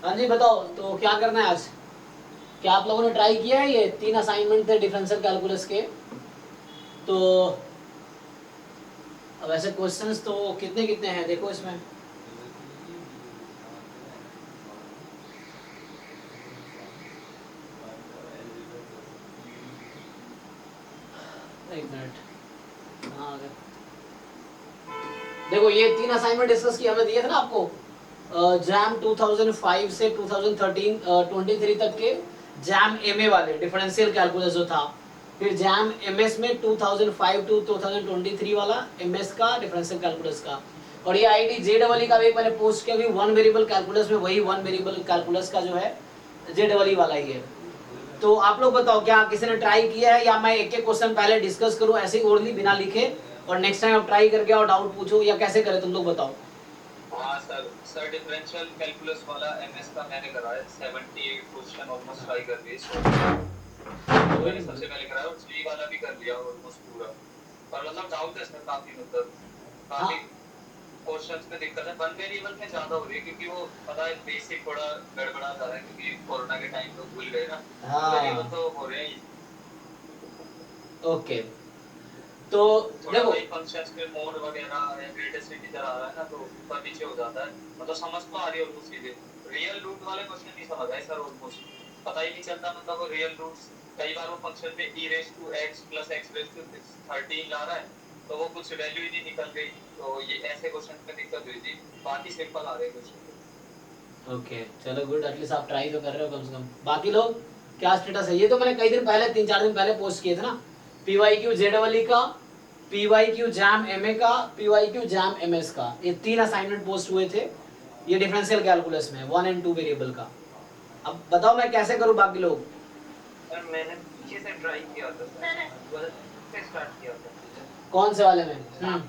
हाँ जी बताओ, तो क्या करना है आज? क्या आप लोगों ने ट्राई किया है? ये 3 असाइनमेंट थे डिफरेंशियल कैलकुलस के। तो अब ऐसे क्वेश्चंस तो कितने कितने हैं देखो इसमें। एक मिनट, हाँ आ गए। देखो ये 3 असाइनमेंट डिस्कस किए हमने, दिए थे ना आपको। जैम 2005 से 2013 23 तक के जैम एमए वाले डिफरेंशियल कैलकुलस जो था। फिर जैम एमएस में 2005 टू 2023 वाला एमएस का डिफरेंशियल कैलकुलस का। और ये आईडी जेडबलई का भी मैंने पोस्ट किया, वन वेरिएबल कैलकुलस में वही वन वेरिएबल कैलकुलस का जो है जेडबलई वाला ही है। तो आप लोग बताओ, क्या किसी ने ट्राई किया है, या मैं एक एक क्वेश्चन पहले डिस्कस करूं ऐसे ही ओरली बिना लिखे, और नेक्स्ट टाइम आप ट्राई करके और डाउट पूछो, या कैसे करें तुम लोग बताओ। हाँ सर डिफरेंशियल कैलकुलस वाला एमएस का मैंने करा है, 78 क्वेश्चन ऑलमोस्ट ट्राई कर लिए। मैंने सबसे पहले कराया और जी वाला भी कर लिया ऑलमोस्ट पूरा। पर मतलब डाउट है सर काफी, मतलब काफी क्वेश्चंस में दिक्कत है। वन वेरिएबल में ज्यादा हो रही है क्योंकि वो पता है बेसिक थोड़ा गड़बड़ा जा रहा है क्योंकि कोरोना के टाइम तो भूल गए ना। वेरिएबल तो हो रहे हैं। ओके, तो देखो फंक्शंस में मोड वगैरह या ग्रेटेस्ट इंटीजर आ रहा है ना, तो ऊपर नीचे हो जाता है। मतलब समझ तो आ रही है ऑलमोस्ट सीधे। रियल रूट वाले क्वेश्चन नहीं समझ आए सर ऑलमोस्ट, पता ही नहीं चलता मतलब वो रियल रूट्स। कई बार वो फंक्शन में e raise to x plus x raise to 13 ला रहा है, तो वो कुछ वैल्यू ही नहीं निकल गई। तो ये ऐसे क्वेश्चन में दिक्कत हुई थी, बाकी सिंपल आ रहे क्वेश्चन। ओके चलो गुड, एटलीस्ट आप ट्राई तो कर रहे हो कम से कम। बाकी लोग क्या स्टेटस है? ये तो मैंने कई दिन पहले 3-4 दिन पहले पोस्ट किए थे ना, PYQ जेडबलई का, PYQ जैम एमए का, PYQ जैम एमएस का, ये 3 असाइनमेंट पोस्ट हुए थे ये डिफरेंशियल कैलकुलस में 1 और 2 वेरिएबल का। अब बताओ मैं कैसे करूं बाकी लोग। सर मैंने पीछे से ट्राई किया था सर, से स्टार्ट किया था। कौन से वाले में?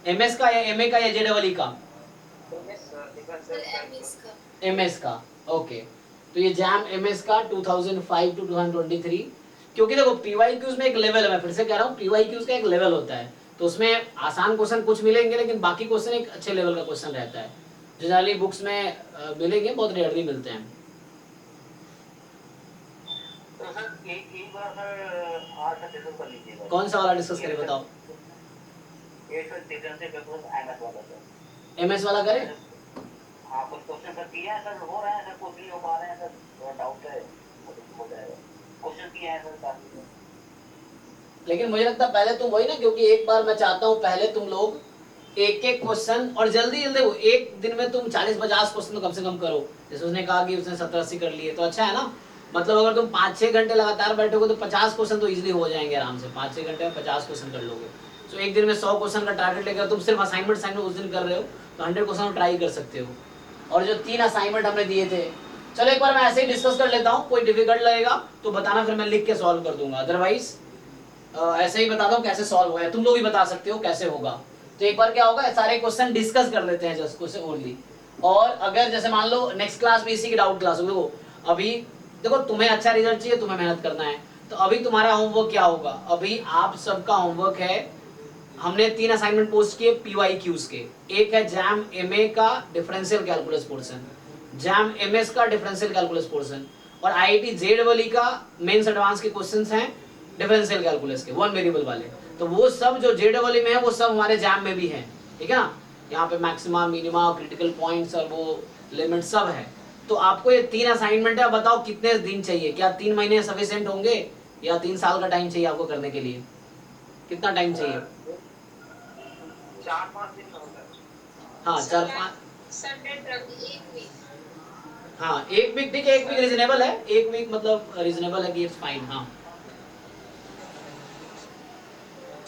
एमएस का या एमए का या जेडबलई का? एमएस का। ओके, तो ये जैम एमएस का 2005 टू 2023। क्योंकि देखो पीवाईक्यूज में एक लेवल है, मैं फिर से कह रहा हूँ पीवाईक्यूज का एक लेवल होता है, तो उसमें आसान क्वेश्चन कुछ मिलेंगे लेकिन बाकी क्वेश्चन एक अच्छे लेवल का क्वेश्चन रहता है, जो जनरली बुक्स में मिलेंगे, बहुत रेयरली मिलते हैं। तो सर एक बार सर आज का डिस्कस कर लीजिएगा। कौन सा वाला डिस्कस करें बताओ? ये सर डिफरेंशियल कैलकुलस एमएस वाला सर। एमएस वाला करें? हाँ कुछ क्वेश्चन सर किया है सर, हो रहा है सर, कुछ नहीं हो पा रहे हैं सर, थोड़ा डाउट है, हो जाएगा। क्वेश्चन किया है सर काफी। लेकिन मुझे लगता है पहले तुम वही ना, क्योंकि एक बार मैं चाहता हूँ पहले तुम लोग एक एक क्वेश्चन, और जल्दी जल्दी एक दिन में तुम 40-50 क्वेश्चन तो कम से कम करो। जैसे उसने कहा कि उसने 70-80 कर लिए, तो अच्छा है ना। मतलब अगर तुम 5-6 घंटे लगातार बैठोगे तो 50 क्वेश्चन तो इजीली हो जाएंगे आराम से, 5-6 घंटे में 50 क्वेश्चन कर लोगे। तो एक दिन में 100 क्वेश्चन का टारगेट लेकर तुम सिर्फ असाइनमेंट उस दिन कर रहे हो तो 100 क्वेश्चन ट्राई कर सकते हो। और जो 3 असाइनमेंट हमने दिए थे, चलो एक बार मैं ऐसे ही डिस्कस कर लेता हूँ, कोई डिफिकल्ट लगेगा तो बताना, फिर मैं लिख के सॉल्व कर दूंगा। अदरवाइज ऐसे ही बता दो कैसे सॉल्व होगा, तुम लोग भी बता सकते हो कैसे होगा। तो एक बार क्या होगा, सारे क्वेश्चन डिस्कस कर लेते हैं जस्ट क्वेश्चन ओनली। और अगर जैसे मान लो नेक्स्ट क्लास में इसी की डाउट क्लास होगी, देखो अभी देखो तुम्हें अच्छा रिजल्ट चाहिए, तुम्हें मेहनत करना है, तो अभी तुम्हारा होमवर्क क्या होगा? अभी आप सबका होमवर्क है, हमने 3 असाइनमेंट पोस्ट किए PYQs के। एक है जैम एमए का differential calculus portion, jam MS का डिफरेंशियल कैलकुलस पोर्शन, और IIT जेईई का मेंस एडवांस के क्वेश्चंस हैं डिफरेंशियल कैलकुलस के 1 वेरिएबल वाले। तो वो सब जो जेईई में है वो सब हमारे जैम में भी है, ठीक है ना। यहाँ पे मैक्सिमा, मिनिमा, क्रिटिकल पॉइंट्स और वो लिमिट सब है। तो आपको ये 3 असाइनमेंट है, बताओ कितने दिन चाहिए? क्या 3 महीने सफिशिएंट होंगे या 3 साल का टाइम चाहिए आपको करने के लिए? कितना टाइम चाहिए? 4-5 दिन होगा। हाँ 4-5, हाँ 1 वीक ठीक है, 1 वीक रीजनेबल है, 1 वीक मतलब रीजनेबल है कि इट्स फाइन। हाँ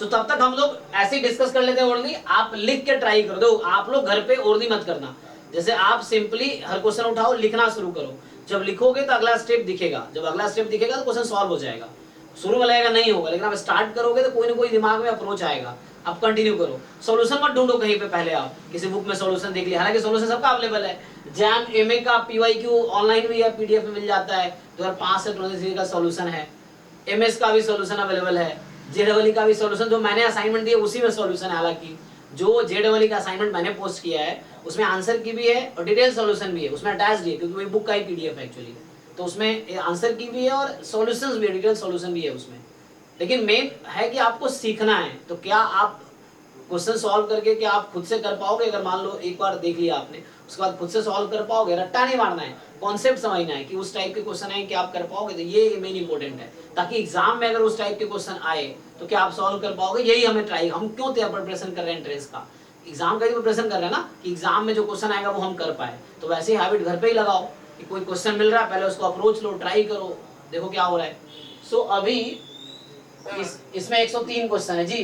तो तब तक हम लोग ऐसे ही डिस्कस कर लेते हैं ओरली। आप लिख के ट्राई कर दो, आप लोग घर पे ओरली मत करना। जैसे आप सिंपली हर क्वेश्चन उठाओ, लिखना शुरू करो, जब लिखोगे तो अगला स्टेप दिखेगा, जब अगला स्टेप दिखेगा तो क्वेश्चन सॉल्व हो जाएगा। शुरू में लगेगा नहीं होगा, लेकिन आप स्टार्ट करोगे तो कोई ना कोई दिमाग में अप्रोच आएगा, आप कंटिन्यू करो। सॉल्यूशन मत ढूंढो कहीं पे, पहले आप किसी बुक में सॉल्यूशन देख लिया, हालांकि सॉल्यूशन सबका अवेलेबल है। जैम एमए का PYQ ऑनलाइन भी है, PDF में मिल जाता है, 2005 से 2023 का सॉल्यूशन है। एमएस का भी सॉल्यूशन अवेलेबल है, जेईई का भी सॉल्यूशन, जो मैंने असाइनमेंट दिया उसी में सॉल्यूशन है, हालांकि जो JEE का असाइनमेंट मैंने पोस्ट किया है उसमें आंसर की भी है और डिटेल सॉल्यूशन भी है, उसमें अटैच्ड है क्योंकि वही बुक का ही PDF है एक्चुअली। तो उसमें आंसर की भी है और सॉल्यूशंस भी है, डिटेल सॉल्यूशन भी है उसमें। लेकिन मेन है कि आपको सीखना है। तो क्या आप क्वेश्चन सॉल्व करके क्या आप खुद से कर पाओगे? अगर मान लो एक बार देख लिया आपने, उसके बाद खुद से सॉल्व कर पाओगे? रट्टा नहीं मारना है, कॉन्सेप्ट समझना है कि उस टाइप के क्वेश्चन आए कि आप कर पाओगे। तो ये मेन इंपॉर्टेंट है, ताकि एग्जाम में अगर उस टाइप के क्वेश्चन आए तो क्या आप सॉल्व कर पाओगे। यही हमें ट्राई, हम क्यों प्रिपरेशन कर रहे हैं एंट्रेंस का, एग्जाम का ही प्रिपरेशन कर रहे हैं ना, कि एग्जाम में जो क्वेश्चन आएगा वो हम कर पाए। तो वैसे ही हैबिट घर पे ही लगाओ कि कोई क्वेश्चन मिल रहा है पहले उसको अप्रोच लो, ट्राई करो, देखो क्या हो रहा है। सो अभी इसमें 103 क्वेश्चन है जी,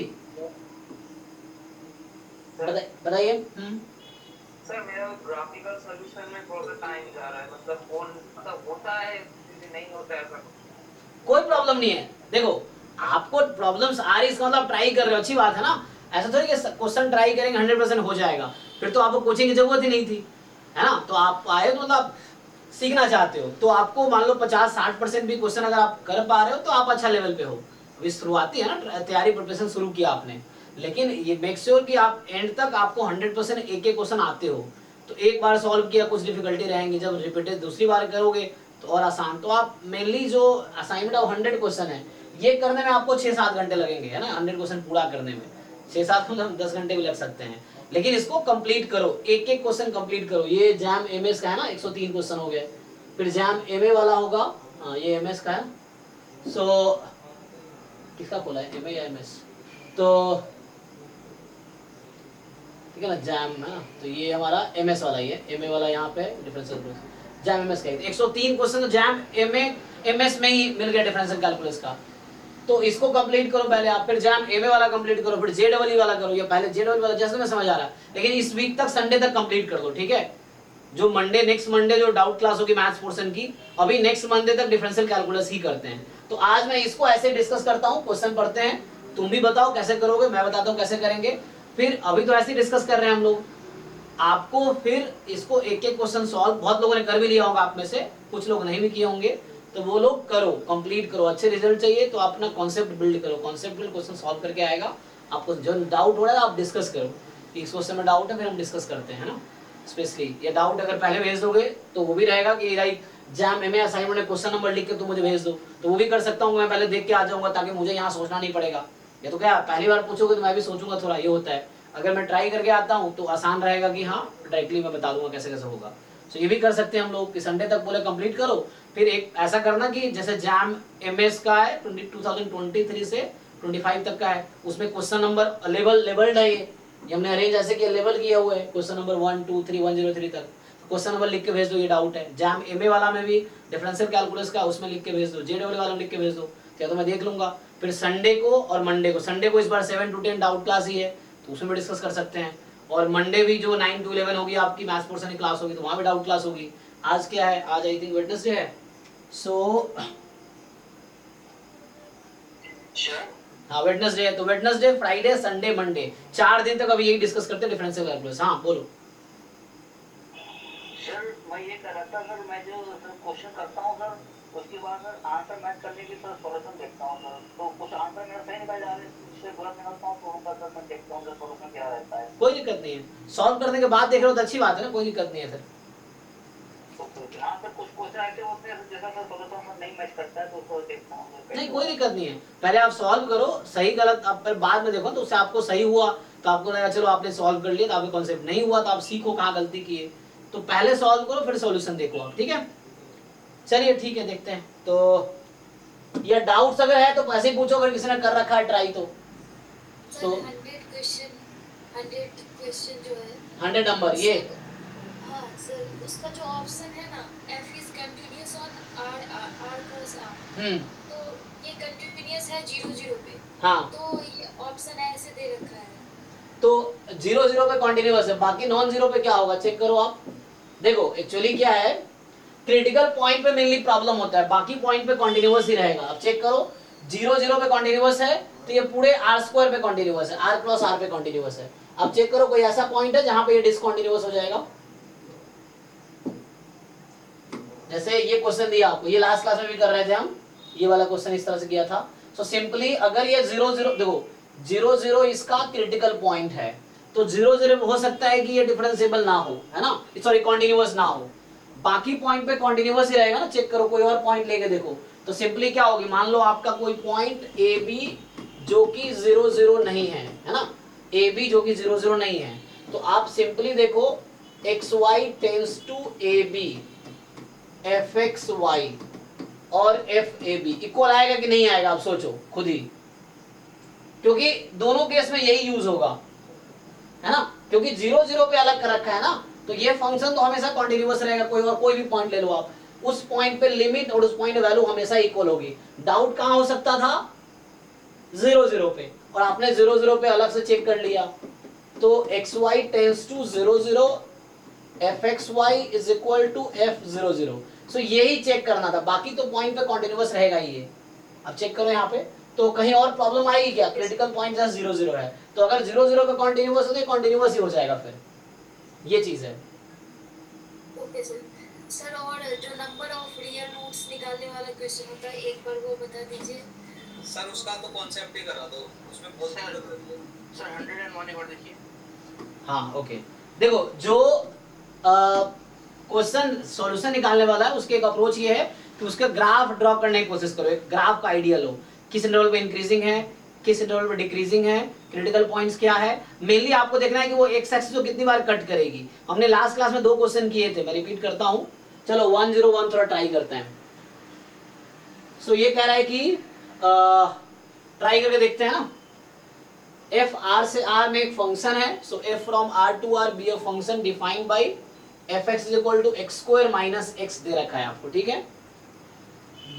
बताइए। सर मेरा ग्राफिकल सॉल्यूशन में थोड़ा सा टाइम जा रहा है, मतलब फोन मतलब होता है नहीं होता है सर। कोई प्रॉब्लम नहीं है, देखो आपको प्रॉब्लम्स आ रही है इसका मतलब ट्राई कर रहे हो, अच्छी बात है ना। ऐसा थोड़ी कि क्वेश्चन ट्राई करेंगे 100% हो जाएगा, फिर तो आपको कोचिंग की जरूरत ही नहीं थी, है ना। तो आप आए तो मतलब सीखना चाहते हो, तो आपको मान लो 50-60% भी क्वेश्चन अगर आप कर पा रहे हो तो आप अच्छा लेवल पे हो। अभी शुरुआती है ना, तैयारी प्रिपरेशन शुरू किया आपने, लेकिन ये मेक श्योर कि आप एंड तक आपको 100% एक एक क्वेश्चन आते हो। तो एक बार सॉल्व किया कुछ डिफिकल्टी रहेंगी, जब रिपीटेड दूसरी बार करोगे तो और आसान। तो आप मेनली जो असाइनमेंट है 100 क्वेश्चन है, ये करने में आपको 6-7 घंटे लगेंगे, है ना। 100 क्वेश्चन पूरा करने में 6-7 मतलब 10 घंटे भी लग सकते हैं, लेकिन इसको कंप्लीट करो, एक एक क्वेश्चन कंप्लीट करो। ये जैम MS का है ना, 103 क्वेश्चन हो गए। फिर जैम MA वाला होगा, हाँ ये MS का है। सो किसका खोला है, MA या MS? तो ठीक है ना, जैम है ना, तो ये हमारा MS वाला ही है, MA वाला यहाँ पे डिफरेंशियल जैम MS का 103 क्वेश्चन तो जैम MS में ही मिल गया डिफरेंशियल कैलकुलस का। तो इसको कंप्लीट करो पहले आप, फिर जैम MA वाला कंप्लीट करो, फिर JEE वाला करो, या पहले JEE वाला, जैसे मैं समझ आ रहा है। लेकिन इस वीक तक संडे तक कंप्लीट कर दो, ठीक है। जो मंडे नेक्स्ट मंडे जो डाउट क्लास होगी मैथ्स पोर्शन की, अभी नेक्स्ट मंडे तक डिफरेंशियल कैलकुलस ही करते हैं। तो आज मैं इसको ऐसे डिस्कस करता हूँ, क्वेश्चन पढ़ते हैं, तुम भी बताओ कैसे करोगे, मैं बताता हूँ कैसे करेंगे। फिर अभी तो ऐसे ही डिस्कस कर रहे हैं हम लोग, आपको फिर इसको एक एक क्वेश्चन सॉल्व, बहुत लोगों ने कर भी लिया होगा आप में से, कुछ लोग नहीं भी किए होंगे, तो वो लोग करो, कंप्लीट करो। अच्छे रिजल्ट चाहिए तो अपना कॉन्सेप्ट बिल्ड करो, कॉन्सेप्ट बिल्ड क्वेश्चन सॉल्व करके आएगा। आपको जो डाउट हो रहा है आप डिस्कस करो, इस क्वेश्चन में डाउट है फिर हम डिस्कस करते हैं ना। स्पेशली ये डाउट अगर पहले भेज दोगे तो वो भी रहेगा कि लाइक जैम MA असाइनमेंट में क्वेश्चन नंबर लिख के तुम मुझे भेज दो, तो वो भी कर सकता हूँ मैं, पहले देख के आ जाऊंगा ताकि मुझे यहाँ सोचना नहीं पड़ेगा। ये तो क्या पहली बार पूछोगे तो मैं भी सोचूंगा थोड़ा, ये होता है। अगर मैं ट्राई करके आता हूँ तो आसान रहेगा कि हाँ डायरेक्टली मैं बता दूंगा कैसे कैसे होगा। तो ये भी कर सकते हैं हम लोग कि संडे तक बोले कंप्लीट करो। फिर एक ऐसा करना कि जैसे जैम MS का है 2023 से 25 तक का है, उसमें क्वेश्चन नंबर लेवल्ड है, ये हमने अरेंज ऐसे किया, लेवल किया हुआ है, क्वेश्चन नंबर 1 2 3 103 तक क्वेश्चन नंबर लिख के भेज दो, ये डाउट है। जैम MA वाला में भी डिफरेंशियल कैलकुलस का उसमें लिख के भेज दो, JEE वाला में लिख के भेज दो, क्या तो मैं देख लूंगा। फिर संडे को और मंडे को, संडे को इस बार 7 to 10 डाउट क्लास ही है तो उसमें भी डिस्कस कर सकते हैं, और मंडे भी जो 9 to 11 होगी आपकी मैथ्स पोर्शन की क्लास होगी तो वहाँ भी डाउट क्लास होगी। आज क्या है, आज आई थिंक वेडनेसडे है, सो हाँ वेडनेसडे है, तो वेडनेसडे फ्राइडे संडे मंडे 4 दिन तक अभी यही डिस्कस करते हैं डिफरेंशियल कैलकुलस। हाँ बोलो सर। मैं ये कह रहा था सर, मैं जो क्वेश्चन करता हूँ सर, उसके बाद सर आंसर मैच करने की सर सॉल्यूशन देखता हूँ सर, तो कुछ आंसर मेरा सही निकल जा रहे हैं, उससे गलत निकलता हूँ तो उनका सर मैं देखता हूँ सॉल्यूशन क्या रहता है। कोई दिक्कत नहीं है, सॉल्व करने के बाद देख रहे हो तो अच्छी बात है ना, कोई दिक्कत नहीं है सर। हाँ सर, कुछ क्वेश्चन ऐसे होते हैं जैसा सर सॉल्यूशन नहीं मैच करता है तो उसको देखता हूँ। नहीं कोई दिक्कत नहीं है, पहले आप सॉल्व करो, सही गलत आप पर बाद में देखो, तो उससे आपको सही हुआ तो आपको लगा चलो आपने सॉल्व कर लिया, तो आपके कॉन्सेप्ट नहीं हुआ तो आप सीखो कहाँ गलती की है। तो पहले सॉल्व करो फिर सॉल्यूशन देखो आप, ठीक है। चलिए ठीक है, देखते हैं। तो ये डाउट्स अगर है तो ऐसे ही पूछो, अगर किसी ने कर रखा है ट्राई तो 100 क्वेश्चन जो है 100 नंबर ये। हाँ सर, उसका जो ऑप्शन है ना, F is continuous on R plus R, तो ये कंटिन्यूअस है 0 पे, हाँ तो ये ऑप्शन ऐसे दे रखा है, तो 0 पे कॉन्टिन्यूअस है, बाकी नॉन जीरो पे क्या होगा चेक करो आप। देखो एक्चुअली क्या है, क्रिटिकल पॉइंट पे मेनली प्रॉब्लम होता है, बाकी पॉइंट पे कॉन्टिन्यूअस ही रहेगा। अब चेक करो 0 पे कॉन्टिन्यूअस है तो ये पूरे R² पे कॉन्टिन्यूअस है, R plus R पे कॉन्टिन्यूअस है। अब चेक करो कोई ऐसा पॉइंट है जहां पे ये डिसकॉन्टिन्यूअस हो जाएगा। जैसे ये क्वेश्चन दिया आपको, ये लास्ट क्लास में भी कर रहे थे हम, ये वाला क्वेश्चन इस तरह से किया था। सो सिंपली अगर ये 0 देखो 0 इसका क्रिटिकल पॉइंट है, तो 0 0 हो सकता है कि ये डिफरेंशिएबल ना हो, है ना, सॉरी कॉन्टिन्यूअस ना हो। बाकी पॉइंट पे कॉन्टिन्यूअस ही रहेगा ना, चेक करो कोई और पॉइंट लेके देखो। तो सिंपली क्या होगी, मान लो आपका कोई पॉइंट ए बी जो कि 0 0 नहीं है ना, ए बी जो कि 0 0 नहीं है, तो आप सिंपली देखो x y tends to a b, f x y और एफ ए बी इक्वल आएगा कि नहीं आएगा, आप सोचो खुद ही, क्योंकि दोनों केस में यही यूज होगा, है ना, क्योंकि 0 0 पे अलग कर रखा है ना, तो ये फंक्शन तो हमेशा कॉन्टिन्यूअस रहेगा। कोई भी पॉइंट ले लो आप, उस पॉइंट पे लिमिट और उस पॉइंट वैल्यू हमेशा इक्वल होगी। डाउट कहां हो सकता था, 0 0 पे, और आपने 0 0 पे अलग से चेक कर लिया। तो x y tends to 0 0, f x y is equal to f 0 0। So यही चेक करना था, बाकी तो पॉइंट पे कॉन्टिन्यूअस रहेगा ही ये। अब चेक करो यहाँ पे, तो कहीं और प्रॉब्लम आएगी क्या, क्रिटिकल पॉइंट जहाँ 0 0 है, तो अगर 0 0 पे कॉन्टिन्यूअस हो तो कॉन्टिन्यूअस ही हो जाएगा, फिर ये चीज है। Okay sir. सर और जो नंबर ऑफ रियल रूट्स निकालने वाला क्वेश्चन होता है, एक बार वो बता दीजिए सर। उसका तो कॉन्सेप्ट ही करा दो, उसमें बहुत सारे सर 101 एक बार देखिए। हाँ ओके, देखो जो क्वेश्चन सॉल्यूशन निकालने वाला है उसके एक अप्रोच ये है कि उसका ग्राफ ड्रॉ करने की कोशिश करो, एक ग्राफ का आइडिया लो, किस इंटरवल पे इंक्रीजिंग है, किस इंटरवल पे डिक्रीजिंग है, क्रिटिकल पॉइंट्स क्या है। मेनली आपको देखना है कि वो एक्स एक्सिस को कितनी बार कट करेगी। हमने लास्ट क्लास में 2 क्वेश्चन किए थे, मैं रिपीट करता हूं, चलो 101 थोड़ा ट्राई करते हैं। सो ये कह रहा है कि ट्राई करके देखते हैं ना, एफ आर से आर में एक फंक्शन है, so F from R to R be a function defined by F X is equal to X square minus X दे रखा है आपको, ठीक है।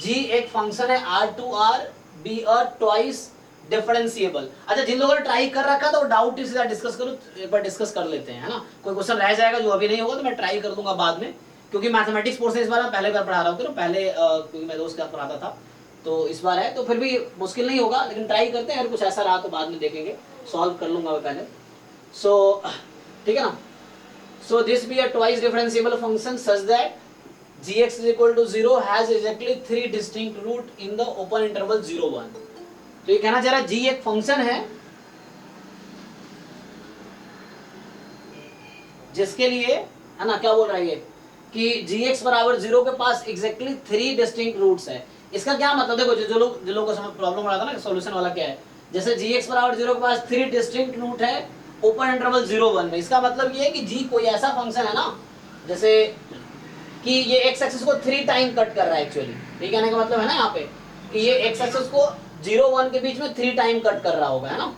जी एक फंक्शन है R to R be a twice differentiable. अच्छा, जिन लोगों ने ट्राई कर रखा तो डाउट इसी तरह डिस्कस करो, एक बार डिस्कस कर लेते हैं, है ना। कोई क्वेश्चन रह जाएगा जो अभी नहीं होगा तो मैं ट्राई कर दूंगा बाद में, क्योंकि मैथमेटिक्स पोर्शन इस बार मैं पहले बार पढ़ा रहा हूँ, पहले क्योंकि मैं दोस्त के साथ पढ़ाता था, तो इस बार है तो फिर भी मुश्किल नहीं होगा, लेकिन ट्राई करते हैं, अगर कुछ ऐसा रहा तो बाद में देखेंगे, सॉल्व कर लूंगा मैं पहले। सो ठीक है ना। So this B a twice differentiable function such that gx is equal to 0 has exactly 3 distinct root in the open interval 0 1। तो ये कहना चाह रहा है g एक फंक्शन है जिसके लिए, है ना, क्या बोल रहा है ये कि gx बराबर 0 के पास exactly 3 distinct roots है। इसका क्या मतलब, देखो जो लोग को समझ प्रॉब्लम हो रहा था ना सॉल्यूशन वाला क्या है, जैसे gx बराबर 0 के पास 3 डिस्टिंक्ट रूट है ओपन इंटरवल 0 1 में, इसका मतलब ये है कि g कोई ऐसा फंक्शन है ना, जैसे कि ये x एक्सिस को 3 टाइम कट कर रहा है एक्चुअली, ये कहने का मतलब है ना यहाँ पे कि ये x एक्सिस को 0 1 के बीच में 3 टाइम कट कर रहा होगा, है ना,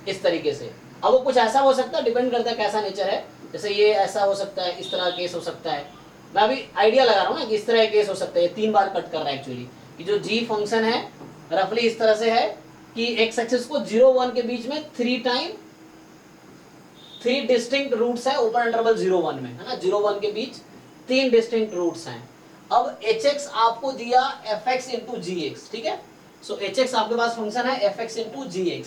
इस तरीके से। अब वो कुछ ऐसा हो सकता है, डिपेंड करता है कैसा नेचर है, जैसे ये ऐसा हो सकता है, इस तरह केस हो सकता है, मैं अभी आइडिया लगा रहा हूँ ना कि इस तरह केस हो सकता है, 3 बार कट कर रहा है एक्चुअली, कि जो g फंक्शन है रफली इस तरह से है कि x एक्सिस को 0 1 के बीच में 3 डिस्टिंक्ट रूट्स है ओपन इंटरवल 0 1 में, है ना, 0 1 के बीच 3 डिस्टिंक्ट रूट्स हैं। अब hx आपको दिया fx इंटू gx, ठीक है। सो hx आपके पास फंक्शन है fx इंटू gx,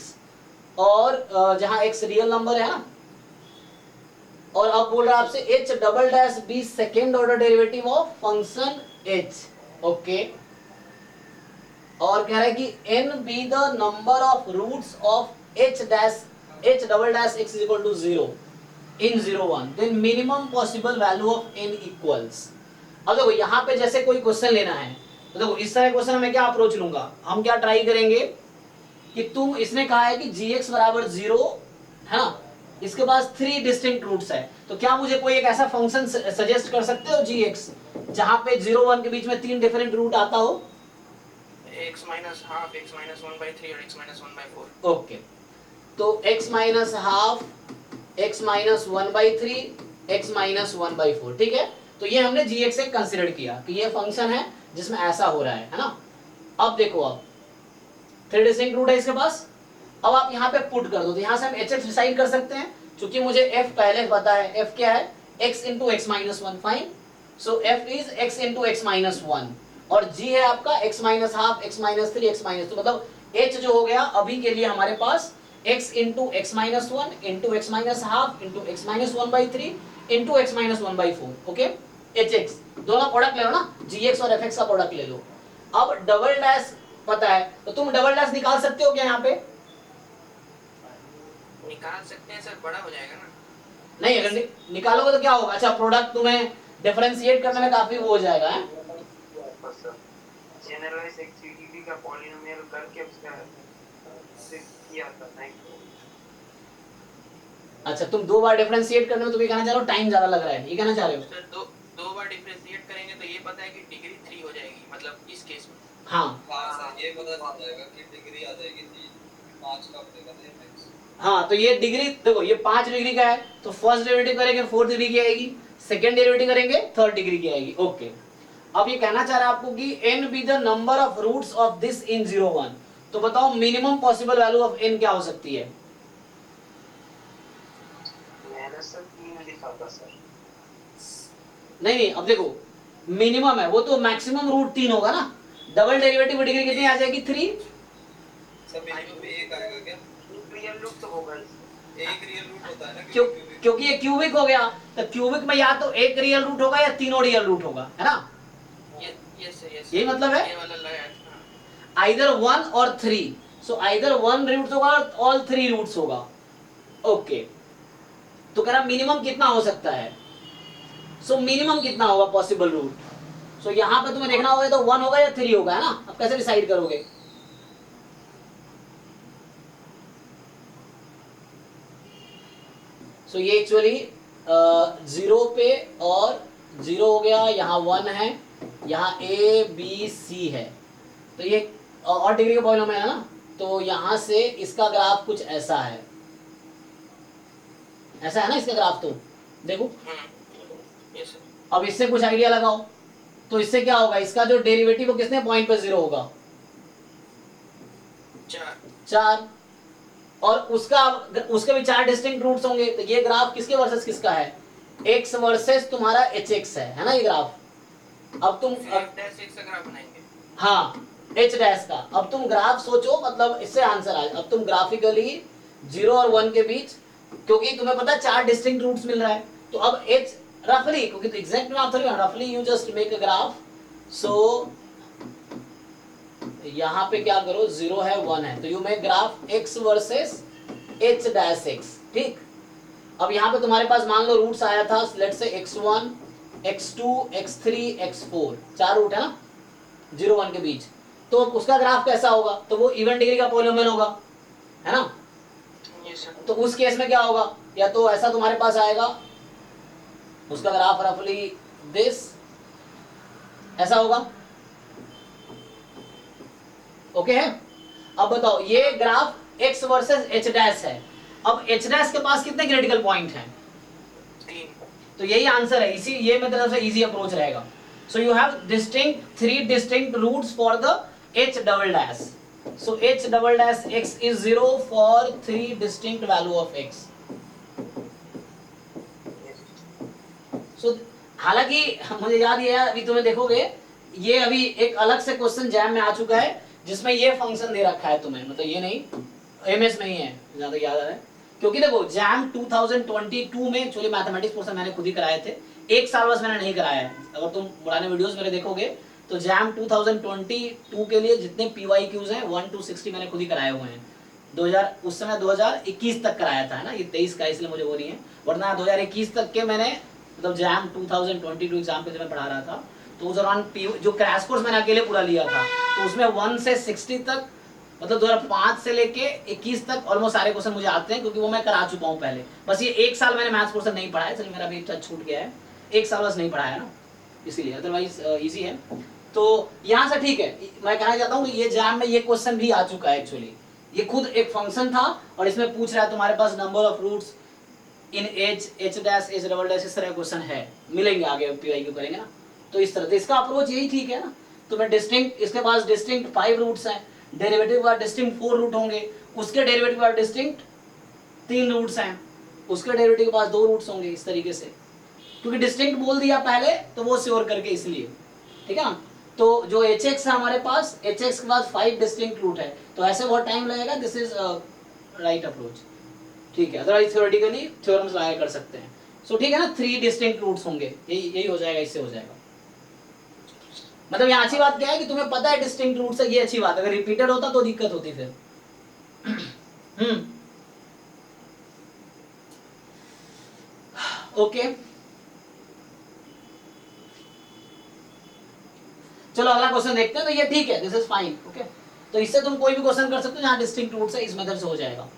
और जहां x रियल नंबर है ना, और अब बोल रहा है आपसे h double dash be second order derivative of function h, okay. और कह रहा है कि n be the number of roots of h double dash x is equal to 0 in 0 1, then minimum possible value of n equals। अब देखो यहाँ पे जैसे कोई क्वेश्चन लेना है तो देखो इस तरह क्वेश्चन में क्या अप्रोच लूंगा, हम क्या ट्राई करेंगे कि तुम, इसने कहा है कि gx बराबर 0 है ना, इसके पास 3 डिस्टिंक्ट रूट्स है, तो क्या मुझे कोई एक ऐसा फंक्शन सजेस्ट कर सकते हो gx जहां पे 0 1 के बीच में 3 डिफरेंट रूट आता हो, x minus half, x minus 1/3 और x minus 1/4। ओके, तो x minus half, x minus 1/3, x minus 1/4, ठीक है। तो ये हमने gx से कंसीडर किया कि ये फंक्शन है जिसमें ऐसा हो रहा है ना। अब देखो, अब 3 डिस्टिंक्ट रूट है इसके पास, अब आप यहाँ पे पुट कर दो, तो यहाँ से हम hx डिसाइड कर सकते हैं, क्योंकि मुझे f पहले पता है, f क्या है, x into x minus 1, fine. So f is x into x minus 1, और g है आपका x minus half, x minus 3, x minus 2, मतलब h जो हो गया अभी के लिए हमारे पास x into x minus 1 into x minus half into x minus 1/3 into x minus 1/4, okay. hx दोनों प्रोडक्ट ले लो ना, gx और fx का प्रोडक्ट ले लो। अब डबल डैश पता है तो तुम डबल डैश निकाल सकते हो क्या यहाँ पे, निकाल सकते हैं सर, बड़ा हो जाएगा ना। नहीं, अगर निकालोगे तो क्या होगा? अच्छा, प्रोडक्ट तुम्हें डिफरेंशिएट करने में काफी वो हो जाएगा है? जनरलाइज एक जीडीपी का पॉलिनोमियल करके उसका किया था नहीं। अच्छा, तुम 2 बार डिफरेंशिएट करने में तुम्हें कहना चाह रहे हो टाइम ज्यादा लग रहा है, ये कहना चाह रहे हो? सर दो बार डिफरेंशिएट करेंगे तो ये पता है कि डिग्री 3 हो जाएगी, मतलब इस केस में। हाँ हाँ सर, ये पता चल जाएगा कि डिग्री आ जाएगी 5 का अपने का मैक्स। हाँ, तो ये डिग्री देखो, ये 5 डिग्री का है, तो फर्स्ट डेरिवेटिव करेंगे 4th डिग्री की आएगी, सेकंड डेरिवेटिव करेंगे 3rd डिग्री की आएगी। ओके, अब ये कहना चाह रहा है आपको कि n be the number of roots of this in 0 1, तो बताओ minimum possible value of n क्या हो सकती है? मैंने सर 3 लिखा था सर। नहीं, अब देखो मिनिमम है वो, तो मैक्सिमम रूट 3 होगा ना। डबल डेरिवेटिव की डिग्री कितनी आ जाएगी? 3। सब मिनिमम में एक आएगा क्या? रियल रूट तो होगा ही। एक रियल रूट होता है ना, क्योंकि ये क्यूबिक हो गया, तो क्यूबिक में या तो एक रियल रूट होगा या तीनों रियल रूट होगा, है ना? यस यही मतलब है, ये वाला लगा। आइदर 1 और 3, सो आइदर 1 रूट्स होगा और ऑल 3 रूट्स होगा। ओके, तो कह रहा मिनिमम कितना हो सकता है? सो मिनिमम कितना होगा पॉसिबल रूट? सो यहां पे तुम्हें देखना होगा तो 1 होगा या 3 होगा, है ना? अब कैसे डिसाइड करोगे? सो ये एक्चुअली 0 पे और 0 हो गया, यहाँ 1 है, यहाँ A B C है, तो ये और डिग्री का पॉलिनोमियल है ना, तो यहाँ से इसका ग्राफ कुछ ऐसा है, ऐसा है ना इसका ग्राफ। तो देखो यस अब इससे कुछ आइडिया लगाओ, तो इससे क्या होगा? इसका जो डेरिवेटिव वो कितने पॉइंट पर 0 होगा? 4, और उसके भी 4 डिस्टिंक्ट रूट्स होंगे, तो ये ग्राफ किसके वर्सेस किसका है? x वर्सेस तुम्हारा hx है ना ये ग्राफ। अब तुम ग्राफ बनाएंगे। हाँ, h डैश का। अब तुम ग्राफ सोचो, मतलब इससे आंसर आए। अब तुम ग्राफिकली 0 और 1 के बीच, क्योंकि तुम्हें पता है 4 डिस्टिंक्ट रूट्स मिल रहा है, तो अब h रफली, क्योंकि तो एग्जैक्ट ग्राफ थोड़ी, रफली you just make a graph. So यहाँ पे क्या करो, 0 है 1 है, तो you make graph x versus h dash x, ठीक। अब यहाँ पे तुम्हारे पास मान लो रूट्स आया था, let's say x1 x2 x3 x4, 4 root है ना 0 1 के बीच, तो उसका ग्राफ कैसा होगा? तो वो इवन डिग्री का पॉलिनोमियल होगा, है ना? तो उस केस में क्या होगा? या तो ऐसा तुम्हारे पास आएगा, उसका ग्राफ रफली दिस ऐसा होगा। ओके है? अब बताओ, ये graph x versus h dash है। अब h डैश के पास कितने क्रिटिकल पॉइंट हैं? 3। तो यही आंसर है, इसी ये मेरी तरफ से इजी अप्रोच रहेगा। So you have distinct 3 distinct roots for the h double dash. सो h double dash x is 0 for 3 distinct value of x। So हालांकि मुझे याद ये है, अभी तुम्हें देखोगे ये अभी एक अलग से क्वेश्चन जैम में आ चुका है, जिसमें ये फंक्शन दे रखा है तुम्हें, मतलब ये नहीं, एमएस में ही है जहां तक याद आ रहा है। क्योंकि देखो जैम 2022 में एक्चुअली मैथमेटिक्स पोर्शन मैंने खुद ही कराए थे, 1 साल बस मैंने नहीं कराया है। अगर तुम पुराने वीडियोस मेरे देखोगे तो जैम 2022 के लिए जितने PYQs हैं 1 to 60 मैंने खुद ही कराए हुए हैं। 2000 उस समय 2021 तक कराया था, है ना, ये 23 का इसलिए मुझे वो नहीं है, वरना 2021 तक के मैंने, मतलब जैम 2022 एग्जाम पे जब मैं पढ़ा रहा था, तो उस दौरान जो क्रैश कोर्स मैंने अकेले पूरा लिया था, तो उसमें 1 से 60 तक, मतलब 2005 से लेके 21 तक ऑलमोस्ट सारे क्वेश्चन मुझे आते हैं, क्योंकि वो मैं करा चुका हूँ पहले। बस ये 1 साल मैंने मैथ्स पोर्शन नहीं पढ़ा है, चलिए मेरा भी टच छूट गया है, 1 साल बस नहीं पढ़ा है ना, इसीलिए, अदरवाइज इजी है। तो यहाँ से ठीक है, मैं कहना चाहता हूँ कि ये जैम में ये क्वेश्चन भी आ चुका है एक्चुअली, ये खुद एक फंक्शन था और इसमें पूछ रहा है तुम्हारे पास number of roots in h dash h double dash, इस तरह क्वेश्चन है, मिलेंगे आगे PYQ करेंगे ना, तो इस तरह से इसका अप्रोच यही ठीक है ना। तुम्हें डिस्टिंक्ट, इसके पास डिस्टिंक्ट 5 रूट्स हैं, डेरिवेटिव का डिस्टिंक्ट 4 रूट होंगे, उसके डेरिवेटिव का डिस्टिंक्ट 3 रूट्स हैं, उसके डेरिवेटिव के पास 2 रूट्स होंगे, इस तरीके से, क्योंकि डिस्टिंक्ट बोल दिया पहले तो वो श्योर करके, इसलिए, ठीक है ना। तो जो hx है हमारे पास, hx के पास 5 डिस्टिंक्ट रूट है, तो ऐसे बहुत टाइम लगेगा, दिस इज राइट अप्रोच, ठीक है। अदरवाइज थ्योरेटिकली थ्योरम्स लगाया कर सकते हैं। सो ठीक है ना, 3 डिस्टिंक्ट रूट्स होंगे, यही हो जाएगा, इससे हो जाएगा। मतलब यहाँ अच्छी बात क्या है कि तुम्हें पता है डिस्टिंक्ट रूट्स है, ये अच्छी बात है, अगर रिपीटेड होता तो दिक्कत होती फिर। ओके चलो अगला क्वेश्चन देखते हैं। तो ये ठीक है, दिस इज फाइन। ओके तो इससे तुम कोई भी क्वेश्चन कर सकते हो जहां डिस्टिंक्ट रूट्स है, इस मेथड से हो जाएगा।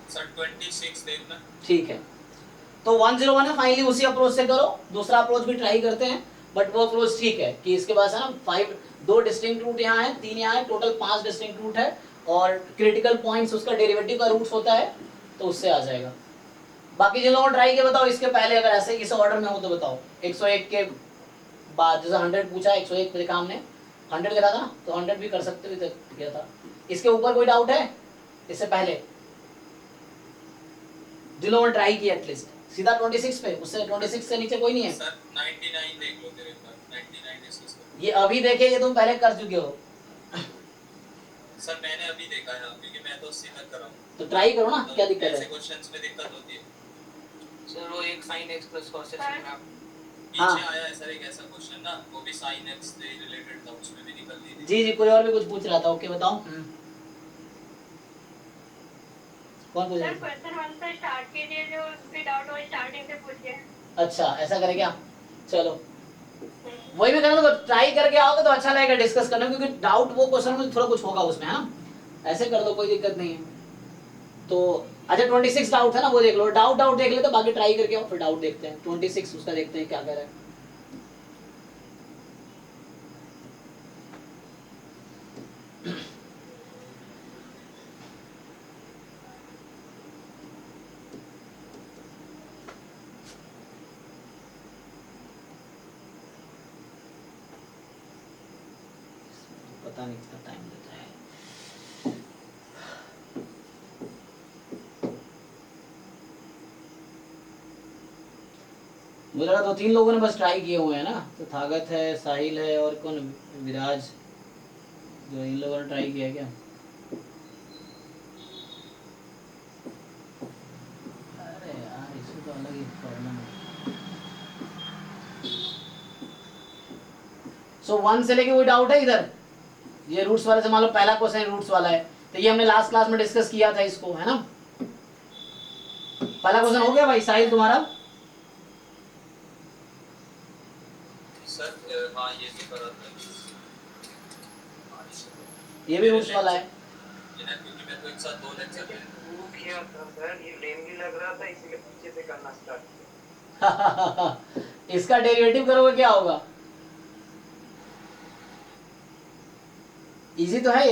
सर 26 देखना। ठीक है तो 101 है, फाइनली उसी अप्रोच से करो। दूसरा अप्रोच भी ट्राई करते हैं, बट वो अप्रोच ठीक है कि इसके पास है ना 2 डिस्टिंक्ट रूट यहाँ है, 3 यहाँ है, टोटल 5 डिस्टिंक्ट रूट है और क्रिटिकल पॉइंट्स उसका डेरिवेटिव का रूट्स होता है, तो उससे आ जाएगा। बाकी जिन लोगों ने ट्राई किया बताओ इसके पहले, अगर ऐसे इस ऑर्डर में हो तो बताओ। 101 के बाद जैसे 100 पूछा, 101 पे काम ने 100 करा था, तो 100 भी कर सकते हो, किया था। इसके ऊपर कोई डाउट है इससे पहले जिन लोगों ने ट्राई किया? एटलीस्ट सीधा 26 पे, उससे 26 से नीचे कोई नहीं है। सर 99 देख लो तेरे पास, 99 डिस्कस करो। ये अभी देखे, ये तुम पहले कर चुके हो। सर मैंने अभी देखा है क्योंकि मैं तो 80 तक कर रहा हूं। तो ट्राई करो ना, क्या दिक्कत ऐसे है? क्वेश्चंस में दिक्कत होती है। सर वो एक sin x plus cos x में आप हाँ। पीछे आया है सर एक ऐसा क्वेश्चन ना, वो भी sin x से रिलेटेड था, उसमें भी निकल दी थी। जी जी, कोई और भी कुछ पूछ रहा था। ओके बताओ। कौन पूछ रहा सर था? क्वेश्चन 1 से स्टार्ट कीजिए, जो भी डाउट हो स्टार्टिंग से पूछिए। अच्छा ऐसा करे क्या? चलो वही भी करना, तो ट्राई करके आओगे तो अच्छा लगेगा डिस्कस करने में, क्योंकि डाउट वो क्वेश्चन में थोड़ा कुछ होगा उसमें, है ना। ऐसे कर दो, कोई दिक्कत नहीं है। तो अच्छा 26 डाउट है ना, वो देख लो। डाउट देख ले, तो बाकी ट्राई करके आओ, फिर डाउट देखते हैं। 26 उसका देखते हैं क्या कह रहा है। पता नहीं कितना टाइम लेता है। मुझे लगा 2-3 लोगों ने बस ट्राई किए हुए हैं ना, तो थागत है, साहिल है और कौन, विराज, जो इन लोगों ने ट्राई किया है क्या? अरे यार इसमें तो अलग ही प्रॉब्लम है। सो 1 से लेके कोई डाउट है इधर? ये रूट्स वाले से मान लो पहला क्वेश्चन रूट्स वाला है, तो ये हमने लास्ट क्लास में डिस्कस किया था इसको, है ना। पहला क्वेश्चन हो गया भाई साहिल तुम्हारा? सर हाँ ये भी करा था। ये भी रूट्स वाला है। ये ना क्योंकि मैं तो एक साथ 2 लेक्चर में शुरू किया था सर, ये लेंदी लग रहा था इसलिए पीछे से करना स्टार्ट किया। इसका डेरिवेटिव करोगे क्या होगा? इजी तो है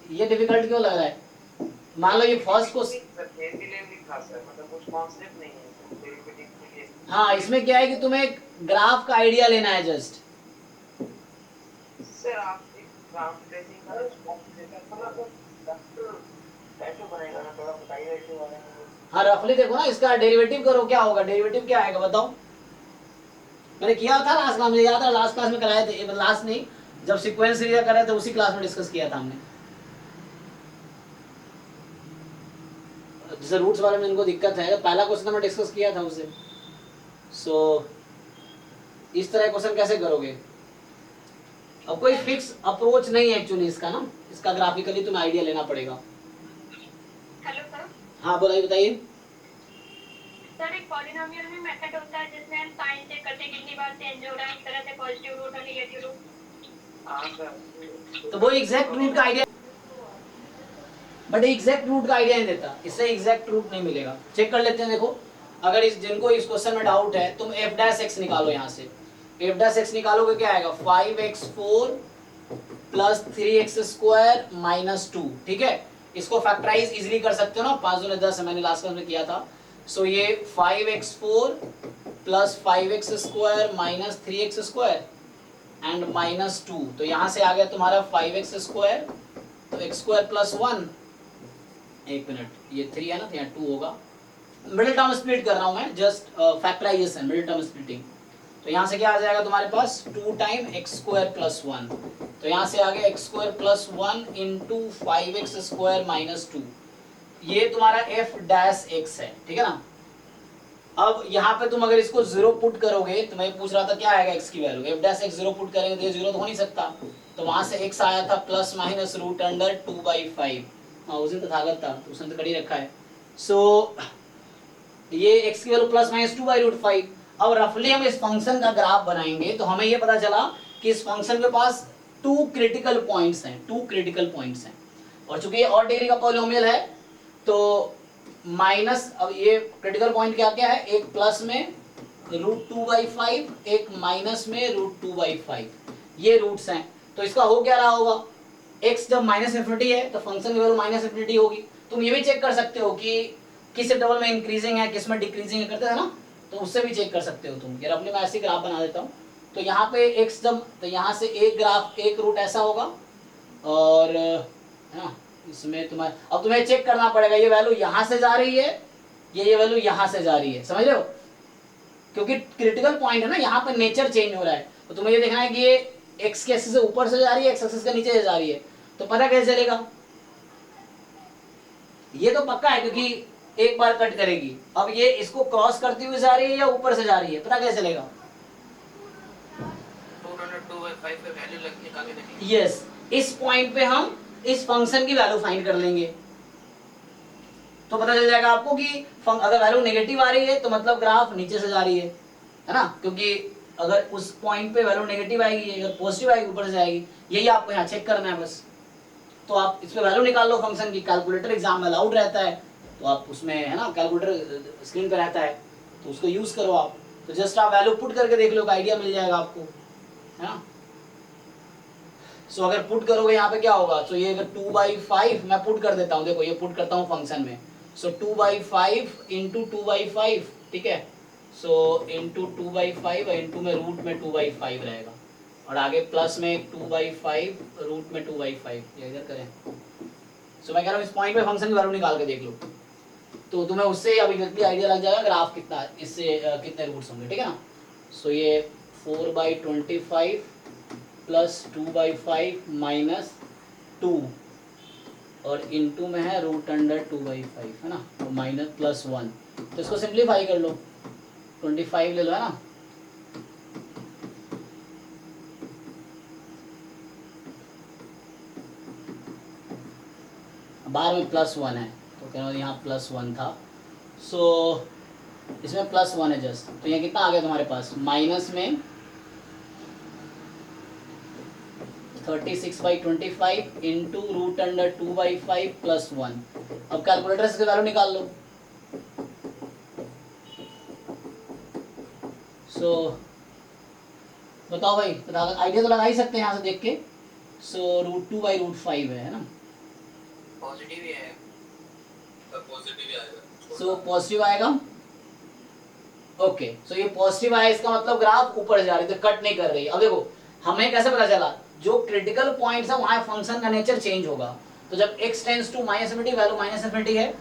ये डिफिकल्ट क्यों लग रहा है? मान लो ये फर्स्ट को सर लेंदी था सर, मतलब कुछ कॉन्सेप्ट नहीं है डेरिवेटिव के लिए। हाँ इसमें क्या है कि तुम्हें एक ग्राफ का आइडिया लेना है जस्ट। सर आप एक ग्राफ ट्रेसिंग का रिस्पांस देकर थोड़ा कैसे बनेगा ना, थोड़ा बताइए ऐसे वाले में। हाँ रफली देखो ना, इसका डेरिवेटिव करो, क्या होगा? डेरिवेटिव क्या आएगा बताओ? मैंने किया था लास्ट क्लास में, याद है? लास्ट क्लास में कराए थे, लास्ट नहीं, जब सीक्वेंस एरिया कर रहे थे उसी क्लास में डिस्कस किया था हमने। जैसे रूट्स वाले में इनको दिक्कत है, पहला क्वेश्चन हमने डिस्कस किया था उससे। सो इस तरह क्वेश्चन कैसे करोगे? अब कोई फिक्स अप्रोच नहीं है एक्चुअली इसका ना, इसका ग्राफिकली तुम्हें आइडिया लेना पड़ेगा। Hello sir. हाँ बताइए। सर एक पॉलिनोमियल में मेथड होता है जिसमें हम साइन चेक करते हैं कितनी बार चेंज हो रहा है, इस तरह से पॉजिटिव रूट और नेगेटिव रूट। हाँ सर, तो वो एग्जैक्ट रूट का आइडिया, बट एग्जैक्ट रूट का आइडिया नहीं देता, इससे एग्जैक्ट रूट नहीं मिलेगा। चेक कर लेते हैं। देखो अगर जिनको इस क्वेश्चन में डाउट है, तुम f डैश x निकालो। यहाँ से f डैश x निकालोगे क्या आएगा? 5x4 plus 3x square minus 2। ठीक है, इसको फैक्टराइज इजिली कर सकते हो ना, 5 दूनी 10 मैंने लास्ट क्लास में किया था। सो ये 5x4 plus 5x square minus 3x square and minus 2। तो यहाँ से आ गया तुम्हारा 5x स्क्वायर, तो x स्क्वायर प्लस 1, एक मिनट, ये 3 है ना, तो यहाँ 2 होगा। मिडिल टर्म स्प्लिट कर रहा हूँ मैं, just factorisation, middle term splitting. तो यहाँ से क्या आ जाएगा तुम्हारे पास? 2 टाइम एक्स स्क्वायर प्लस 1। तो यहाँ से आ गया x square plus 1 into 5x square minus 2। ये तुम्हारा f डैश x है, ठीक है ना। अब यहाँ पे तुम अगर इसको 0 पुट करोगे, तो मैं पूछ रहा था क्या आएगा x की value, f dash x 0 put करेंगे तो ये 0 तो हो नहीं सकता। तो वहां से x आया था प्लस माइनस रूट अंडर 2/5। हाँ उस दिन तो थागत था, तो उसने तो कर ही रखा है। सो ये x की वैल्यू प्लस माइनस 2/√5। अब रफली हम इस फंक्शन का ग्राफ बनाएंगे तो हमें ये पता चला कि इस फंक्शन के पास 2 क्रिटिकल पॉइंट्स हैं, 2 क्रिटिकल पॉइंट्स हैं। और चूंकि ये और डिग्री का पॉलिनोमियल है तो माइनस, अब ये क्रिटिकल पॉइंट क्या क्या है, एक प्लस में √2/5, एक माइनस में √2/5, ये रूट्स हैं। तो इसका हो क्या रहा होगा, x जब माइनस इन्फिनिटी है तो फंक्शन की वैल्यू माइनस इन्फिनिटी होगी। तुम ये भी चेक कर सकते हो कि किस इंटरवल में इंक्रीजिंग है किस में डिक्रीजिंग है, करते हैं ना, तो उससे भी चेक कर सकते हो तुम। यार अपने मैं ऐसे ग्राफ बना देता हूँ। तो यहाँ पे x जब, तो यहाँ से एक ग्राफ, एक रूट ऐसा होगा और है ना, इसमें तुम्हें चेक करना पड़ेगा ये वैल्यू यहाँ से जा रही है, ये वैल्यू यहाँ से जा रही है, समझ रहे हो, क्योंकि क्रिटिकल पॉइंट है ना, यहाँ पे नेचर चेंज हो रहा है। तो तुम्हें ये देखना है कि ये x के एक्सिस से ऊपर से जा रही है, x एक्सिस के नीचे से जा रही है, तो पता कैसे चलेगा, ये तो पक्का है क्योंकि एक बार कट करेगी। अब ये इसको क्रॉस करती हुई जा रही है या ऊपर से जा रही है, पता कैसे चलेगा, 2/5 पे वैल्यू निकाल के देखेंगे। यस, इस पॉइंट पे हम इस फंक्शन की वैल्यू फाइंड कर लेंगे तो पता चल जाएगा आपको कि अगर वैल्यू नेगेटिव आ रही है तो मतलब ग्राफ नीचे से जा रही है ना, क्योंकि अगर उस पॉइंट पे वैल्यू नेगेटिव आएगी, अगर पॉजिटिव आएगी ऊपर से आएगी, यही आपको यहाँ चेक करना है बस। तो आप इस पे वैल्यू निकाल लो फंक्शन की, कैलकुलेटर एग्जाम में अलाउड रहता है तो आप उसमें, है ना, कैलकुलेटर स्क्रीन पे रहता है तो उसको यूज करो आप। तो जस्ट आप वैल्यू पुट करके देख लो, आइडिया मिल जाएगा आपको, है ना। सो अगर पुट करोगे यहाँ पे क्या होगा, तो ये अगर 2/5 मैं पुट कर देता हूँ, देखो ये पुट करता हूँ फंक्शन में। सो 2/5 इंटू 2/5, ठीक है, सो इंटू 2/5 इंटू में रूट में 2/5 रहेगा और आगे प्लस में 2/5 रूट में 2/5, ये इधर करें। सो मैं कह रहा हूँ इस पॉइंट पे फंक्शन की वैल्यू निकाल के देख लो तो तुम्हें उससे अभी व्यक्ति आइडिया लग जाएगा ग्राफ कितना, इससे कितने रूट्स होंगे, ठीक है ना। सो ये 4/25 प्लस 2/5 माइनस 2 और इनटू में है √2/5, है ना, और माइनस प्लस 1। तो इसको सिंप्लीफाई कर लो, 25 ले लो, है ना। बाहर में +1 है तो क्या यहाँ +1 था, सो इसमें +1 है जस्ट, तो यहाँ कितना आ गया तुम्हारे पास, माइनस में 36/25 इंटू √2/5 प्लस 1। अब कैलकुलेटर से वैल्यू निकाल लो। सो बताओ भाई, आइडिया तो लगा ही सकते हैं यहाँ से देख के। सो √2/5 है ना, पॉजिटिव ही है, पॉजिटिव ही आएगा। सो पॉजिटिव आएगा, ओके। सो ये पॉजिटिव आया, इसका मतलब ग्राफ ऊपर जा रही है, तो कट नहीं कर रही। अब देखो हमें कैसे पता चला, जो क्रिटिकल पॉइंट्स है वहां फंक्शन का नेचर चेंज होगा। तो जब x tends to minus infinity, value minus infinity है,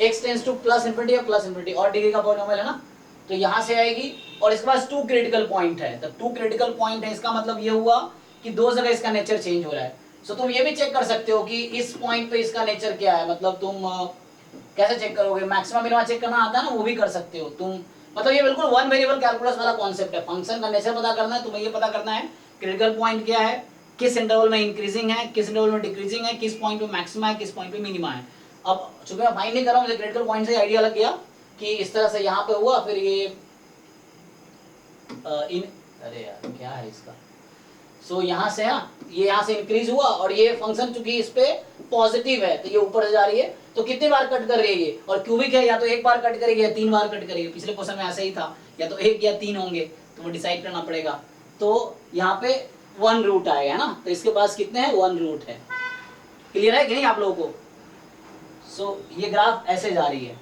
x tends to plus infinity है, प्लस इन्फिनिटी, और डिग्री का पॉलिनोमियल है ना, तो यहाँ से आएगी। और इसके पास 2 क्रिटिकल पॉइंट है, तो 2 क्रिटिकल पॉइंट है, इसका मतलब ये हुआ कि 2 जगह इसका नेचर चेंज हो रहा है। सो तुम ये भी चेक कर सकते हो कि इस पॉइंट पे इसका नेचर क्या है, मतलब तुम कैसे चेक करोगे, मैक्सिमम मिनिमम चेक करना आता है ना, वो भी कर सकते हो तुम। मतलब ये बिल्कुल वन वेरिएबल कैलकुलस वाला कॉन्सेप्ट है, फंक्शन का नेचर पता करना है, तुम्हें ये पता करना है क्रिटिकल पॉइंट क्या है, किस इंटरवल में इंक्रीजिंग है, किस इंटरवल में डिक्रीजिंग है, किस पॉइंट पे मैक्सिमा है, किस पॉइंट पे मिनिमा है। अब चूंकि मैं फाइंड नहीं कर रहा हूँ, मुझे क्रिटिकल पॉइंट से आइडिया लग गया कि इस तरह से यहाँ पे हुआ, फिर ये अरे यार क्या है इसका, सो यहाँ से ना, ये यहाँ से इंक्रीज हुआ और ये फंक्शन चूंकि इस पे पॉजिटिव है तो ये ऊपर से जा रही है, तो कितनी बार कट कर रही है ये, और क्यूबिक है, या तो एक बार कट करेगी या 3 बार कट करेगी। पिछले क्वेश्चन में ऐसा ही था, या तो 1 या 3 होंगे, तो वो डिसाइड करना पड़ेगा। तो यहाँ पे 1 रूट आएगा, है ना, तो इसके पास कितने हैं, 1 रूट है। क्लियर है कि नहीं आप लोगों को। सो ये ग्राफ ऐसे जा रही है,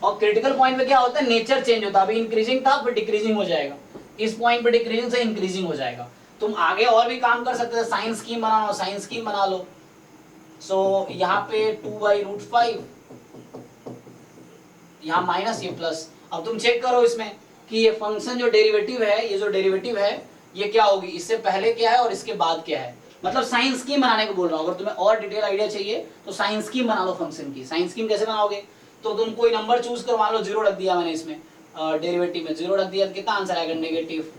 और क्रिटिकल पॉइंट पे क्या होता है, नेचर चेंज होता है। अभी इंक्रीजिंग था, फिर डिक्रीजिंग हो जाएगा, इस पॉइंट पे डिक्रीजिंग से इंक्रीजिंग हो जाएगा। तुम आगे और भी काम कर सकते हो, साइन स्कीम बनाना, साइन स्कीम बना लो। सो यहाँ पे 2/√5, यहाँ माइनस, ये प्लस। अब तुम चेक करो इसमें कि ये फंक्शन जो डेरिवेटिव है, ये जो डेरिवेटिव है ये क्या होगी, इससे पहले क्या है और इसके बाद क्या है, मतलब साइन स्कीम बनाने को बोल रहा हूँ। अगर तुम्हें और डिटेल आइडिया चाहिए तो साइन स्कीम बना लो फंक्शन की। साइन स्कीम कैसे बनाओगे, तो तुम कोई नंबर चूज करो, मान लो 0 रख दिया मैंने इसमें, डेरिवेटिव में 0 रख दिया, तो कितना आंसर आएगा, नेगेटिव।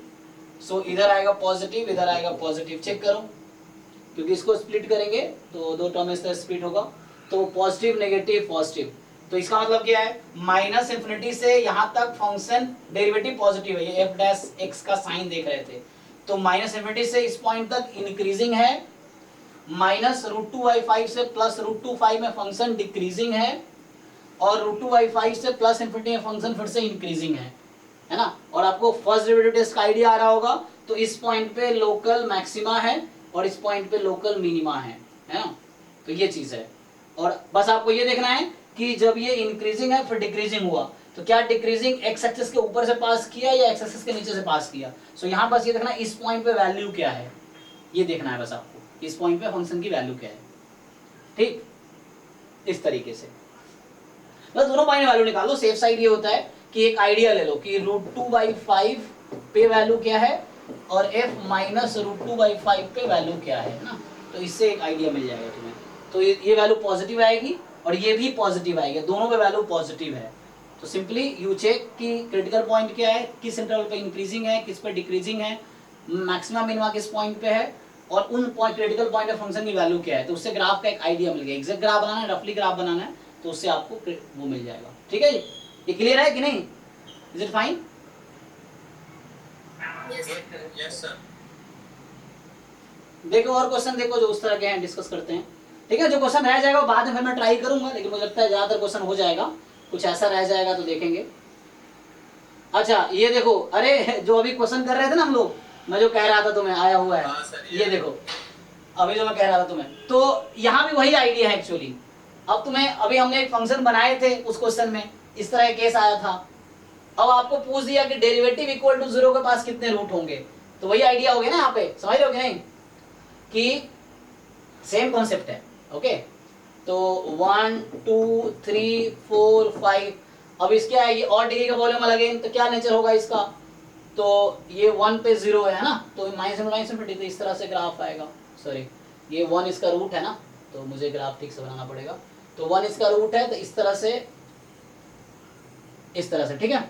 सो इधर आएगा पॉजिटिव, इधर आएगा पॉजिटिव। चेक करो, क्योंकि इसको स्प्लिट करेंगे तो 2 टर्म इस तरह स्प्लिट होगा, तो पॉजिटिव नेगेटिव पॉजिटिव। तो इसका मतलब क्या है, माइनस इंफिनिटी से यहां तक फंक्शन डेरिवेटिव पॉजिटिव है, ये एफ डैश एक्स का साइन देख रहे थे, तो माइनस इंफिनिटी से इस पॉइंट तक इंक्रीजिंग है, minus root two by five से प्लस रूट टू फाइव में फंक्शन डिक्रीजिंग है, और रूट टू बाई फाइव से प्लस इंफिनिटी में फंक्शन फिर से इंक्रीजिंग है ना। और आपको फर्स्ट डेरिवेटिव टेस्ट का आइडिया आ रहा होगा, तो इस पॉइंट पे लोकल मैक्सिमा है और इस पॉइंट पे लोकल मिनिमा है ना, तो ये चीज है। और बस आपको ये देखना है कि जब ये इंक्रीजिंग है फिर डिक्रीजिंग हुआ, तो क्या डिक्रीजिंग एक्स एक्सिस के ऊपर से पास किया या एक्स एक्सिस के नीचे से पास किया। सो यहाँ बस ये देखना इस पॉइंट पे वैल्यू क्या है, ये देखना है बस आपको, इस पॉइंट पे फंक्शन की वैल्यू क्या है, ठीक, इस तरीके से बस दोनों पॉइंट वैल्यू निकालो। सेफ साइड ये होता है कि एक आइडिया ले लो कि रूट टू बाई फाइव पे वैल्यू क्या है और f minus root two by five पे वैल्यू क्या है ना, तो इससे एक आइडिया मिल जाएगा तुम्हें। तो ये वैल्यू पॉजिटिव आएगी और ये भी पॉजिटिव आएगी, दोनों पे वैल्यू पॉजिटिव है। तो सिंपली यू चेक कि क्रिटिकल पॉइंट क्या है, किस इंटरवल पे इंक्रीजिंग है, किस पे डिक्रीजिंग है, मैक्सिमम मिनिमा किस पॉइंट पे है, और उन क्रिटिकल पॉइंट ऑफ फंक्शन की वैल्यू क्या है। तो उससे ग्राफ का एक आइडिया मिल गया। एग्जैक्ट ग्राफ बनाना है, रफली ग्राफ बनाना है, तो उससे आपको वो मिल जाएगा। ठीक है जी, ये क्लियर है कि नहीं, is it fine? Yes sir. देखो और क्वेश्चन देखो जो उस तरह के हैं, डिस्कस करते हैं। ठीक है, जो क्वेश्चन रह जाएगा बाद में फिर मैं ट्राई करूंगा, लेकिन मुझे लगता है ज्यादातर क्वेश्चन हो जाएगा, कुछ ऐसा रह जाएगा तो देखेंगे। अच्छा ये देखो, अरे जो अभी क्वेश्चन कर रहे थे ना हम लोग, मैं जो कह रहा था तुम्हें आया हुआ है, हाँ सर, ये देखो अभी जो मैं कह रहा था तुम्हें, तो यहाँ भी वही आइडिया है एक्चुअली। अब तुम्हें अभी हमने एक फंक्शन बनाए थे उस क्वेश्चन में, इस तरह केस आया था। अब आपको पूछ दिया कि डेरिवेटिव इक्वल टू 0 के पास कितने रूट होंगे, तो वही आइडिया हो गया ना यहाँ पे, समझ रहे हो कि नहीं, कि सेम कॉन्सेप्ट है। ओके, तो 1 2 3 4 5, अब इसके ये और डिग्री का वॉल्यूम अलग है, तो क्या नेचर होगा इसका, तो ये 1 पे 0 है ना, तो माइनस इंफिनिटी, तो इस तरह से ग्राफ आएगा। सॉरी, ये 1 इसका रूट है ना, तो मुझे ग्राफ ठीक से बनाना पड़ेगा। तो 1 इसका रूट है, तो इस तरह से, इस तरह से, ठीक है,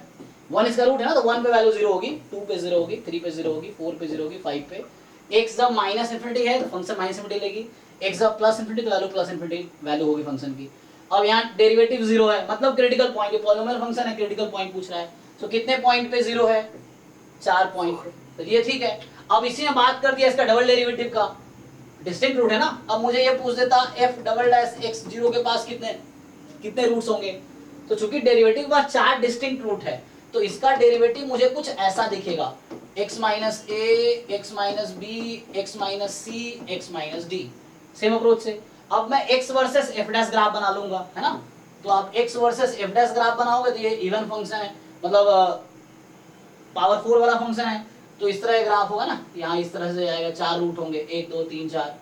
1 इसका रूट है ना, तो 1 पे वैल्यू 0 होगी, 2 पे 0 होगी, 3 पे 0 होगी, 4 पे 0 होगी, 5 पे। x जब माइनस इंफिनिटी है तो फंक्शन माइनस इंफिनिटी लेगी, x जब प्लस इंफिनिटी तो वैल्यू प्लस इंफिनिटी वैल्यू होगी फंक्शन की। अब यहाँ डेरिवेटिव 0 है, मतलब क्रिटिकल पॉइंट, ये पॉलिनोमियल फंक्शन है, क्रिटिकल पॉइंट पूछ रहा है, तो कितने पॉइंट पे 0 है, 4 पॉइंट पे, तो ये ठीक है। अब इसी में बात कर दिया इसका डबल डेरिवेटिव का, डिस्टिंक्ट रूट है ना। अब मुझे ये पूछ देता f डबल डैश x 0 के पास कितने रूट्स होंगे, तो चूंकि डेरिवेटिव के पास 4 डिस्टिंक्ट रूट है, तो इसका डेरिवेटिव मुझे कुछ ऐसा दिखेगा, x minus A, x minus B, x minus C, x minus D, same approach से। अब मैं x versus f dash graph बना लूंगा, है ना, तो आप x versus f dash graph बनाओगे तो ये इवन फंक्शन है, मतलब पावर 4 वाला फंक्शन है, तो इस तरह ग्राफ होगा ना, यहाँ इस तरह से आएगा, 4 रूट होंगे, 1 2 3 4।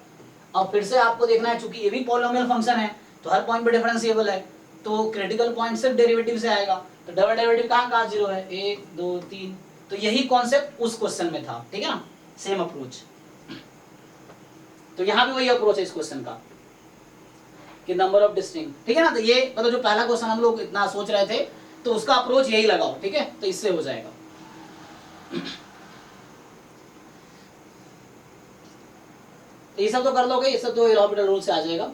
अब फिर से आपको देखना है, चूंकि ये भी पॉलिनोमियल फंक्शन है, तो हर पॉइंट पे डिफरेंशिएबल है, तो क्रिटिकल पॉइंट सिर्फ डेरिवेटिव से आएगा, तो डबल डेरिवेटिव कहाँ 0 है, 1 2 3, तो यही कॉन्सेप्ट उस क्वेश्चन में था। ठीक है ना, सेम अप्रोच, तो यहाँ भी वही अप्रोच है इस क्वेश्चन का कि नंबर ऑफ डिस्टिंक्ट। ठीक है ना, तो ये मतलब जो पहला क्वेश्चन हम लोग इतना सोच रहे थे, तो उसका अप्रोच यही लगाओ। ठीक है, तो इससे हो जाएगा। तो ये सब तो कर लोगे, ये सब तो एल'हॉस्पिटल रूल से आ जाएगा,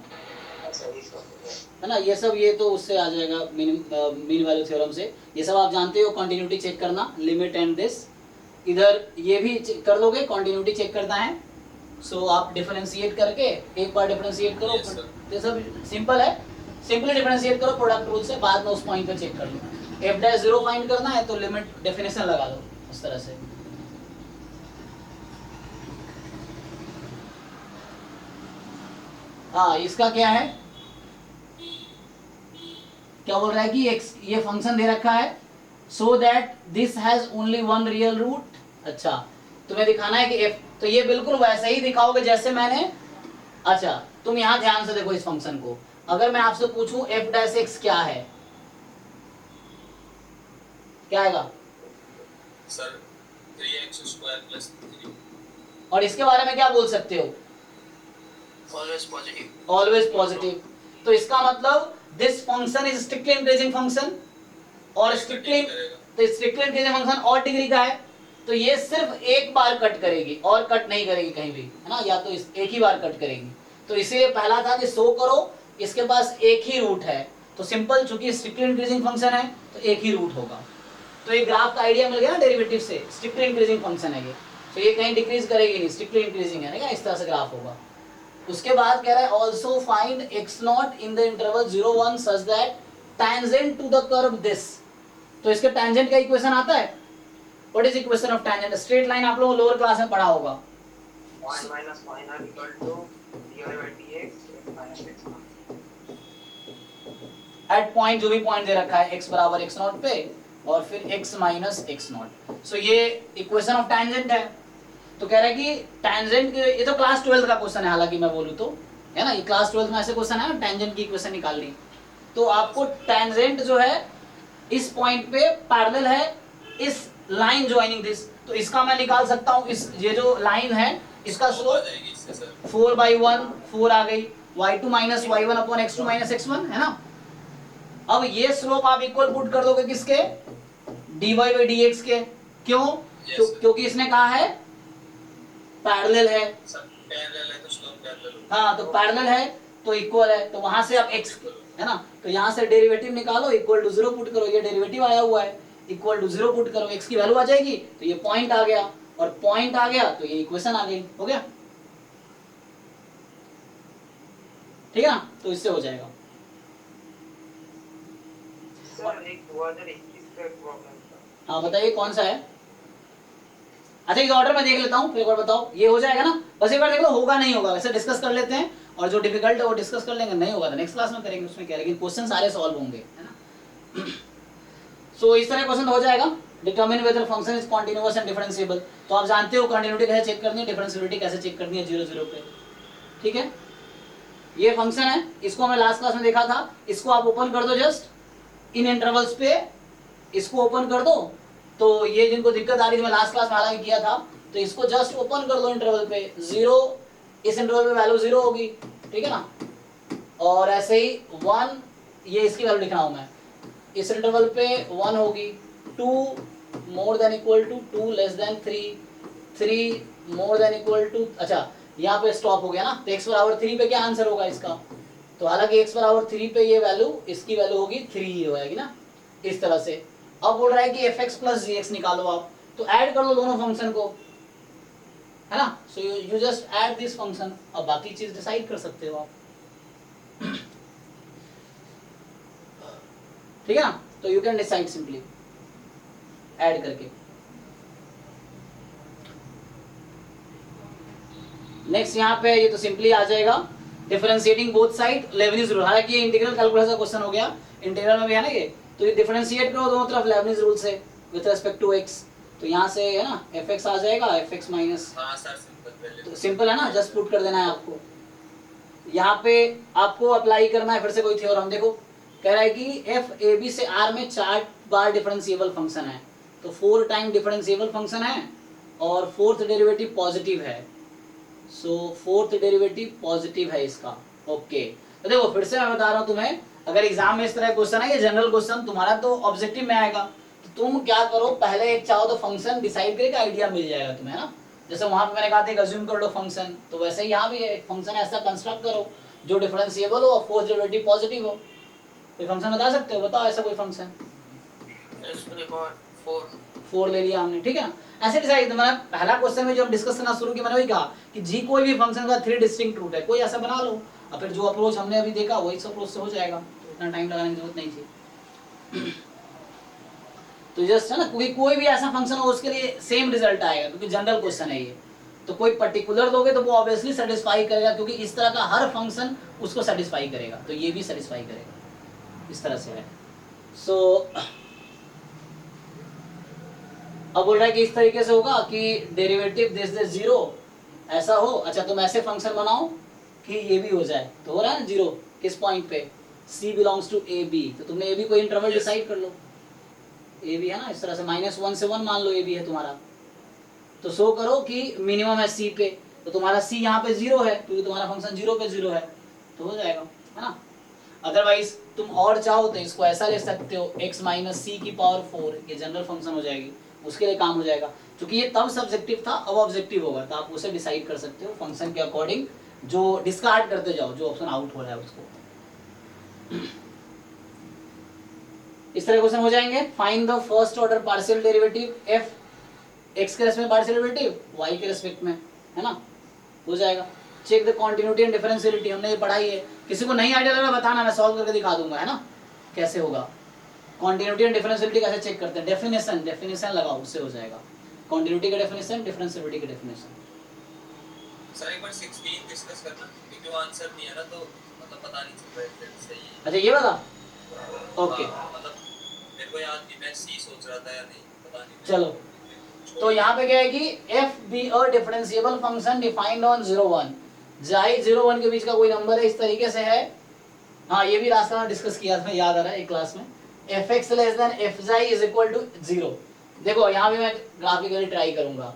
है ना, ये सब, ये तो उससे आ जाएगा मीन वैल्यू थ्योरम से, ये सब आप जानते हो। कंटिन्यूटी चेक करना, लिमिट एंड दिस, इधर ये भी कर लोगे, कंटिन्यूटी चेक करना है। सो आप डिफरेंशिएट करके एक बार डिफरेंशिएट करो, ये सब सिंपल है, सिंपली डिफरेंशिएट करो प्रोडक्ट रूल से, बाद में उस पॉइंट पे चेक कर लो। एफ डैश 0 फाइंड करना है तो लिमिट डेफिनेशन लगा दो इस तरह से। हाँ, इसका क्या है, क्या बोल रहा है कि ये फंक्शन दे रखा है, so that this has only one real root. अच्छा, तुम्हें दिखाना है कि f, तो ये बिल्कुल वैसे ही दिखाओगे जैसे मैंने। अच्छा, तुम यहां ध्यान से देखो इस फंक्शन को, अगर मैं आपसे पूछूं f डैश x क्या है, क्या आएगा सर? 3x square plus 3। और इसके बारे में क्या बोल सकते हो, ऑलवेज पॉजिटिव, ऑलवेज पॉजिटिव। तो इसका मतलब this function is strictly increasing function, और स्ट्रिक्टली इंक्रीजिंग फंक्शन और डिग्री का है, तो ये सिर्फ एक बार कट करेगी और कट नहीं करेगी कहीं भी, है ना, या तो एक ही बार कट करेगी। तो इसीलिए पहला था कि शो करो इसके पास एक ही रूट है, तो सिंपल, चूंकि स्ट्रिक्टली इंक्रीजिंग फंक्शन है तो एक ही रूट होगा। तो ये ग्राफ का आइडिया मिल गया ना डेरिवेटिव से, स्ट्रिक्टली इंक्रीजिंग फंक्शन है ये, तो ये कहीं डिक्रीज करेगी नहीं, स्ट्रिक्टली इंक्रीजिंग है ना, इस तरह से ग्राफ होगा। उसके बाद कह रहा है also find x naught in the interval 0 1 such that tangent to the curve this. तो इसके टेंजेंट का इक्वेशन आता है, what is equation of tangent? Straight line आप लोगों लोअर क्लास में पढ़ा होगा। 1 minus y0 equal to dy by dx minus x naught। At point, जो भी पॉइंट दे रखा है x बराबर x नॉट पे और फिर x माइनस x नॉट। सो ये इक्वेशन ऑफ टेंजेंट है। तो कह रहा है कि टेंजेंट, ये तो क्लास 12 का क्वेश्चन है, हालांकि मैं बोलूं तो, है ना, ये क्लास 12 में ऐसे क्वेश्चन है टेंजेंट की इक्वेशन निकालनी। तो आपको टेंजेंट जो है इस पॉइंट पे पैरेलल है इस लाइन ज्वाइनिंग दिस, तो इसका मैं निकाल सकता हूं, इस ये जो लाइन है इसका स्लोप 4/1 4 आ गई, y2 minus y1 upon x2 minus x1, है ना। अब ये स्लोप आप इक्वल पुट कर दोगे किसके? dy by dx के। क्यों? क्योंकि इसने कहा है पैरेलल है, हाँ, तो पैरेलल है तो इक्वल है, तो वहां से आप x, है ना, तो यहाँ से डेरिवेटिव निकालो, इक्वल टू 0 पुट करो, ये डेरिवेटिव आया हुआ है, इक्वल टू 0 पुट करो, x की वैल्यू आ जाएगी, तो ये पॉइंट आ गया, और पॉइंट आ गया तो ये इक्वेशन आ गई, हो गया, ठीक है ना। तो इससे हो जाएगा। सर एक 2021 का प्रॉब्लम था। हाँ बताइए कौन सा है? अच्छा इस ऑर्डर में देख लेता हूँ, फिर एक बार बताओ, ये हो जाएगा ना, बस एक बार देख लो, होगा नहीं होगा वैसे डिस्कस कर लेते हैं, और जो डिफिकल्ट है वो डिस्कस कर लेंगे, नहीं होगा तो नेक्स्ट क्लास में करेंगे, उसमें क्या, लेकिन क्वेश्चन सारे सॉल्व होंगे, है ना। सो इस तरह क्वेश्चन हो जाएगा। Determine whether function is continuous and differentiable, तो आप जानते हो कंटिन्यूटी कैसे चेक करनी है, डिफरेंशिएबिलिटी कैसे चेक करनी है 0 0 पे, ठीक है। ये फंक्शन है, इसको हमने लास्ट क्लास में देखा था, इसको आप ओपन कर दो जस्ट इन इंटरवल्स पे, इसको ओपन कर दो, तो ये जिनको दिक्कत आ रही थी मैं लास्ट क्लास में हालांकि किया था, तो इसको जस्ट ओपन कर दो इंटरवल पे, 0 इस इंटरवल पे वैल्यू 0 होगी, ठीक है ना, और ऐसे ही 1, ये इसकी वैल्यू लिख रहा हूं मैं, इस इंटरवल पे 1 होगी, 2 more than equal to 2 less than 3 more than equal to, अच्छा यहाँ पे स्टॉप हो गया ना, तो x बराबर 3 पे क्या आंसर होगा इसका, तो हालांकि x बराबर 3 पे ये वैल्यू, इसकी वैल्यू होगी 3 ही हो जाएगी ना, इस तरह से। अब बोल रहा है कि fx प्लस gx निकालो आप, तो ऐड कर लो दोनों फंक्शन को, है ना, सो you just add this function, अब बाकी चीज डिसाइड कर सकते हो आप, ठीक है ना, तो you can decide simply add करके। नेक्स्ट यहाँ पे ये तो सिंपली आ जाएगा, differentiating both side Lebanese rule, हालांकि ये इंटीग्रल कैलकुलस का क्वेश्चन हो गया, इंटीग्रल में भी है ना ये, तो ये डिफरेंशिएट करो दोनों तरफ लेबनिज रूल से विद रिस्पेक्ट टू x, तो यहाँ से है ना fx आ जाएगा, fx माइनस, हाँ सर सिंपल, तो सिंपल है ना, जस्ट पुट कर देना है आपको। यहाँ पे आपको अप्लाई करना है फिर से कोई थ्योरम, देखो कह रहा है कि f a b से r में 4 बार डिफरेंशिएबल फंक्शन है, तो 4 टाइम डिफरेंशिएबल फंक्शन है और 4th डेरिवेटिव पॉजिटिव है, सो 4th डेरिवेटिव पॉजिटिव है इसका, ओके। तो देखो फिर से मैं बता रहा हूँ तुम्हें, अगर एग्जाम में इस तरह क्वेश्चन है, ये जनरल क्वेश्चन तुम्हारा तो ऑब्जेक्टिव में आएगा, तो तुम क्या करो, पहले एक चाहो तो फंक्शन डिसाइड करके आइडिया मिल जाएगा तुम्हें, ना, जैसे वहां पे मैंने कहा था अज्यूम कर लो फंक्शन, तो वैसे ही यहाँ भी एक फंक्शन ऐसा कंस्ट्रक्ट करो जो डिफरेंशिएबल हो और 4th डेरिवेटिव पॉजिटिव हो। कोई फंक्शन बता सकते हो, बताओ ऐसा कोई फंक्शन, 4 ले लिया हमने, ठीक है ना, ऐसे डिसाइड। मैंने पहला क्वेश्चन में जो हम डिस्कस करना शुरू किया, मैंने वही कहा कि जी कोई भी फंक्शन का 3 डिस्टिंक्ट रूट है, कोई ऐसा बना लो, और फिर जो अप्रोच हमने अभी देखा वही अप्रोच से हो जाएगा, इतना टाइम लगाने की जरूरत नहीं थी। तो जस्ट है ना, कोई भी ऐसा फंक्शन हो उसके लिए सेम रिजल्ट आएगा, क्योंकि जनरल क्वेश्चन है ये, तो कोई पर्टिकुलर दोगे तो वो ऑब्वियसली सेटिस्फाई करेगा, क्योंकि इस तरह का हर फंक्शन उसको सेटिस्फाई करेगा, तो ये भी सेटिस्फाई करेगा, इस तरह से है। सो अब बोल रहा है कि इस तरीके से होगा कि डेरिवेटिव दिस 0 ऐसा हो, अच्छा तुम ऐसे फंक्शन बनाओ कि ये भी हो जाए, तो हो रहा है ना 0 किस पॉइंट पे, c belongs to a b, तो तुमने a b कोई इंटरवल डिसाइड कर लो, a b है ना, इस तरह से -1 से 1 मान लो a b है तुम्हारा, तो शो करो कि मिनिमम है c पे, तो तुम्हारा c यहाँ पे 0 है, क्योंकि तुम्हारा फंक्शन 0 पे 0 है, तो हो जाएगा, है ना। अदरवाइज तुम और चाहो तो इसको ऐसा ले सकते हो, x माइनस c की पावर 4, ये जनरल फंक्शन हो जाएगी, उसके लिए काम हो जाएगा, क्योंकि ये तब सब्जेक्टिव था, अब ऑब्जेक्टिव होगा, तो आप उसे डिसाइड कर सकते हो फंक्शन के अकॉर्डिंग, जो डिस्कार्ड करते जाओ, जो ऑप्शन आउट हो रहा है उसको। इस तरह क्वेश्चन हो जाएंगे। Find the first order partial derivative F x के रेस्पेक्ट में पार्शियल डेरिवेटिव वाई के रेस्पेक्ट में, है ना, हो जाएगा। चेक द कॉन्टिन्यूटी एंड डिफरेंशियलिटी, हमने ये पढ़ाई है। किसी को नहीं आइडिया लगा बताना, मैं सॉल्व करके दिखा दूंगा, है ना, कैसे होगा। कॉन्टिन्यूटी एंड डिफरेंशियलिटी कैसे चेक करते हैं, डेफिनेशन लगाओ, उससे हो जाएगा। कॉन्टिन्यूटी का डेफिनेशन, डिफरेंशियलिटी का डेफिनेशन। सर एक बार 16 डिस्कस करना, क्योंकि वो आंसर नहीं है ना, तो मतलब पता नहीं चल रहा है सही है। अच्छा ये वाला, ओके, मतलब मेरे को याद नहीं, मैं सी सोच रहा था या नहीं, पता नहीं। चलो तो यहाँ पे क्या है कि f be a differentiable function defined on 0 1, जाई 0 1 के बीच का कोई नंबर है, इस तरीके से है। हाँ ये भी रास्ता में डिस्कस किया था, याद आ रहा है एक क्लास में। F x less then F जाई इज इक्वल टू 0। देखो यहाँ भी मैं ग्राफिकली ट्राई करूंगा।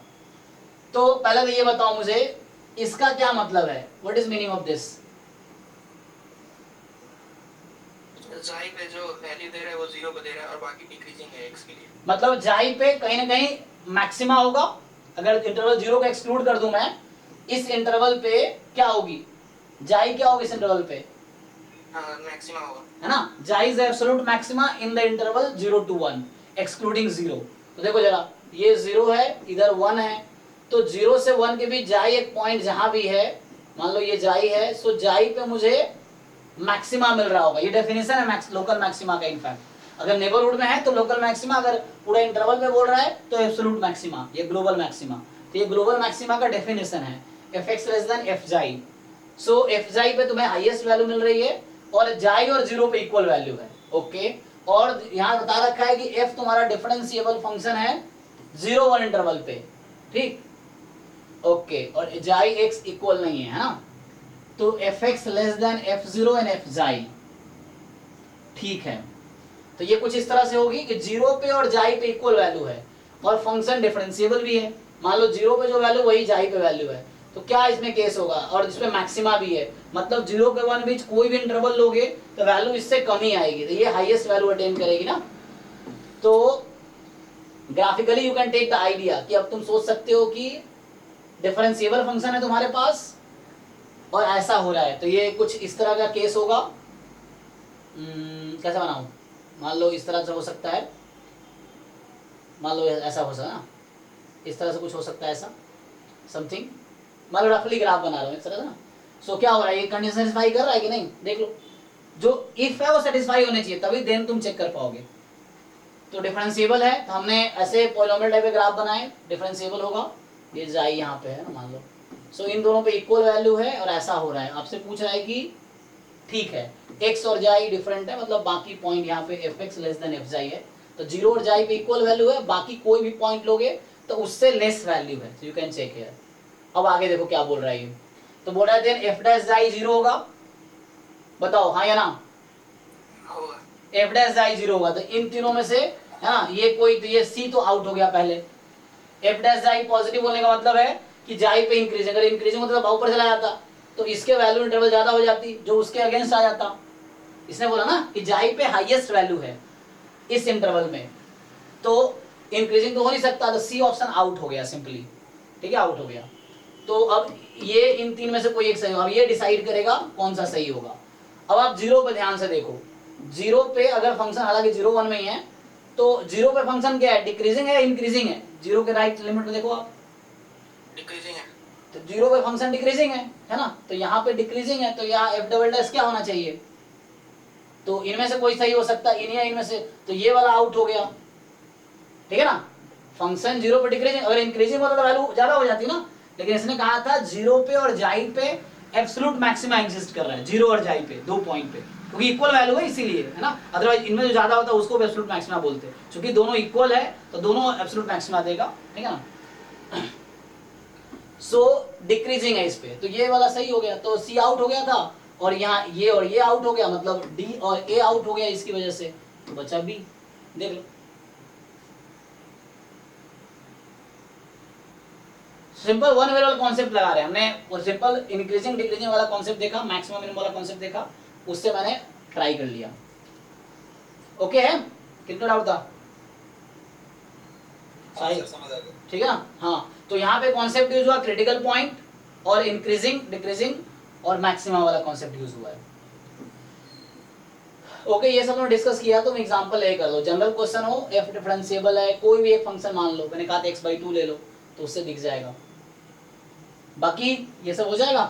तो पहले तो ये बताओ मुझे इसका क्या मतलब है, what is meaning of this. जाई पे जो वैल्यू दे रहा है वो 0 पे दे रहा है और बाकी डिक्रीजिंग है x के लिए। मतलब जाई पे कहीं ना कहीं मैक्सिमा होगा। अगर इंटरवल 0 को एक्सक्लूड कर दूं मैं, इस इंटरवल पे क्या होगी, जाई क्या होगी इस इंटरवल पे, हां मैक्सिमा होगा, है ना। जाई is absolute maxima in the interval 0 to 1 excluding 0। तो देखो जरा, ये 0 है, इधर 1 है, तो 0 से 1 के बीच जाई एक पॉइंट जहां भी है, मान लो ये जाई है, सो जाई पे मुझे मैक्सिमा मिल रहा होगा। ये डेफिनेशन है लोकल मैक्सिमा का। इनफैक्ट अगर नेबरहुड में है तो लोकल मैक्सिमा, अगर पूरा इंटरवल में बोल रहा है तो एब्सोल्यूट मैक्सिमा, ये ग्लोबल मैक्सिमा। तो ये ग्लोबल मैक्सिमा का डेफिनेशन है, f x less then F जाई। सो एफ जाई पे तुम्हें हाईएस्ट वैल्यू मिल रही है और जाई और 0 पे इक्वल वैल्यू है, ओके। और यहाँ बता रखा है कि एफ तुम्हारा डिफरेंशिएबल फंक्शन है 0 1 इंटरवल पे, ठीक, ओके। और जाई एक्स इक्वल नहीं है ना, तो F x less then F 0 and F जाई, ठीक है। तो ये कुछ इस तरह से होगी कि 0 पे और जाई पे इक्वल वैल्यू है और फंक्शन डिफरेंशिएबल भी है। मान लो 0 पे जो वैल्यू वही जाई पे वैल्यू है, तो क्या इसमें केस होगा, और जिसमें मैक्सिमा भी है, मतलब 0 के 1 बीच कोई भी इंटरवल लोगे तो वैल्यू इससे कम ही आएगी, तो ये हाईएस्ट वैल्यू अटेन करेगी ना। तो graphically you can take the idea कि अब तुम सोच सकते हो कि डिफरेंशिएबल फंक्शन है तुम्हारे पास और ऐसा हो रहा है, तो ये कुछ इस तरह का केस होगा। कैसे बनाऊं, मान लो इस तरह से हो सकता है, मान लो ऐसा हो सकता है ना, इस तरह से कुछ हो सकता है ऐसा समथिंग, मान लो रफली ग्राफ बना रहा हूँ इस तरह से ना। सो क्या हो रहा है, ये कंडीशन सेटिस्फाई कर रहा है कि नहीं, देख लो। जो इफ है वो सेटिस्फाई होने चाहिए, तभी देन तुम चेक कर पाओगे। तो डिफरेंशिएबल है, तो हमने ऐसे पॉलिनोमियल टाइप के ग्राफ बनाए, डिफरेंशिएबल होगा, ये जाई यहाँ पे है ना मान लो। सो इन दोनों पे इक्वल वैल्यू है और ऐसा हो रहा है, आपसे पूछ रहा है कि ठीक है एक्स और जाई डिफरेंट है, मतलब बाकी पॉइंट यहाँ पे F x less then F जाई है, तो 0 और जाई पे इक्वल वैल्यू है, बाकी कोई भी पॉइंट लोगे तो उससे लेस वैल्यू है, यू कैन चेक हियर। अब आगे देखो क्या बोल रहा है ये, तो बोल रहा है देन एफ डैश जाई 0 होगा, बताओ हाँ या ना, होगा एफ डैश जाई 0 होगा। तो इन तीनों में से है ना, ये कोई, तो ये सी तो आउट हो गया पहले। एफ डैश जाई पॉजिटिव बोलने का मतलब है कि जाई पे इंक्रीज, अगर इंक्रीजिंग होता तो ऊपर चला जाता, तो इसके वैल्यू इंटरवल ज्यादा हो जाती, जो उसके अगेंस्ट आ जाता। इसने बोला ना कि जाई पे हाईएस्ट वैल्यू है इस इंटरवल में, तो इंक्रीजिंग तो हो नहीं सकता, तो सी ऑप्शन आउट हो गया सिंपली, ठीक है, आउट हो गया। तो अब ये इन तीन में से कोई एक सही होगा, अब ये डिसाइड करेगा कौन सा सही होगा। अब आप 0 पे ध्यान से देखो, 0 पे अगर फंक्शन, हालांकि 0 1 में ही है, तो 0 पे फंक्शन क्या है, डिक्रीजिंग है इंक्रीजिंग है, 0 के राइट लिमिट में देखो आप, डिक्रीजिंग है, तो 0 पे फंक्शन डिक्रीजिंग है ना, तो यहाँ पे डिक्रीजिंग है, तो यहाँ एफ डबल डैश क्या होना चाहिए, तो इनमें से कोई सही हो सकता है, इन या इनमें से, तो ये वाला आउट हो गया, ठीक है ना। फंक्शन 0 पे डिक्रीजिंग, अगर इंक्रीजिंग होता तो वैल्यू ज्यादा हो जाती ना, लेकिन इसने कहा था 0 पे और जाई पे एब्सोल्यूट मैक्सिमा एग्जिस्ट कर रहा है, 0 और जाई पे, दो पॉइंट पे, क्योंकि इक्वल वैल्यू है इसीलिए, है ना। अदरवाइज इनमें जो ज्यादा होता है उसको भी एब्सोल्यूट मैक्सिमा बोलते हैं, क्योंकि दोनों इक्वल है तो दोनों एब्सोल्यूट मैक्सिमा देगा, ठीक है ना। सो डिक्रीजिंग है इस पे, तो ये वाला सही हो गया, तो सी आउट हो गया था, और यहाँ ये और ये आउट हो गया, मतलब डी और ए आउट हो गया इसकी वजह से, तो बचा बी, देख लो। सिंपल वन वेरिएबल कॉन्सेप्ट लगा रहे हैं हमने, और सिंपल इंक्रीजिंग डिक्रीजिंग वाला कॉन्सेप्ट देखा, मैक्सिमम मिनिमम वाला कॉन्सेप्ट देखा, उससे मैंने ट्राई कर लिया। ओके है, कितना डाउट था, समझ आ गया, ठीक है ना। हाँ, तो यहाँ पे कॉन्सेप्ट यूज हुआ क्रिटिकल पॉइंट और इंक्रीजिंग डिक्रीजिंग और मैक्सिमम वाला कॉन्सेप्ट यूज हुआ है। ओके ये सब हमने डिस्कस किया, तुम एग्जांपल ले कर लो। जनरल क्वेश्चन हो, एफ डिफरेंशिएबल है, कोई भी एक फंक्शन मान लो, मैंने कहा था x/2 ले लो तो उससे दिख जाएगा। बाकी ये सब हो जाएगा।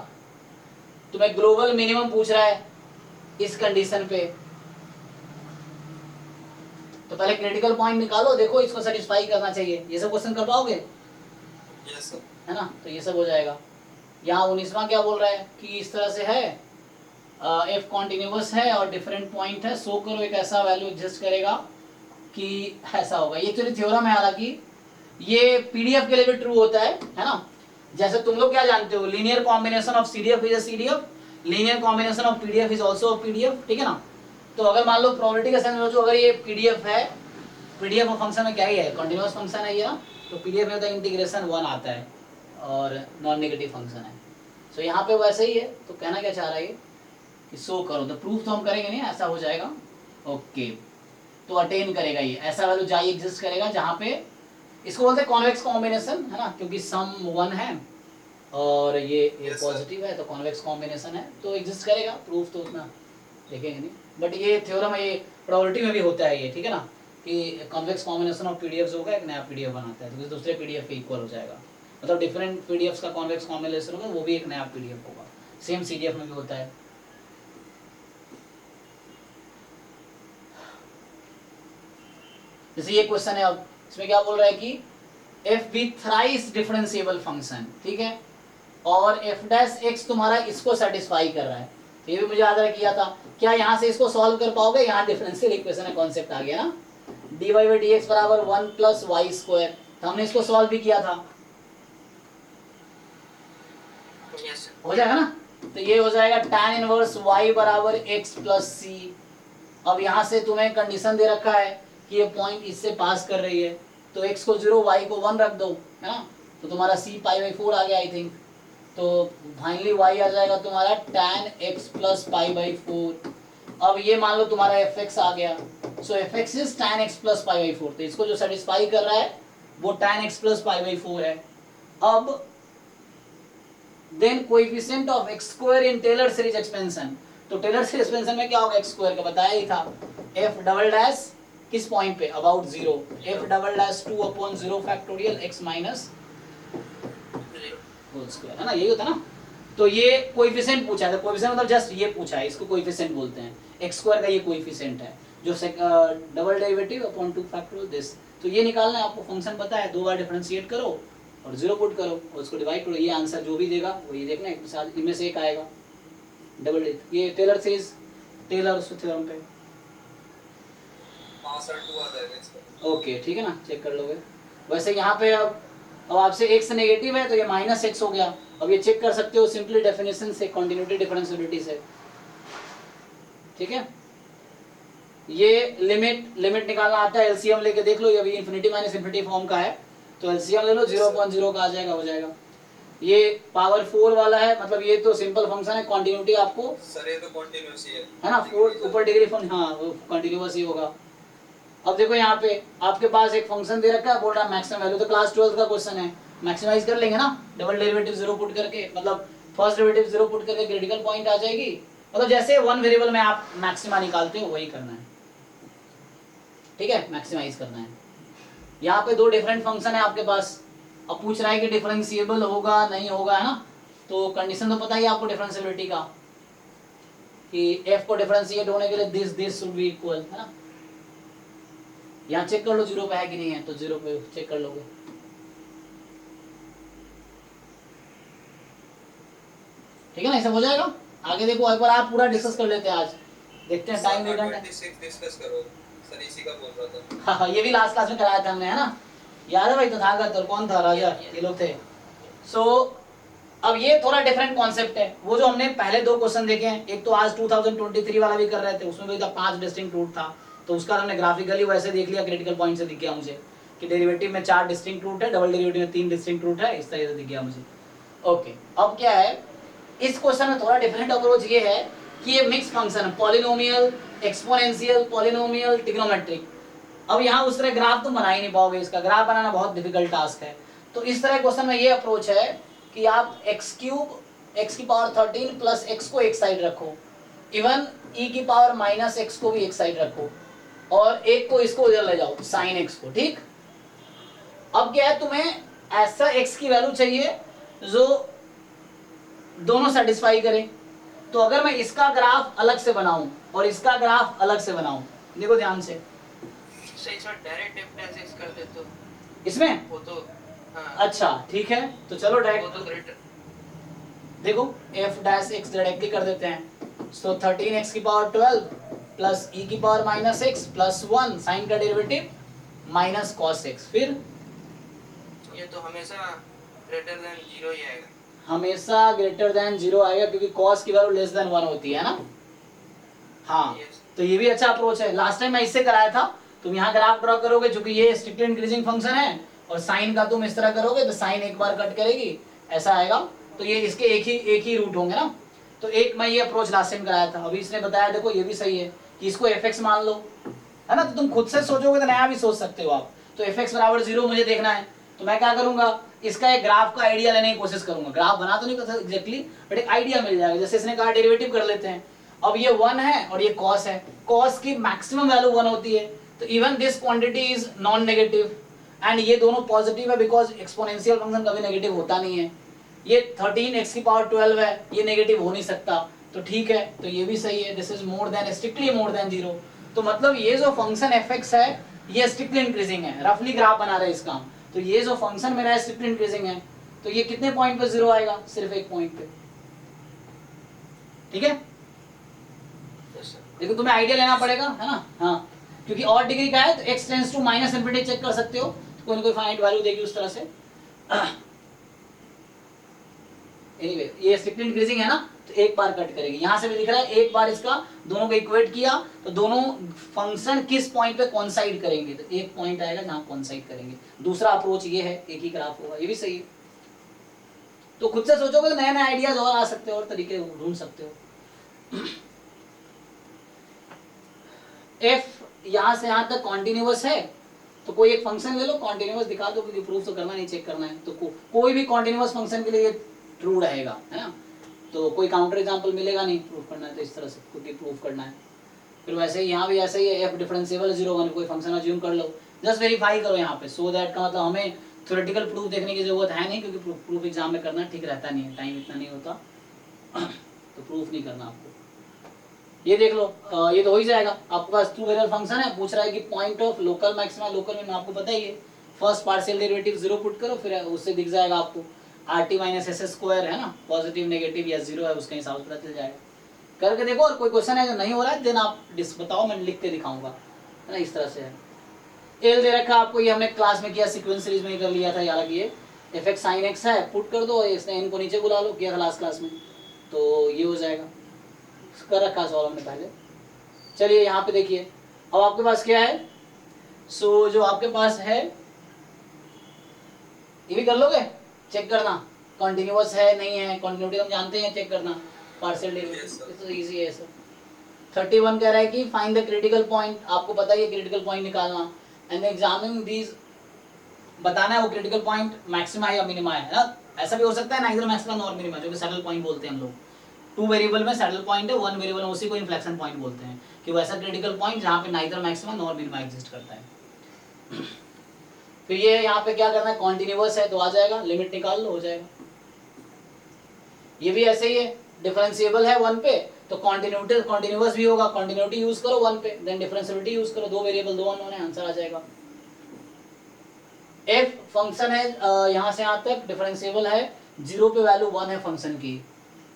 तुम्हें ग्लोबल मिनिमम पूछ रहा है इस कंडीशन पे, तो पहले क्रिटिकल पॉइंट निकालो, देखो इसको सेटिस्फाई करना चाहिए। ये सब क्वेश्चन कर पाओगे, यस सर। है ना? तो ये सब हो जाएगा। यहाँ 19वां क्या बोल रहा है कि इस तरह से है, एफ कॉन्टिन्यूअस है और डिफरेंट पॉइंट है, शो करो एक ऐसा वैल्यू एग्जिस्ट करेगा कि ऐसा होगा। ये एक्चुअली थ्योरम है, हालांकि ये पीडीएफ के लिए भी ट्रू होता है ना? जैसे तुम लोग क्या जानते हो, linear combination of CDF is a CDF, linear combination of PDF is also a PDF, ठीक है ना? तो अगर मान लो प्रोबेबिलिटी के सेंस में जो अगर ये पीडीएफ है, पीडीएफ ऑफ फंक्शन में क्या ही है, कंटीन्यूअस फंक्शन है ये ना, तो पीडीएफ में होता है इंटीग्रेशन 1 आता है और नॉन नेगेटिव फंक्शन है। सो यहाँ पे वैसे ही है, तो कहना क्या चाह रहा है कि शो करो, तो प्रूफ तो हम करेंगे नहीं, ऐसा हो जाएगा। ओके, तो अटेन करेगा ये ऐसा वैल्यू जाई एग्जिस्ट करेगा जहाँ पे, इसको बोलते हैं कॉन्वेक्स कॉम्बिनेशन, है ना? क्योंकि सम 1 है और ये पॉजिटिव है, तो कॉन्वेक्स कॉम्बिनेशन है, तो एग्जिस्ट करेगा। प्रूफ तो उतना देखेंगे नहीं, बट ये थ्योरम है, ये प्रोबेबिलिटी में भी होता है ये, ठीक है ना? कि कॉन्वेक्स कॉम्बिनेशन ऑफ पीडीएफ्स होगा, एक नया पीडीएफ बनाता है, तो दूसरे पीडीएफ के इक्वल हो जाएगा। मतलब डिफरेंट पीडीएफ्स का कॉन्वेक्स कॉम्बिनेशन होगा, वो भी एक नया पीडीएफ होगा। सेम सीडीएफ में भी होता है। जैसे ये क्वेश्चन है, अब इसमें क्या बोल रहा है कि f be thrice differentiable function, ठीक है, और एफ डैश एक्स तुम्हारा इसको सेटिस्फाई कर रहा है, तो ये भी मुझे याद किया था। क्या यहाँ से इसको सॉल्व कर पाओगे? यहाँ डिफरेंशियल इक्वेशन का कॉन्सेप्ट आ गया ना, dy by dx बराबर 1 प्लस वाई स्क्वायर, तो हमने इसको सॉल्व भी किया था, यस हो जाएगा ना? तो ये हो जाएगा tan इनवर्स y बराबर x प्लस सी। अब यहाँ से तुम्हें कंडीशन दे रखा है कि ये पॉइंट इससे पास कर रही है, तो x को 0 y को 1 रख दो, है ना? तो तुम्हारा c π/4 आ गया आई थिंक, तो फाइनली y आ जाएगा तुम्हारा tan x प्लस π/4। अब ये मान लो तुम्हारा fx आ गया, so fx is tan x plus π/4, तो इसको जो सेटिस्फाई कर रहा है वो tan x प्लस π/4 है। अब then coefficient of x square in Taylor series expansion, तो टेलर सीरीज एक्सपेंशन में क्या होगा, x स्क्वायर का बताया ही था, f डबल डैश किस पॉइंट पे, about 0, f double dash 2/0 factorial x minus whole square, है ना? यही होता है ना? तो ये कोएफिशिएंट पूछा है, कोएफिशिएंट मतलब जस्ट ये पूछा है, इसको कोएफिशिएंट बोलते हैं, x स्क्वायर का ये कोएफिशिएंट है जो double derivative upon 2 factorial this. तो ये निकालना है आपको, फंक्शन पता है, 2 बार डिफरेंशिएट करो और 0 पुट करो और उसको डिवाइड करो, ये आंसर जो भी देगा वही देखना है, साथ इनमें से एक आएगा डबल, ये टेलर सीरीज, टेलर थ्योरम पे। हाँ सर 2 आ जाएगा इसका। ओके ठीक है ना, चेक कर लोगे। वैसे यहाँ पे अब आपसे x नेगेटिव है तो ये माइनस x हो गया। अब ये चेक कर सकते हो सिंपली डेफिनेशन से, कंटिन्यूटी डिफरेंशिएबिलिटी से, ठीक है? ये लिमिट निकालना आता है, एलसीएम लेके देख लो, ये अभी इन्फिनिटी माइनस इन्फिनिटी फॉर्म का है, तो एलसीएम ले लो, 0.0 का आ जाएगा, हो जाएगा। ये पावर 4 वाला है, मतलब ये तो सिंपल फंक्शन है, कंटिन्यूटी आपको सर ये तो कंटीन्यूअस ही है ना, 4 ऊपर डिग्री फंक्शन, हाँ वो कंटिन्यूअस ही होगा। अब देखो यहाँ पे आपके पास एक फंक्शन दे रखा है, बोल रहा है मैक्सिमम वैल्यू, तो क्लास 12 का क्वेश्चन है, मैक्सिमाइज कर लेंगे ना, डबल डेरिवेटिव 0 पुट करके, मतलब फर्स्ट डेरिवेटिव 0 पुट करके क्रिटिकल पॉइंट आ जाएगी। मतलब जैसे वन वेरिएबल में आप मैक्सिमा निकालते हो वही करना है, ठीक है? मैक्सिमाइज करना है। यहाँ पे 2 डिफरेंट फंक्शन है आपके पास, अब पूछ रहा है कि डिफरेंशिएबल होगा नहीं होगा, है ना? तो कंडीशन तो पता ही है आपको डिफरेंशिएबिलिटी का, कि f को डिफरेंशिएट होने के लिए दिस शुड बी इक्वल, है ना? यहाँ चेक कर लो 0 पे है कि नहीं है, तो 0 पे चेक कर लोगे। ठीक है ना, ऐसा हो जाएगा। आगे देखो एक बार आप पूरा डिस्कस कर लेते हैं, आज देखते हैं टाइम वेगेंट है। 26 डिस्कस करो सर, इसी का बोल रहा था। हाँ हाँ, ये भी लास्ट क्लास में कराया था हमने, है ना? याद है भाई? तो था तो कौन था, राजा, ये लोग थे। सो अब ये थोड़ा डिफरेंट कॉन्सेप्ट है, वो जो हमने पहले 2 क्वेश्चन देखे हैं, एक तो आज 2023 वाला भी कर रहे थे, उसमें भी था 5 डिस्टिंक्ट रूट था, तो उसका हमने ग्राफिकली वैसे देख लिया, क्रिटिकल पॉइंट से दिख गया मुझे कि डेरिवेटिव में 4 डिस्टिंक्ट रूट है, डबल डेरिवेटिव में 3 डिस्टिंक्ट रूट है, इस तरह से दिख गया मुझे। ओके, अब क्या है इस क्वेश्चन में थोड़ा डिफरेंट अप्रोच ये है कि ये मिक्स फंक्शन है, पॉलिनोमियल, एक्सपोनेंशियल, पॉलिनोमियल, ट्रिग्नोमेट्रिक। अब यहाँ उस तरह ग्राफ तुम बना ही नहीं पाओगे, इसका ग्राफ बनाना बहुत डिफिकल्ट टास्क है। तो इस तरह क्वेश्चन में ये अप्रोच है कि आप x³ x की पावर 13 प्लस x को एक साइड रखो, इवन e की पावर माइनस एक्स को भी एक साइड रखो और एक को इसको इधर ले जाओ साइन एक्स को, ठीक। अब क्या है, तुम्हें ऐसा x की वैल्यू चाहिए जो दोनों सेटिस्फाई करे। तो अगर मैं इसका ग्राफ अलग से बनाऊं और इसका ग्राफ अलग से बनाऊं, देखो ध्यान से, सही sir direct f dash x कर दे तो इसमें वो तो हाँ अच्छा ठीक है, तो चलो वो डायरेक्ट तो ग्रेटर देखो f डैश x डायरेक्टली कर देते हैं। सो 13x की पावर 12 प्लस e की power minus x plus 1 sine का डेरिवेटिव माइनस कॉस एक्स, फिर ये तो हमेशा ग्रेटर देन 0 ही आएगा। हमेशा ग्रेटर देन 0 आएगा क्योंकि कॉस की वैल्यू लेस देन 1 होती है ना। हाँ Yes. तो ये भी अच्छा अप्रोच है। लास्ट टाइम मैं इससे कराया था, तुम यहाँ ग्राफ ड्रॉ करोगे क्योंकि ये स्ट्रिक्टली इंक्रीजिंग फंक्शन है और साइन का तुम इस तरह करोगे तो साइन एक बार कट करेगी, ऐसा आएगा। तो ये इसके एक ही रूट होंगे ना। तो एक मैं ये अप्रोच लास्ट टाइम कराया था, अभी इसने बताया देखो ये भी सही है कि इसको fx मान लो, है ना। तो तुम खुद से सोचोगे तो नया भी सोच सकते हो आप। तो fx बराबर 0 मुझे देखना है, तो मैं क्या करूंगा, इसका एक ग्राफ का आइडिया लेने की कोशिश करूंगा। ग्राफ बना तो नहीं कर सकता एग्जैक्टली, बट एक आइडिया मिल जाएगा। जैसे इसने कहा डेरिवेटिव कर लेते हैं। अब ये 1 है और ये cos है, cos की मैक्सिमम वैल्यू 1 होती है, तो even this quantity is non negative and ये दोनों पॉजिटिव है बिकॉज एक्सपोनेंशियल फंक्शन कभी नेगेटिव होता नहीं है। ये 13x की पावर 12 है, ये नेगेटिव हो नहीं सकता, तो ठीक है, तो ये भी सही है। This is more than strictly more than 0। तो मतलब ये जो फंक्शन fx है ये स्ट्रिक्टली इंक्रीजिंग है। रफली ग्राफ बना रहे हैं इसका, तो ये जो फंक्शन मेरा है स्ट्रिक्टली इंक्रीजिंग है, तो ये कितने पॉइंट पे 0 आएगा, सिर्फ एक पॉइंट पे, ठीक है। Yes, sir. देखो तुम्हें आइडिया लेना पड़ेगा, है ना। हाँ क्योंकि और डिग्री का है तो x tends to minus infinity check कर सकते हो, तो कोई ना कोई फाइनाइट वैल्यू देगी उस तरह से। एनीवे ये स्ट्रिक्टली इंक्रीजिंग है ना, तो एक बार कट करेगी। यहां से भी दिख रहा है एक बार इसका दोनों को इक्वेट किया तो दोनों फंक्शन किस पॉइंट पे कॉन्साइड करेंगे, तो एक पॉइंट आएगा जहां कॉन्साइड करेंगे। दूसरा अप्रोच ये है, एक ही ग्राफ होगा, ये भी सही है। तो खुद से सोचोगे तो नए नए आइडियाज और आ सकते हो और तरीके ढूंढ सकते हो। f यहां से यहां तक कॉन्टिन्यूअस है, तो कोई एक फंक्शन ले लो कॉन्टिन्यूअस दिखा दो, क्योंकि प्रूफ तो करना नहीं, चेक करना है। तो कोई भी कॉन्टिन्यूअस फंक्शन के लिए ये ट्रू रहेगा, है ना। तो कोई काउंटर एग्जांपल मिलेगा नहीं, प्रूफ करना है तो इस तरह से क्योंकि प्रूफ करना है। फिर वैसे ही यहाँ भी ऐसा ही है, f डिफरेंशिएबल 0 1 कोई फंक्शन अज्यूम कर लो, जस्ट वेरीफाई करो यहाँ पे, सो दैट का मतलब हमें थ्योरेटिकल प्रूफ देखने की जरूरत है नहीं, क्योंकि प्रूफ एग्जाम में करना ठीक रहता नहीं है, टाइम इतना नहीं होता, तो प्रूफ नहीं करना आपको। ये देख लो, ये तो हो ही जाएगा। आपके पास टू वेरिएबल फंक्शन है, पूछ रहा है कि point of local maxima local minimum, आपको पता ही है। फर्स्ट पार्शियल डेरिवेटिव 0 पुट करो, फिर उससे दिख जाएगा आपको rt माइनस एस स्क्वायर, है ना, पॉजिटिव नेगेटिव या 0 है, उसके हिसाब से पता चल जाएगा। करके देखो, और कोई क्वेश्चन है जो नहीं हो रहा है देन आप बताओ, मैं लिख के दिखाऊंगा, है ना। इस तरह से है। एल दे रखा आपको, ये हमने क्लास में किया, सीक्वेंस सीरीज में ही कर लिया था। यार ये fx sin x है, पुट कर दो, इसने इनको नीचे बुला लो, किया था लास्ट क्लास में, तो ये हो जाएगा। कर रखा सॉल्व हमने पहले। चलिए यहाँ पे देखिए, अब आपके पास क्या है, सो जो आपके पास है ये भी कर लोगे, चेक करना कॉन्टिन्यूअस है नहीं है, कॉन्टिन्यूटी हम जानते हैं, चेक करना पार्शियल डेरिवेटिव, तो इजी है सर। 31 कह रहा है कि फाइंड द क्रिटिकल पॉइंट, आपको पता है क्रिटिकल पॉइंट निकालना, एंड एग्जामिन दीज, बताना है वो क्रिटिकल पॉइंट मैक्सिमा है या मिनिमा है ना। ऐसा भी हो सकता है नाइदर मैक्सिमा नॉर मिनिमा, जो कि सैडल पॉइंट बोलते हैं हम लोग। 2 वेरिएबल में सैडल पॉइंट है, 1 वेरिएबल में उसी को इन्फ्लेक्शन पॉइंट बोलते हैं, कि वो ऐसा क्रिटिकल पॉइंट जहाँ पे neither maxima nor minima exist करता है। फिर ये यहाँ पे क्या करना है, कॉन्टिन्यूअस है तो आ जाएगा, लिमिट निकाल लो, हो जाएगा। ये भी ऐसे ही है, डिफरेंशिएबल है 1 पे तो कॉन्टिन्यूअस भी होगा, कॉन्टिन्यूटी यूज करो 1 पे, देन डिफरेंशिएबिलिटी यूज करो, 2 वेरिएबल 2 अननोन है, आंसर आ जाएगा। f फंक्शन है यहाँ से यहाँ तक डिफरेंशिएबल है, 0 पे वैल्यू 1 है फंक्शन की,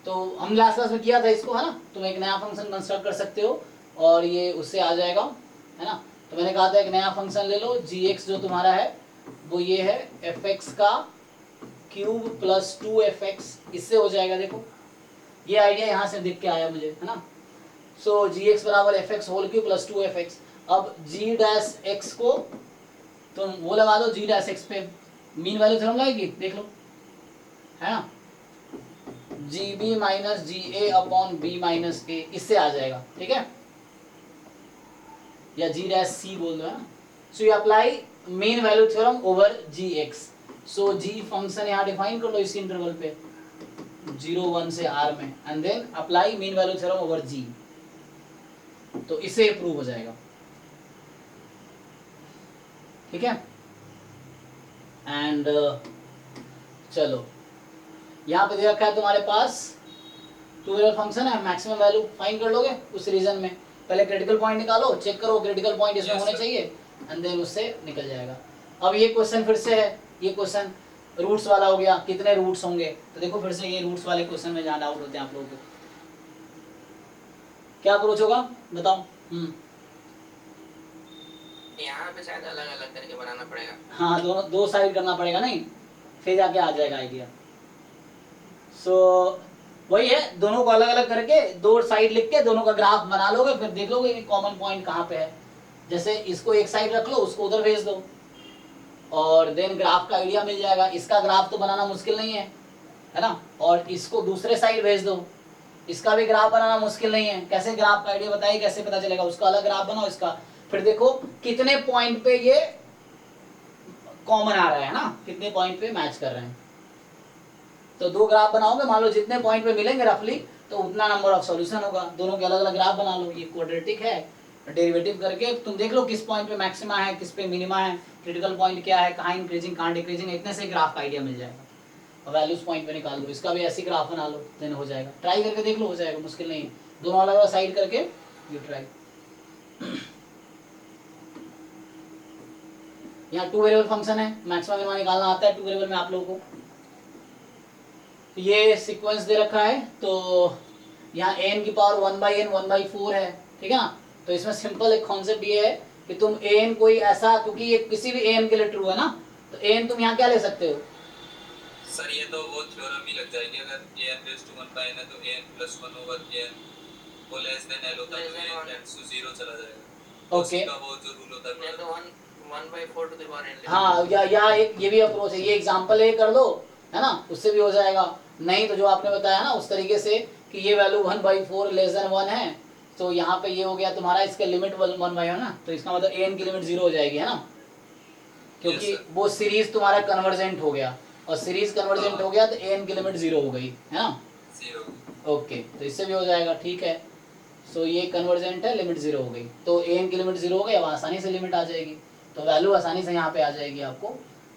तो हम लास्ट क्लास में किया था इसको, है ना। तुम एक नया फंक्शन कंस्ट्रक्ट कर सकते हो और ये उससे आ जाएगा, है ना। तो मैंने कहा था एक नया फंक्शन ले लो, gx जो तुम्हारा है वो ये है fx का क्यूब प्लस 2fx, इससे हो जाएगा। देखो ये आइडिया यहाँ से दिख के आया मुझे, है ना। सो gx बराबर fx whole cube plus 2fx। अब g डैश x को तुम वो लगा दो, g डैश x पे मीन वैल्यू थ्योरम लगेगी, देख लो, है ना। gb minus ga upon b minus a, इससे आ जाएगा, ठीक है, या g डैश c बोल दो, है ना। So you apply mean value theorem over gx। So g function यहाँ डिफाइन कर लो इसी इंटरवल पे 0 1 से r में, and then apply mean value theorem over g। तो इससे प्रूव हो जाएगा, ठीक है। एंड चलो यहाँ पे दे रखा है तुम्हारे पास टू वेरिएबल फंक्शन है, मैक्सिमम वैल्यू फाइंड कर लोगे उस रीजन में। पहले क्रिटिकल पॉइंट निकालो, चेक करो क्रिटिकल पॉइंट इसमें Yes, होने sir. चाहिए, एंड देन उससे निकल जाएगा। अब ये क्वेश्चन फिर से है, ये क्वेश्चन रूट्स वाला हो गया, कितने रूट्स होंगे, तो देखो फिर से ये रूट्स वाले क्वेश्चन में जहाँ डाउट होते हैं आप लोगों को, क्या अप्रोच होगा बताओ। यहाँ पे शायद अलग अलग करके बनाना पड़ेगा। हाँ, दोनों दो साइड करना पड़ेगा, नहीं फिर जाके आ जाएगा आइडिया। सो वही है, दोनों को अलग अलग करके दो साइड लिख के दोनों का ग्राफ बना लोगे, फिर देख लोगे कि कॉमन पॉइंट कहाँ पे है। जैसे इसको एक साइड रख लो, उसको उधर भेज दो, और देन ग्राफ का आइडिया मिल जाएगा। इसका ग्राफ तो बनाना मुश्किल नहीं है ना, और इसको दूसरे साइड भेज दो, इसका भी ग्राफ बनाना मुश्किल नहीं है। कैसे ग्राफ का आइडिया बताइए, कैसे पता चलेगा, उसका अलग ग्राफ बनाओ, इसका, फिर देखो कितने पॉइंट पे ये कॉमन आ रहा है ना, कितने पॉइंट पे मैच कर रहे हैं। तो दो ग्राफ बनाओगे, मान लो जितने पॉइंट पे मिलेंगे रफली, तो उतना नंबर ऑफ सॉल्यूशन होगा। दोनों के अलग अलग ग्राफ बना लो, ये क्वाड्रेटिक है, डेरिवेटिव करके तुम देख लो किस पॉइंट पे मैक्सिमा है, किस पे मिनिमा है, क्रिटिकल पॉइंट क्या है, कहाँ इंक्रीजिंग कहाँ डिक्रीजिंग, इतने से ग्राफ का आइडिया मिल जाएगा। और वैल्यूज पॉइंट पे निकाल लो, इसका भी ऐसी ग्राफ बना लो, देन हो जाएगा। ट्राई करके देख लो, हो जाएगा, मुश्किल नहीं है। दोनों अलग अलग साइड करके यू ट्राई। यहाँ टू वेरिएबल फंक्शन है, मैक्सिमम मिनिमा निकालना आता है टू वेरिएबल में आप लोगों को। ये सीक्वेंस दे रखा है, तो यहाँ an की पावर 1/n 1/4 है, ठीक है ना। तो इसमें सिंपल एक कॉन्सेप्ट ये है कि तुम an कोई ऐसा, क्योंकि ये किसी भी an के लिए ट्रू है ना, तो an तुम यहाँ क्या ले सकते हो। सर ये तो वो थ्योरम ही लग जाएगी, अगर an⁻1/n है तो an+1/n वो लेस देन l होता है, तो n टेंड्स टू 0 चला जाएगा। ओके, उसका वो जो रूल होता है, या तो 1/4 टू द पावर n। हाँ, या एक ये भी अप्रोच है, ये एग्जांपल ये कर दो, है ना, उससे भी हो जाएगा। नहीं तो जो आपने बताया ना उस तरीके से कि ये वैल्यू 1/4 लेस देन 1 है, तो यहाँ पे ये हो गया तुम्हारा, इसका लिमिट 1 है ना, तो इसका मतलब an की लिमिट 0 हो जाएगी, है ना, क्योंकि Yes, वो सीरीज तुम्हारा कन्वर्जेंट हो गया, और सीरीज कन्वर्जेंट हो गया तो an की लिमिट 0 हो गई, है ना। 0। ओके, तो इससे भी हो जाएगा, ठीक है। सो ये कन्वर्जेंट है, लिमिट 0 हो गई, तो an की लिमिट 0 हो गई, अब आसानी से लिमिट आ जाएगी, तो वैल्यू आसानी से यहाँ पे आ जाएगी आपको।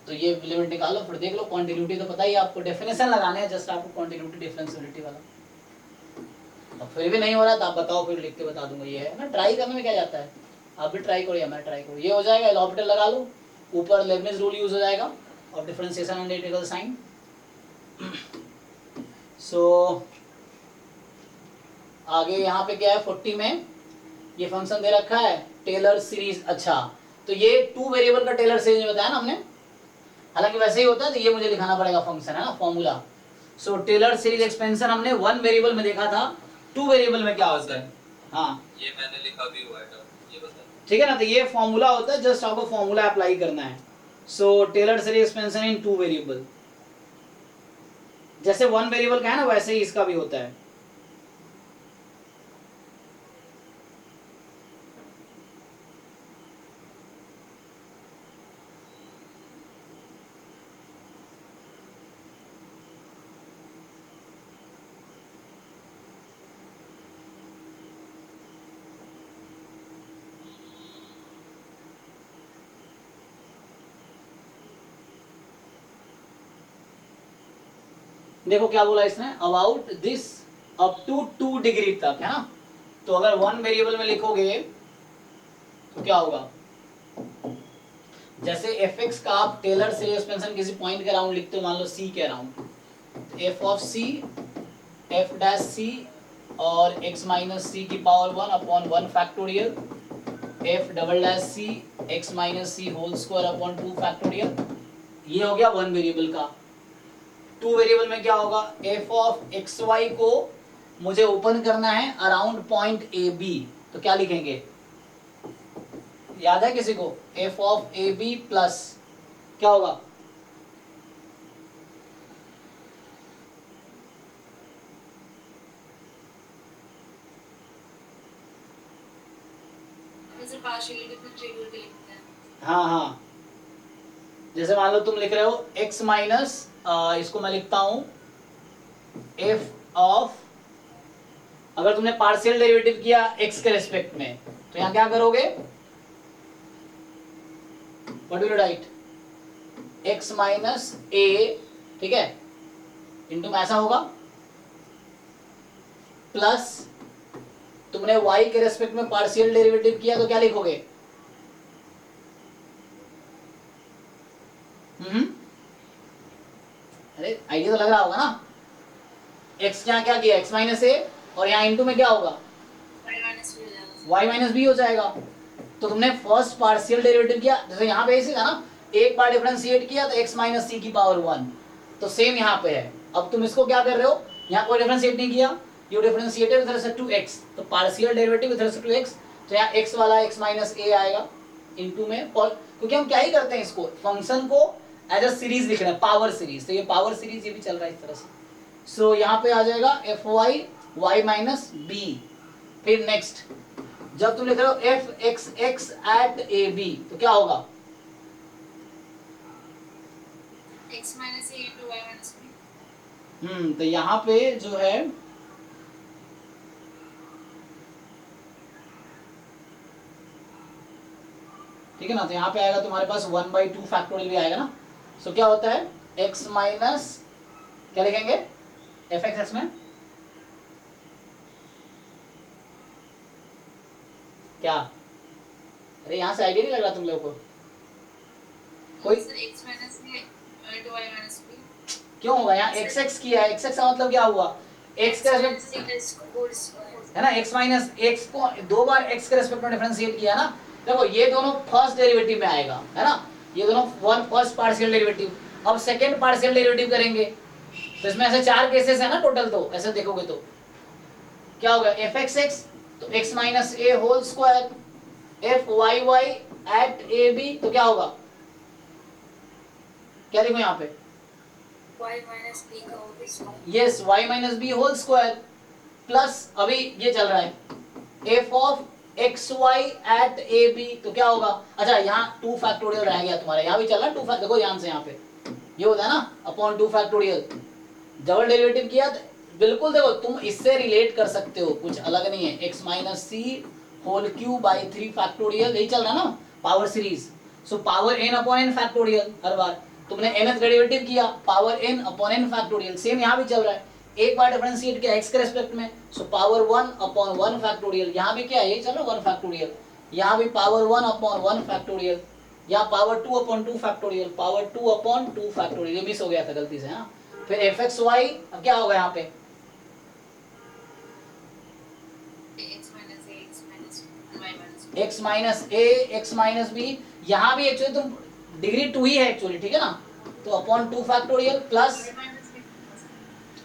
तो ये लिमिट निकालो, फिर देख लो कॉन्टिन्यूटी तो पता ही आपको, डेफिनेशन लगाने हैं जस्ट आपको, कॉन्टिन्यूटी डिफरेंशियबिलिटी वाला। अब फिर भी नहीं हो रहा तो आप बताओ, फिर लिख के बता दूंगा। ये है ना, ट्राई करने में क्या जाता है, आप भी ट्राई करो या मैं ट्राई करूँ। ये हो जाएगा, एल ऑर्बिटल लगा लो, ऊपर लेबनिज रूल यूज हो जाएगा और डिफरेंशिएशन एंड इंटीग्रल साइन। सो आगे यहाँ पे क्या है, 40 में ये फंक्शन दे रखा है टेलर सीरीज। अच्छा, तो ये टू वेरिएबल का टेलर सीरीज बताया ना हमने, हालांकि वैसे ही होता है, तो ये मुझे लिखाना पड़ेगा फंक्शन, है ना, फॉर्मूला। सो टेलर सीरीज एक्सपेंशन हमने वन वेरिएबल में देखा था, टू वेरिएबल में क्या होता है। हाँ, ये मैंने लिखा भी हुआ है, ये बता। ठीक है ना, तो ये फॉर्मूला होता है, जस्ट आपको फॉर्मूला अप्लाई करना है। So Taylor series expansion in two variable, जैसे वन वेरिएबल का है ना, वैसे ही इसका भी होता है। देखो क्या बोला इसने, about this up to 2 degree तक, है ना। तो अगर वन वेरिएबल में लिखोगे तो क्या होगा, जैसे fx का आप टेलर सीरीज एक्सपेंशन किसी पॉइंट के अराउंड लिखते हो, मान लो c के around, f of c f dash c और x माइनस c की power 1 upon 1 factorial f double dash c x minus c whole square upon 2 factorial. ये हो गया वन वेरिएबल का। टू वेरिएबल में क्या होगा, f ऑफ एक्स वाई को मुझे ओपन करना है अराउंड पॉइंट ए बी, तो क्या लिखेंगे, याद है किसी को, f of a b plus क्या होगा, जैसे पार्शियली डिफरेंशिएबल के लिखते हैं। हाँ हाँ, जैसे मान लो तुम लिख रहे हो x माइनस, इसको मैं लिखता हूं f ऑफ अगर तुमने पार्शियल डेरिवेटिव किया x के रेस्पेक्ट में तो यहाँ क्या करोगे, what will you right, x minus a, ठीक है, इंटू में ऐसा होगा, प्लस तुमने y के रेस्पेक्ट में पार्शियल डेरिवेटिव किया तो क्या लिखोगे, अरे आइडिया तो लग रहा होगा ना, x यहाँ क्या किया, x माइनस a, और यहाँ इंटू में क्या होगा, y माइनस बी हो जाएगा। तो तुमने फर्स्ट पार्शियल डेरिवेटिव किया, जैसे यहाँ पे ऐसे था ना, एक बार डिफरेंशिएट किया तो x माइनस सी की पावर 1, तो सेम यहाँ पे है। अब तुम इसको क्या कर रहे हो, यहाँ कोई डिफरेंशिएट नहीं किया, you differentiated with respect to x, तो partial derivative with respect to x, तो यहाँ x वाला x माइनस a आएगा इनटू में, और क्योंकि हम क्या ही करते हैं, इसको फंक्शन को एज अ सीरीज लिख रहे हैं, पावर सीरीज, तो ये पावर सीरीज ये भी चल रहा है इस तरह से। सो यहाँ पे आ जाएगा fy y माइनस बी। फिर नेक्स्ट जब तुम लिख रहे हो f x x at A b तो क्या होगा, x minus a into y minus b। तो यहाँ पे जो है ठीक है ना, तो यहाँ पे आएगा तुम्हारे पास 1/2 फैक्टोरियल भी आएगा ना। सो क्या होता है, x माइनस क्या लिखेंगे, एफ एक्स एक्स में क्या, अरे यहाँ से आइडिया नहीं लग रहा तुम लोगों को कोई, x minus a into y minus b। क्यों होगा, यहाँ x x किया है, x x का मतलब क्या हुआ, x के रेस्पेक्ट है ना, x माइनस x को दो बार x के रेस्पेक्ट में डिफरेंशिएट किया ना। देखो ये दोनों फर्स्ट डेरिवेटिव में आएगा, है ना, ये दोनों वन फर्स्ट पार्शियल डेरिवेटिव, अब सेकंड पार्शियल डेरिवेटिव करेंगे तो इसमें ऐसे 4 केसेस है ना टोटल, तो ऐसे देखोगे तो क्या होगा, एफ एक्स एक्स तो x minus a whole square, f y y at A b तो क्या होगा, क्या देखो यहाँ पे, y minus b का whole square. Yes y minus b whole square, plus अभी ये चल रहा है f of x y at A b तो क्या होगा, अच्छा यहाँ 2 फैक्टोरियल रह गया तुम्हारा, यहाँ भी चल रहा है 2 फैक्टोरियल, देखो ध्यान से यहाँ पे ये होता है ना अपॉन 2 फैक्टोरियल, डबल डेरिवेटिव किया तो बिल्कुल देखो तुम इससे रिलेट कर सकते हो, कुछ अलग नहीं है, x minus C whole cube by 3 factorial, यही चल रहा है ना power series. So power n upon n factorial, हर बार तुमने nth डेरिवेटिव किया power n upon n factorial, same यहाँ भी चल रहा है, एक बार डिफरेंशिएट किया x के रेस्पेक्ट में, सो पावर 1 अपॉन 1 फैक्टोरियल, यहाँ भी क्या है, यही चल रहा है 1 फैक्टोरियल, यहाँ भी पावर 1 अपॉन 1 फैक्टोरियल, यहाँ power 2 upon 2 factorial, power 2 upon 2 factorial, ये मिस हो गया था गलती से, हाँ। फिर एफ एक्स वाई, अब क्या होगा यहाँ पे, x माइनस ए एक्स माइनस बी, यहाँ भी एक्चुअली तुम डिग्री 2 ही है एक्चुअली, ठीक है ना, तो upon 2 factorial plus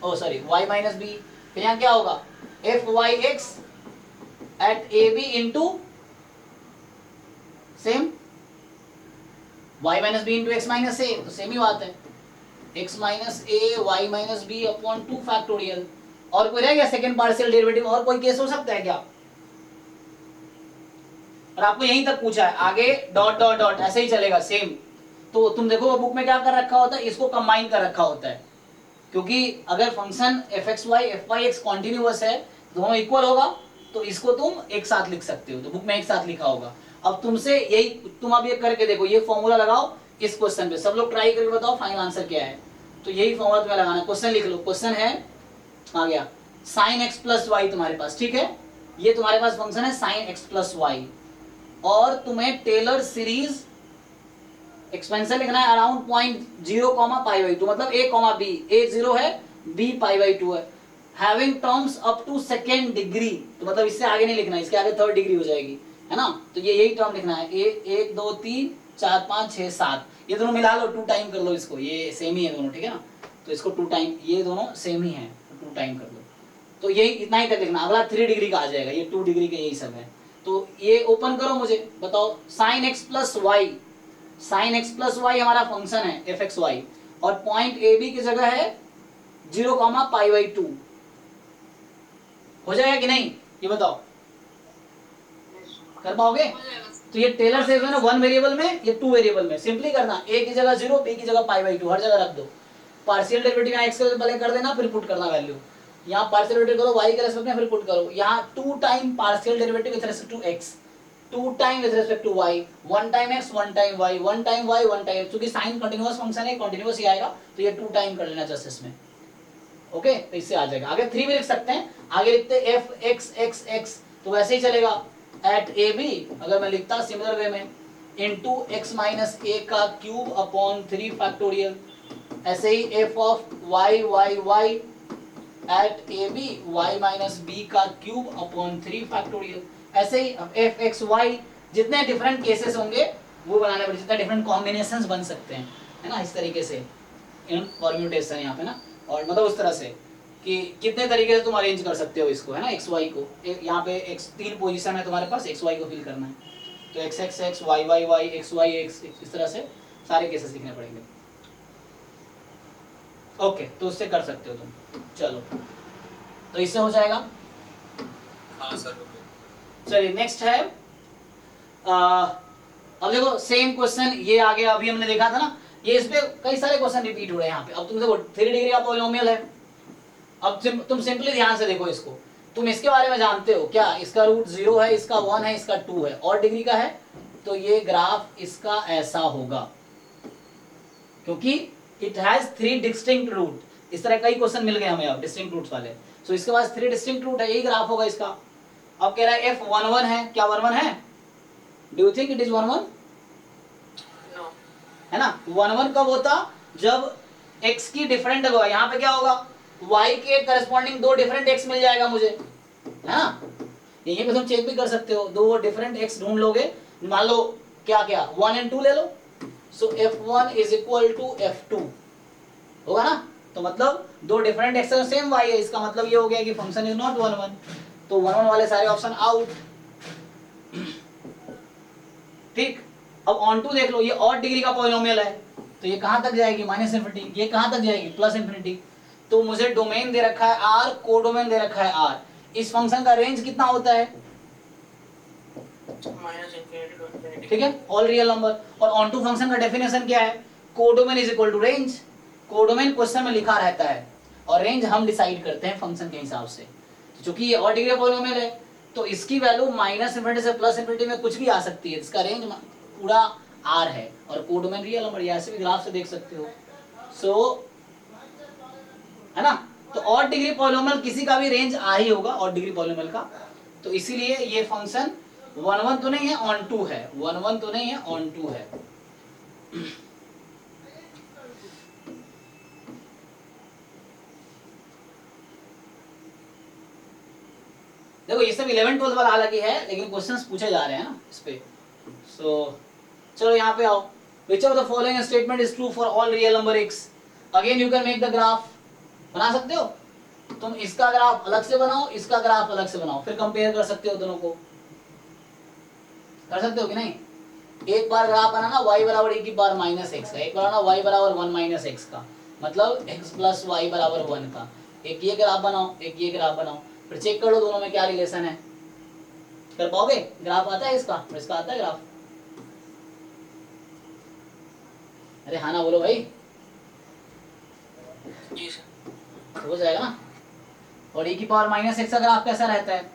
oh sorry y minus B, फिर यहाँ क्या होगा, F Y X at A B into same y minus B into X minus A, तो सेम ही बात है, x minus A Y minus B upon 2 factorial. और कोई रह गया सेकंड पार्शियल डेरिवेटिव, और कोई केस हो सकता है क्या, और आपको यहीं तक पूछा है, आगे डॉट डॉट डॉट ऐसे ही चलेगा सेम। तो तुम देखो बुक में क्या कर रखा होता है, इसको कंबाइन कर रखा होता है, क्योंकि अगर function f x y f Y x continuous है, दोनों इक्वल होगा, तो इसको तुम एक साथ लिख सकते हो, तो बुक में एक साथ लिखा होगा। अब तुमसे यही, तुम अब ये करके देखो, ये फॉर्मूला लगाओ इस क्वेश्चन पे, सब लोग ट्राई करके बताओ फाइनल आंसर क्या है। तो यही फॉर्मूला तुम्हें लगाना है, क्वेश्चन लिख लो, क्वेश्चन है आ गया साइन एक्स प्लस वाई तुम्हारे पास, ठीक है, ये तुम्हारे पास फंक्शन है साइन एक्स प्लस वाई, और तुम्हें टेलर सीरीज एक्सपेंशन लिखना है अराउंड पॉइंट 0, π/2, मतलब a, b, a 0 है, b π/2 है, having terms up to second degree, तो मतलब इससे आगे नहीं लिखना, इसके आगे थर्ड डिग्री हो जाएगी, है ना, तो ये यही टर्म लिखना है, a 1 2 3 4 5 6 7, ये दोनों मिला लो, 2 टाइम कर लो इसको, ये सेम ही है दोनों, ठीक है ना, तो इसको 2 टाइम, ये दोनों सेम ही है, 2 टाइम कर लो, तो यही इतना ही तक लिखना, अगला 3 डिग्री का आ जाएगा, ये 2 डिग्री का यही सब है। तो ये ओपन करो, मुझे बताओ sine x plus y, sine x plus y हमारा फंक्शन है एफ एक्स वाई, और पॉइंट ए बी की जगह है 0, π/2, हो जाएगा कि नहीं, ये बताओ, कर पाओगे? तो ये टेलर सीरीज है ना, 1 वेरिएबल में, ये 2 वेरिएबल में, सिंपली करना, a की जगह 0, b की जगह π/2, हर जगह रख दो, पार्शियल डेरिवेटिव यहाँ x के भले कर देना, फिर पुट करना वैल्यू, यहाँ पार्शियल डेरिवेटिव करो y के रेस्पेक्ट में, फिर पुट करो यहाँ 2 time partial derivative with respect to x, 2 time with respect to y, 1 time x 1 time y, 1 time y 1 time, क्योंकि साइन कंटीन्यूअस फंक्शन है कंटीन्यूअस ही आएगा, तो ये 2 टाइम कर लेना जस्ट इसमें। ओके तो इससे आ जाएगा। आगे 3 भी लिख सकते हैं, आगे लिखते हैं f x x x, तो वैसे ही चलेगा एट ए बी, अगर मैं लिखता सिमिलर वे में इनटू x माइनस a का क्यूब अपॉन 3 फैक्टोरियल, ऐसे ही f of y y y at A B y minus b का क्यूब अपॉन 3 फैक्टोरियल, ऐसे ही f x y जितने डिफरेंट केसेस होंगे वो बनाने पड़े, जितने डिफरेंट कॉम्बिनेशंस बन सकते हैं, है ना, इस तरीके से इन परम्यूटेशन यहाँ पे ना, और मतलब उस तरह से कि कितने तरीके से तुम अरेंज कर सकते हो इसको, है ना, एक्स वाई को। यहाँ पे x 3 पोजीशन है तुम्हारे पास, एक्स वाई को फिल करना है, तो x x x y y y x y x, इस तरह से सारे केसेस लिखने पड़ेंगे। ओके तो उससे कर सकते हो तुम। चलो तो इससे हो जाएगा। हाँ सर। चलिए नेक्स्ट है अब देखो सेम क्वेश्चन ये आ गया, अभी हमने देखा था ना, ये इस पे कई सारे क्वेश्चन रिपीट हो रहे हैं यहाँ पे। अब तुम देखो 3 डिग्री का पॉलिनोमियल है, अब तुम सिंपली ध्यान से देखो इसको, तुम इसके बारे में जानते हो क्या, इसका रूट 0 है, इसका 1 है, इसका 2 है, और डिग्री का है, तो ये ग्राफ इसका ऐसा होगा, क्योंकि इट हैज 3 डिस्टिंक्ट रूट। इस तरह कई क्वेश्चन मिल गए हमें अब डिस्टिंक्ट रूट्स वाले, सो इसके पास 3 डिस्टिंक्ट रूट है, यही ग्राफ होगा इसका। अब कह रहा है f 1 1 है, क्या 1 1 है, do you think it is 1 1? No. है ना, 1 1 कब होता, जब x की डिफरेंट होगा, यहाँ पे क्या होगा, y के करस्पॉन्डिंग 2 डिफरेंट x मिल जाएगा मुझे, है ना, यहीं पे तुम चेक भी कर सकते हो, 2 डिफरेंट x ढूंढ लोगे, मान लो क्या क्या 1 और 2 ले लो, so f1 is equal to f2 होगा ना, तो मतलब 2 डिफरेंट x का सेम y है, इसका मतलब ये हो गया कि फंक्शन इज नॉट 1 1, तो 1 1 वाले सारे ऑप्शन आउट। ठीक, अब ऑन टू देख लो, ये और डिग्री का पॉलिनोमियल है, तो ये कहां तक जाएगी, माइनस इन्फिनिटी, ये कहां तक जाएगी, प्लस इन्फिनिटी, तो मुझे डोमेन दे रखा है r, कोडोमेन दे रखा है r, इस फंक्शन का रेंज कितना होता है, माइनस इन्फिनिटी टू इन्फिनिटी। ठीक है, ऑल रियल नंबर। और ऑन टू फंक्शन का डेफिनेशन क्या है, codomain is equal to range, codomain question में लिखा रहता है, और रेंज हम डिसाइड करते हैं फंक्शन के हिसाब से, क्योंकि ये और डिग्री का पॉलिनोमियल है, तो इसकी वैल्यू माइनस इन्फिनिटी से प्लस इन्फिनिटी में कुछ भी आ सकती है, इसका रेंज पूरा r है, और कोडोमेन रियल नंबर, ये ऐसे भी ग्राफ से देख सकते हो। सो है ना, तो और डिग्री पॉलिनोमियल किसी का भी रेंज आ ही होगा, और डिग्री पॉलिनोमियल का, तो इसीलिए ये फंक्शन 1 1 तो नहीं है, ऑन टू है, 1 1 तो नहीं है, ऑन टू है। देखो ये सब 11 12 वाला हालांकि है, लेकिन क्वेश्चंस पूछे जा रहे हैं ना इस पे। सो चलो यहाँ पे आओ, which of the following statement is true for all real number x, again you can make the graph, बना सकते हो तुम, इसका ग्राफ अलग से बनाओ, इसका ग्राफ अलग से बनाओ, फिर कंपेयर कर सकते हो दोनों को, कर सकते हो कि नहीं। एक बार ग्राफ बनाना y बराबर e की पावर माइनस x का, एक बार बनाना y बराबर 1 माइनस x का, मतलब x प्लस y बराबर 1 का, एक ये ग्राफ बनाओ, एक ये ग्राफ बनाओ, फिर चेक कर लो दोनों में क्या रिलेशन है, कर पाओगे, ग्राफ आता है इसका, इसका आता है ग्राफ, अरे हाँ ना बोलो भाई, जी सर। हो जाएगा ना। और e की पावर माइनस x का ग्राफ कैसा रहता है,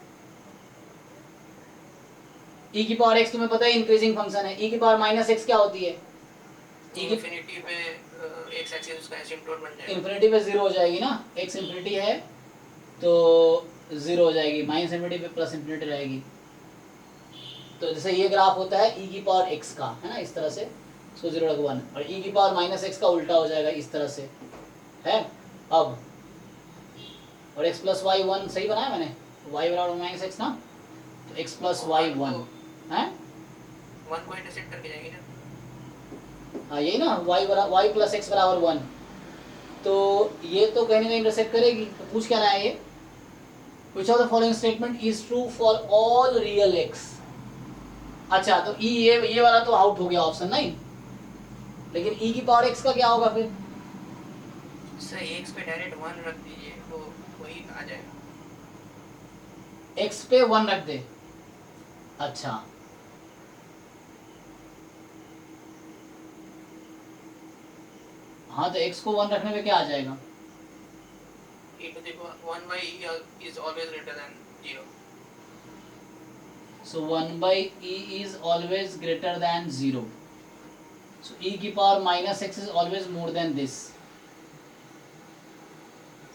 e की पावर x तुम्हें पता है इंक्रीजिंग फंक्शन है, e की पावर माइनस x क्या होती है, e की इन्फिनिटी पे x एक्सिस उसका एसिम्पटोट बन जाएगा, इन्फिनिटी पे 0 हो जाएगी ना, x इन्फिनिटी है तो 0 हो जाएगी, माइनस इन्फिनिटी पे प्लस इन्फिनिटी रहेगी। तो जैसे ये ग्राफ होता है e की पावर x का, है ना, इस तरह से, सो 0 लग 1, और e की पावर माइनस x का उल्टा हो जाएगा इस तरह से, है। अब और x प्लस वाई 1 सही बनाया मैंने, y बराबर माइनस x ना, तो x प्लस वाई 1 है, 1 को इंटरसेक्ट करके जाएगी ना, हाँ यही ना, y प्लस x बराबर 1, तो ये तो कहीं ना कहीं इंटरसेक्ट करेगी, तो पूछ क्या रहा है ये, which of the following statement is true for all real x। अच्छा तो e ये वाला तो आउट हो गया ऑप्शन, नहीं, लेकिन e की पावर x का क्या होगा फिर, सर x पे डायरेक्ट 1 रख दीजिए तो वही आ जाएगा, x पे 1 रख दे, अच्छा हाँ, तो x को 1 रखने पे क्या आ जाएगा, e to the power 1 by e is always greater than 0. So 1 by e is always greater than 0. So e की power minus x is always more than this.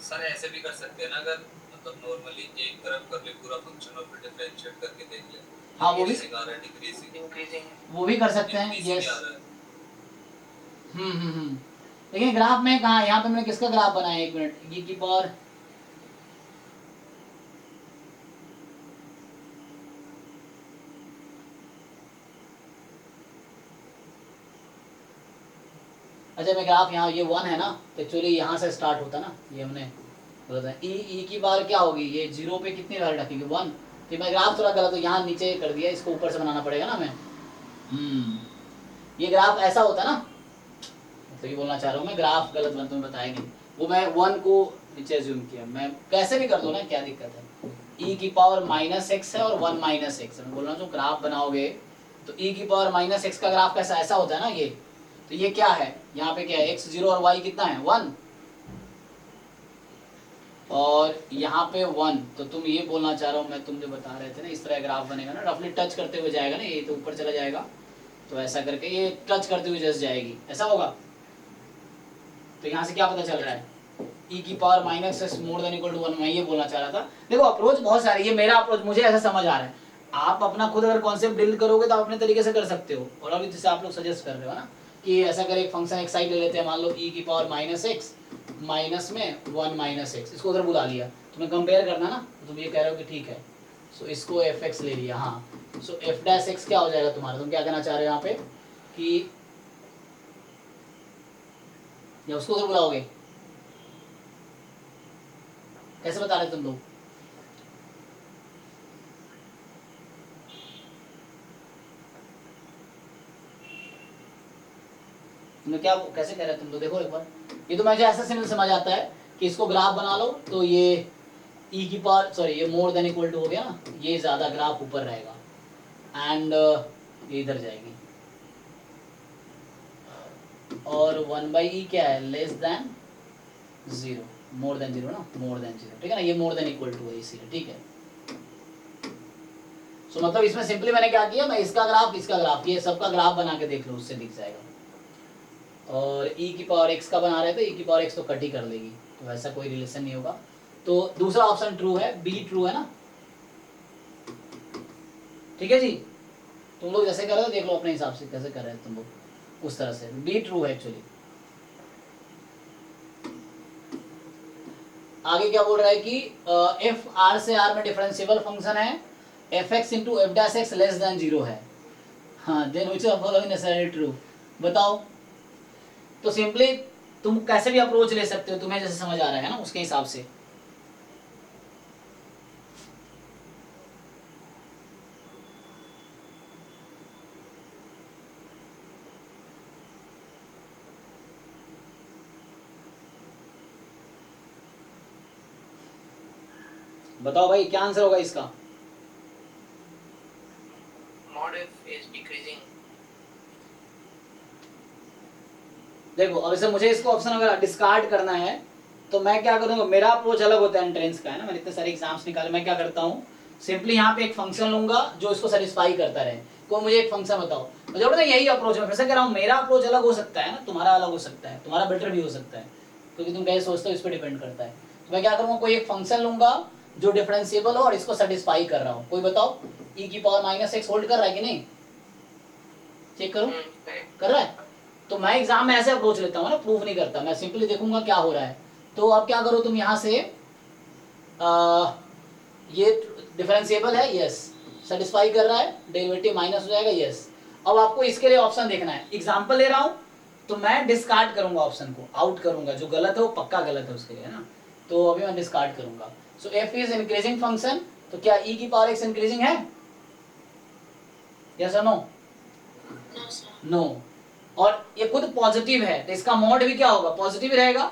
Sir ऐसे भी कर सकते हैं ना, अगर मतलब नॉर्मली एक तरफ कर ले पूरा फंक्शन और फिर डिफरेंशिएट करके देख ले. हाँ वो भी Increasing वो भी कर सकते हैं. यस. लेकिन ग्राफ में कहाँ, यहाँ पे मैंने किसका ग्राफ बनाया, एक मिनट. e की पावर अच्छा मैं ग्राफ यहाँ ये 1 है ना, तो एक्चुअली यहाँ से स्टार्ट होता ना, ये हमने बोला था. ई की बार क्या होगी, ये 0 पे कितनी वैल्यू रखेंगे 1. तो मैं ग्राफ थोड़ा गलत, तो यहाँ नीचे कर दिया, इसको ऊपर से बनाना पड़ेगा ना हमें. ये ग्राफ ऐसा होता ना, तो ये बोलना चाह रहा हूँ मैं, ग्राफ गलत बन तुम्हें बताया नहीं. वो मैं 1 को नीचे एज्यूम किया, मैं कैसे भी कर दो ना, क्या दिक्कत है. e की पावर माइनस एक्स है और 1 माइनस एक्स. मैं बोल रहा हूँ जो ग्राफ बनाओगे तो e की पावर माइनस एक्स का ग्राफ कैसा ऐसा होता है ना ये. तो ये क्या है, यहाँ पे क्या है, x 0 और y कितना है 1, और यहाँ पे 1. तो तुम ये बोलना चाह रहा हूँ मैं, तुम जो बता रहे थे ना इस तरह ग्राफ बनेगा ना, रफली टच करते हुए जाएगा ना, ये तो ऊपर चला जाएगा, तो ऐसा करके ये टच करते हुए जैसे जाएगी, ऐसा होगा. तो यहाँ से क्या पता चल रहा है, e की power minus x more than equal to 1. मैं ये बोलना चाह रहा था. देखो अप्रोच बहुत सारी, ये मेरा अप्रोच, मुझे ऐसा समझ आ रहा है. आप अपना खुद अगर कॉन्सेप्ट बिल्ड करोगे तो आप अपने तरीके से कर सकते हो. और अभी जैसे आप लोग सजेस्ट कर रहे हो ना कि ऐसा कर एक फंक्शन एक साइड ले लेते हैं, मान लो e की पावर माइनस एक्स माइनस में 1 माइनस एक्स, इसको उधर बुला लिया. तुम्हें कंपेयर करना ना, तुम ये कह रहे हो कि ठीक है, सो इसको एफ एक्स ले लिया. हाँ, सो एफ डैश एक्स क्या हो जाएगा तुम्हारा, तुम क्या कहना चाह रहे हो यहाँ पे कि या उसको उधर बुलाओगे, कैसे बता रहे तुम लोग. तुम्हें क्या कैसे कह रहे हैं तुम लोग, देखो एक बार. ये तो मुझे ऐसा सिंपल समझ आता है कि इसको ग्राफ बना लो, तो ये e की पावर सॉरी ये मोर देन इक्वल टू हो गया ना, ये ज्यादा ग्राफ ऊपर रहेगा एंड ये इधर जाएगी, और 1 बाई ई क्या है, लेस देन 0, मोर देन 0 ना, मोर देन 0, ठीक है ना, ये मोर देन इक्वल टू है इसीलिए, ठीक है. सो मतलब इसमें सिंपली मैंने क्या किया, मैं इसका ग्राफ ये सबका ग्राफ बना के देख लो, उससे दिख जाएगा. और e की पावर x का बना रहे थे, e की पावर x तो कट ही कर लेगी, तो ऐसा कोई रिलेशन नहीं होगा. तो दूसरा ऑप्शन ट्रू है, b ट्रू है ना, ठीक है जी. तुम लोग जैसे कर रहे हो देख लो अपने हिसाब से कैसे कर रहे हैं तुम लोग, उस तरह से b ट्रू है एक्चुअली. आगे क्या बोल रहा है कि f r से r में डिफरेंशिएबल फंक्शन है, f x into f dash x less than 0 है. हाँ, then which of following necessary true, बताओ. तो सिंपली तुम कैसे भी अप्रोच ले सकते हो, तुम्हें जैसे समझ आ रहा है ना उसके हिसाब से. बताओ भाई क्या आंसर होगा इसका. mod f is decreasing. देखो अब इसे मुझे इसको ऑप्शन अगर डिस्कार्ड करना है तो मैं क्या करूंगा, मेरा अप्रोच अलग होता है एंट्रेंस का, है ना, मैंने इतने सारे एग्जाम्स निकाले. मैं क्या करता हूँ, सिंपली यहाँ पे एक फंक्शन लूंगा जो इसको सेटिस्फाई करता रहे. कोई मुझे एक फंक्शन बताओ, मुझे बोलते यही अप्रोच है. मैं फिर से कह रहा हूँ मेरा अप्रोच अलग हो सकता है ना, तुम्हारा अलग हो सकता है, तुम्हारा बेटर भी हो सकता है, क्योंकि तुम कैसे सोचते हो इस पर डिपेंड करता है. तो मैं क्या करूँगा, कोई एक फंक्शन लूंगा जो डिफरेंशिएबल हो और इसको सेटिस्फाई कर रहा हूँ. कोई बताओ e की पावर माइनस एक्स होल्ड कर रहा है कि नहीं, चेक करो कर रहा है. तो मैं एग्जाम में ऐसे अप्रोच लेता हूँ ना, प्रूफ नहीं करता, मैं सिंपली देखूंगा क्या हो रहा है. तो अब क्या करो तुम यहाँ से ये डिफरेंशिएबल है, यस, सेटिस्फाई कर रहा है, डेरिवेटिव माइनस हो जाएगा, यस. अब आपको इसके लिए ऑप्शन देखना है. एग्जांपल ले रहा हूँ तो मैं डिस्कार्ड करूंगा, ऑप्शन को आउट करूंगा, जो गलत है वो पक्का गलत है उसके लिए, है ना. तो अभी मैं डिस्कार्ड करूंगा. सो एफ इज इंक्रीजिंग फंक्शन, तो क्या e की पावर x इंक्रीजिंग है, यस और नो, नो. और ये खुद पॉजिटिव है तो इसका मॉड भी क्या होगा, पॉजिटिव रहेगा.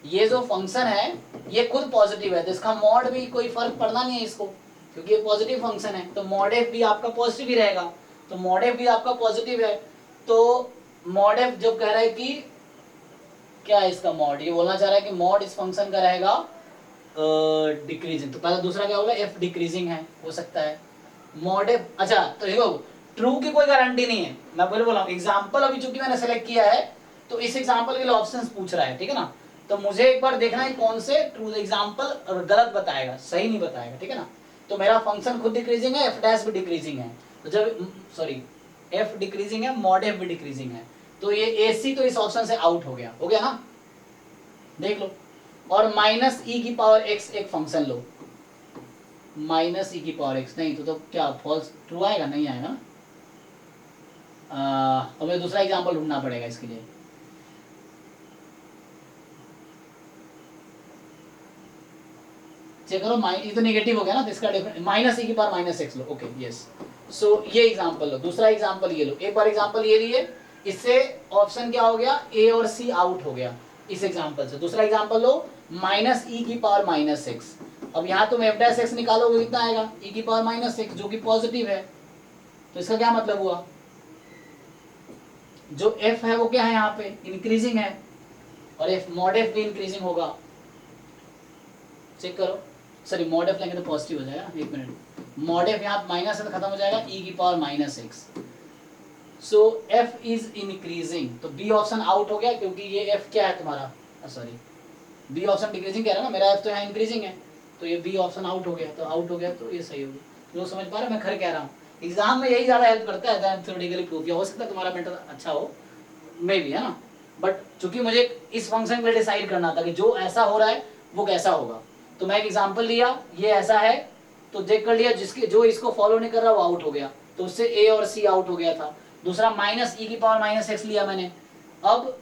ये जो फंक्शन है ये खुद पॉजिटिव है तो इसका मॉड भी कोई फर्क पड़ना नहीं है इसको, क्योंकि ये पॉजिटिव फंक्शन है. तो मॉड एफ भी आपका पॉजिटिव ही रहेगा, तो मॉड एफ भी आपका पॉजिटिव है. तो मॉड एफ जब कह रहा है कि क्या है इसका मॉड, ये बोलना चाह रहा है कि मॉड इस फंक्शन का रहेगा डिक्रीजिंग, तो पहले दूसरा क्या होगा, एफ डिक्रीजिंग है, हो सकता है मॉड एफ। अच्छा तो देखो ट्रू की कोई गारंटी नहीं है, मैं बोल रहा हूँ एग्जाम्पल अभी चूंकि मैंने सेलेक्ट किया है तो इस एग्जाम्पल के लिए ऑप्शंस पूछ रहा है, ठीक है ना, तो मुझे एक बार देखना है कौन से ट्रू एग्जाम्पल गलत बताएगा, सही नहीं बताएगा, ठीक है ना। तो मेरा फंक्शन खुद डिक्रीजिंग है, एफ डैश भी डिक्रीजिंग है, तो जब सॉरी एफ डिक्रीजिंग है, मॉड एफ भी डिक्रीजिंग है, तो ये एसी तो इस ऑप्शन से आउट हो गया ना, देख लो। और माइनस ई की पावर एक्स एक फंक्शन लो, माइनस ई की पावर एक्स, नहीं तो क्या फॉल्स ट्रू आएगा, नहीं आएगा ना। हमें दूसरा एग्जांपल ढूंढना पड़ेगा इसके लिए। चेक करो, ये तो नेगेटिव हो गया ना, तो इसका डिफरेंस माइनस ई की पावर माइनस एक्स लो, ओके यस। सो ये एग्जांपल लो, दूसरा एग्जांपल ये लो, एक बार एग्जांपल ये लिए, इससे ऑप्शन क्या हो गया, ए और सी आउट हो गया इस एग्जांपल से। दूसरा एग्जांपल लो, माइनस ई की पावर माइनस एक्स, अब यहाँ तुम एफ डैश एक्स निकालोगे कितना आएगा, ई की पावर माइनस एक्स, जो कि पॉजिटिव है, तो इसका क्या मतलब हुआ, जो एफ है वो क्या है यहाँ पे इंक्रीजिंग है, और एफ मॉड एफ भी इंक्रीजिंग होगा, चेक करो, सॉरी मॉड एफ लेंगे तो पॉजिटिव हो जाएगा, एक मिनट, मॉड एफ यहाँ माइनस से खत्म हो जाएगा, ई की power minus x, so F is increasing, तो बी ऑप्शन आउट हो गया क्योंकि ये एफ क्या है तुम्हारा, सॉरी बी ऑप्शन डिक्रीजिंग कह रहा है ना, मेरा एफ तो यहाँ इंक्रीजिंग है, तो ये बी ऑप्शन आउट हो गया, तो आउट हो गया तो ये सही हो गया। जो समझ पा रहे मैं खैर कह रहा हूँ, एग्जाम में यही ज्यादा हेल्प करता है देन थ्योरेटिकली प्रूफ, या हो सकता है तुम्हारा मेंटल अच्छा हो मे भी, है ना, बट चूंकि मुझे इस फंक्शन के लिए डिसाइड करना था कि जो ऐसा हो रहा है वो कैसा होगा, तो मैं एक एग्जांपल लिया, ये ऐसा है तो देख कर लिया, जिसके जो इसको फॉलो नहीं कर रहा वो आउट हो गया, तो उससे ए और सी आउट हो गया था। दूसरा माइनस ई की पावर माइनस एक्स लिया मैंने, अब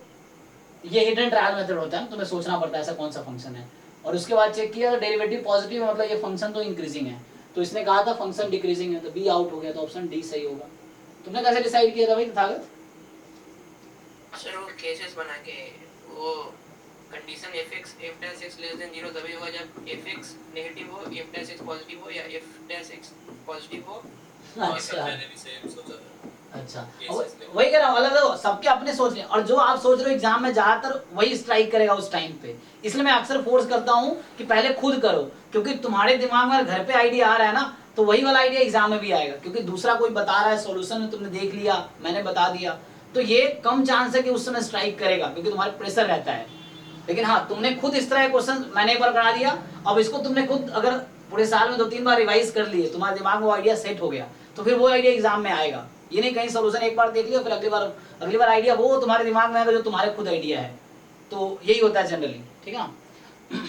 ये हिडन ट्रायल मेथड होता है ना, तुम्हें सोचना पड़ता है ऐसा कौन सा फंक्शन है, और उसके बाद चेक किया डेरिवेटिव पॉजिटिव है, मतलब ये फंक्शन तो इंक्रीजिंग है, तो इसने कहा था फंक्शन डिक्रीजिंग है, तो बी आउट हो गया, तो ऑप्शन डी सही होगा। तुमने कैसे डिसाइड किया था भाई तथागत? सर वो केसेस बना के, वो condition fx f dash x less than 0 तभी होगा जब fx नेगेटिव हो, f dash x पॉजिटिव हो, या f dash x पॉजिटिव हो। अच्छा मैंने भी सेम सोचा था। अच्छा, वही कह रहा हूँ, अलग सबके अपने सोच रहे हैं, और जो आप सोच रहे हो एग्जाम में ज्यादातर वही स्ट्राइक करेगा उस टाइम पे, इसलिए मैं अक्सर फोर्स करता हूँ कि पहले खुद करो, क्योंकि तुम्हारे दिमाग में घर पे आइडिया आ रहा है ना, तो वही वाला आइडिया एग्जाम में भी आएगा, क्योंकि दूसरा कोई बता रहा है सॉल्यूशन में तुमने देख लिया, मैंने बता दिया, तो ये कम चांस है कि उस समय स्ट्राइक करेगा, क्योंकि तुम्हारे प्रेशर रहता है। लेकिन हाँ, तुमने खुद इस तरह के क्वेश्चन मैंने एक बार बना दिया, अब इसको तुमने खुद अगर पूरे साल में 2-3 बार रिवाइज कर लिए, तुम्हारे दिमाग में वो आइडिया सेट हो गया, तो फिर वो आइडिया एग्जाम में आएगा। ये नहीं कहीं सॉल्यूशन एक बार देख लिया फिर अगली बार आइडिया वो तुम्हारे दिमाग में आएगा जो तुम्हारे खुद आइडिया है, तो यही होता है जनरली, ठीक है ना।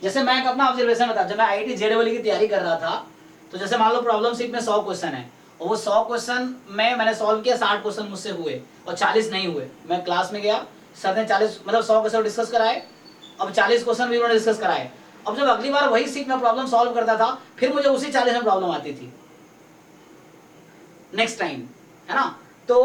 जैसे मैं अपना ऑब्जर्वेशन बता, जब मैं IIT JEE की तैयारी कर रहा था, तो जैसे मान लो प्रॉब्लम शीट में 100 क्वेश्चन है, और वो 100 क्वेश्चन में मैंने सॉल्व किया, 60 क्वेश्चन मुझसे हुए और 40 नहीं हुए। मैं क्लास में गया, सर ने 40 मतलब 100 क्वेश्चन डिस्कस कराए, अब 40 क्वेश्चन भी उन्होंने डिस्कस कराए। अब जब अगली बार वही सीट में प्रॉब्लम सॉल्व करता था, फिर मुझे उसी 40 में प्रॉब्लम आती थी नेक्स्ट टाइम, है ना। तो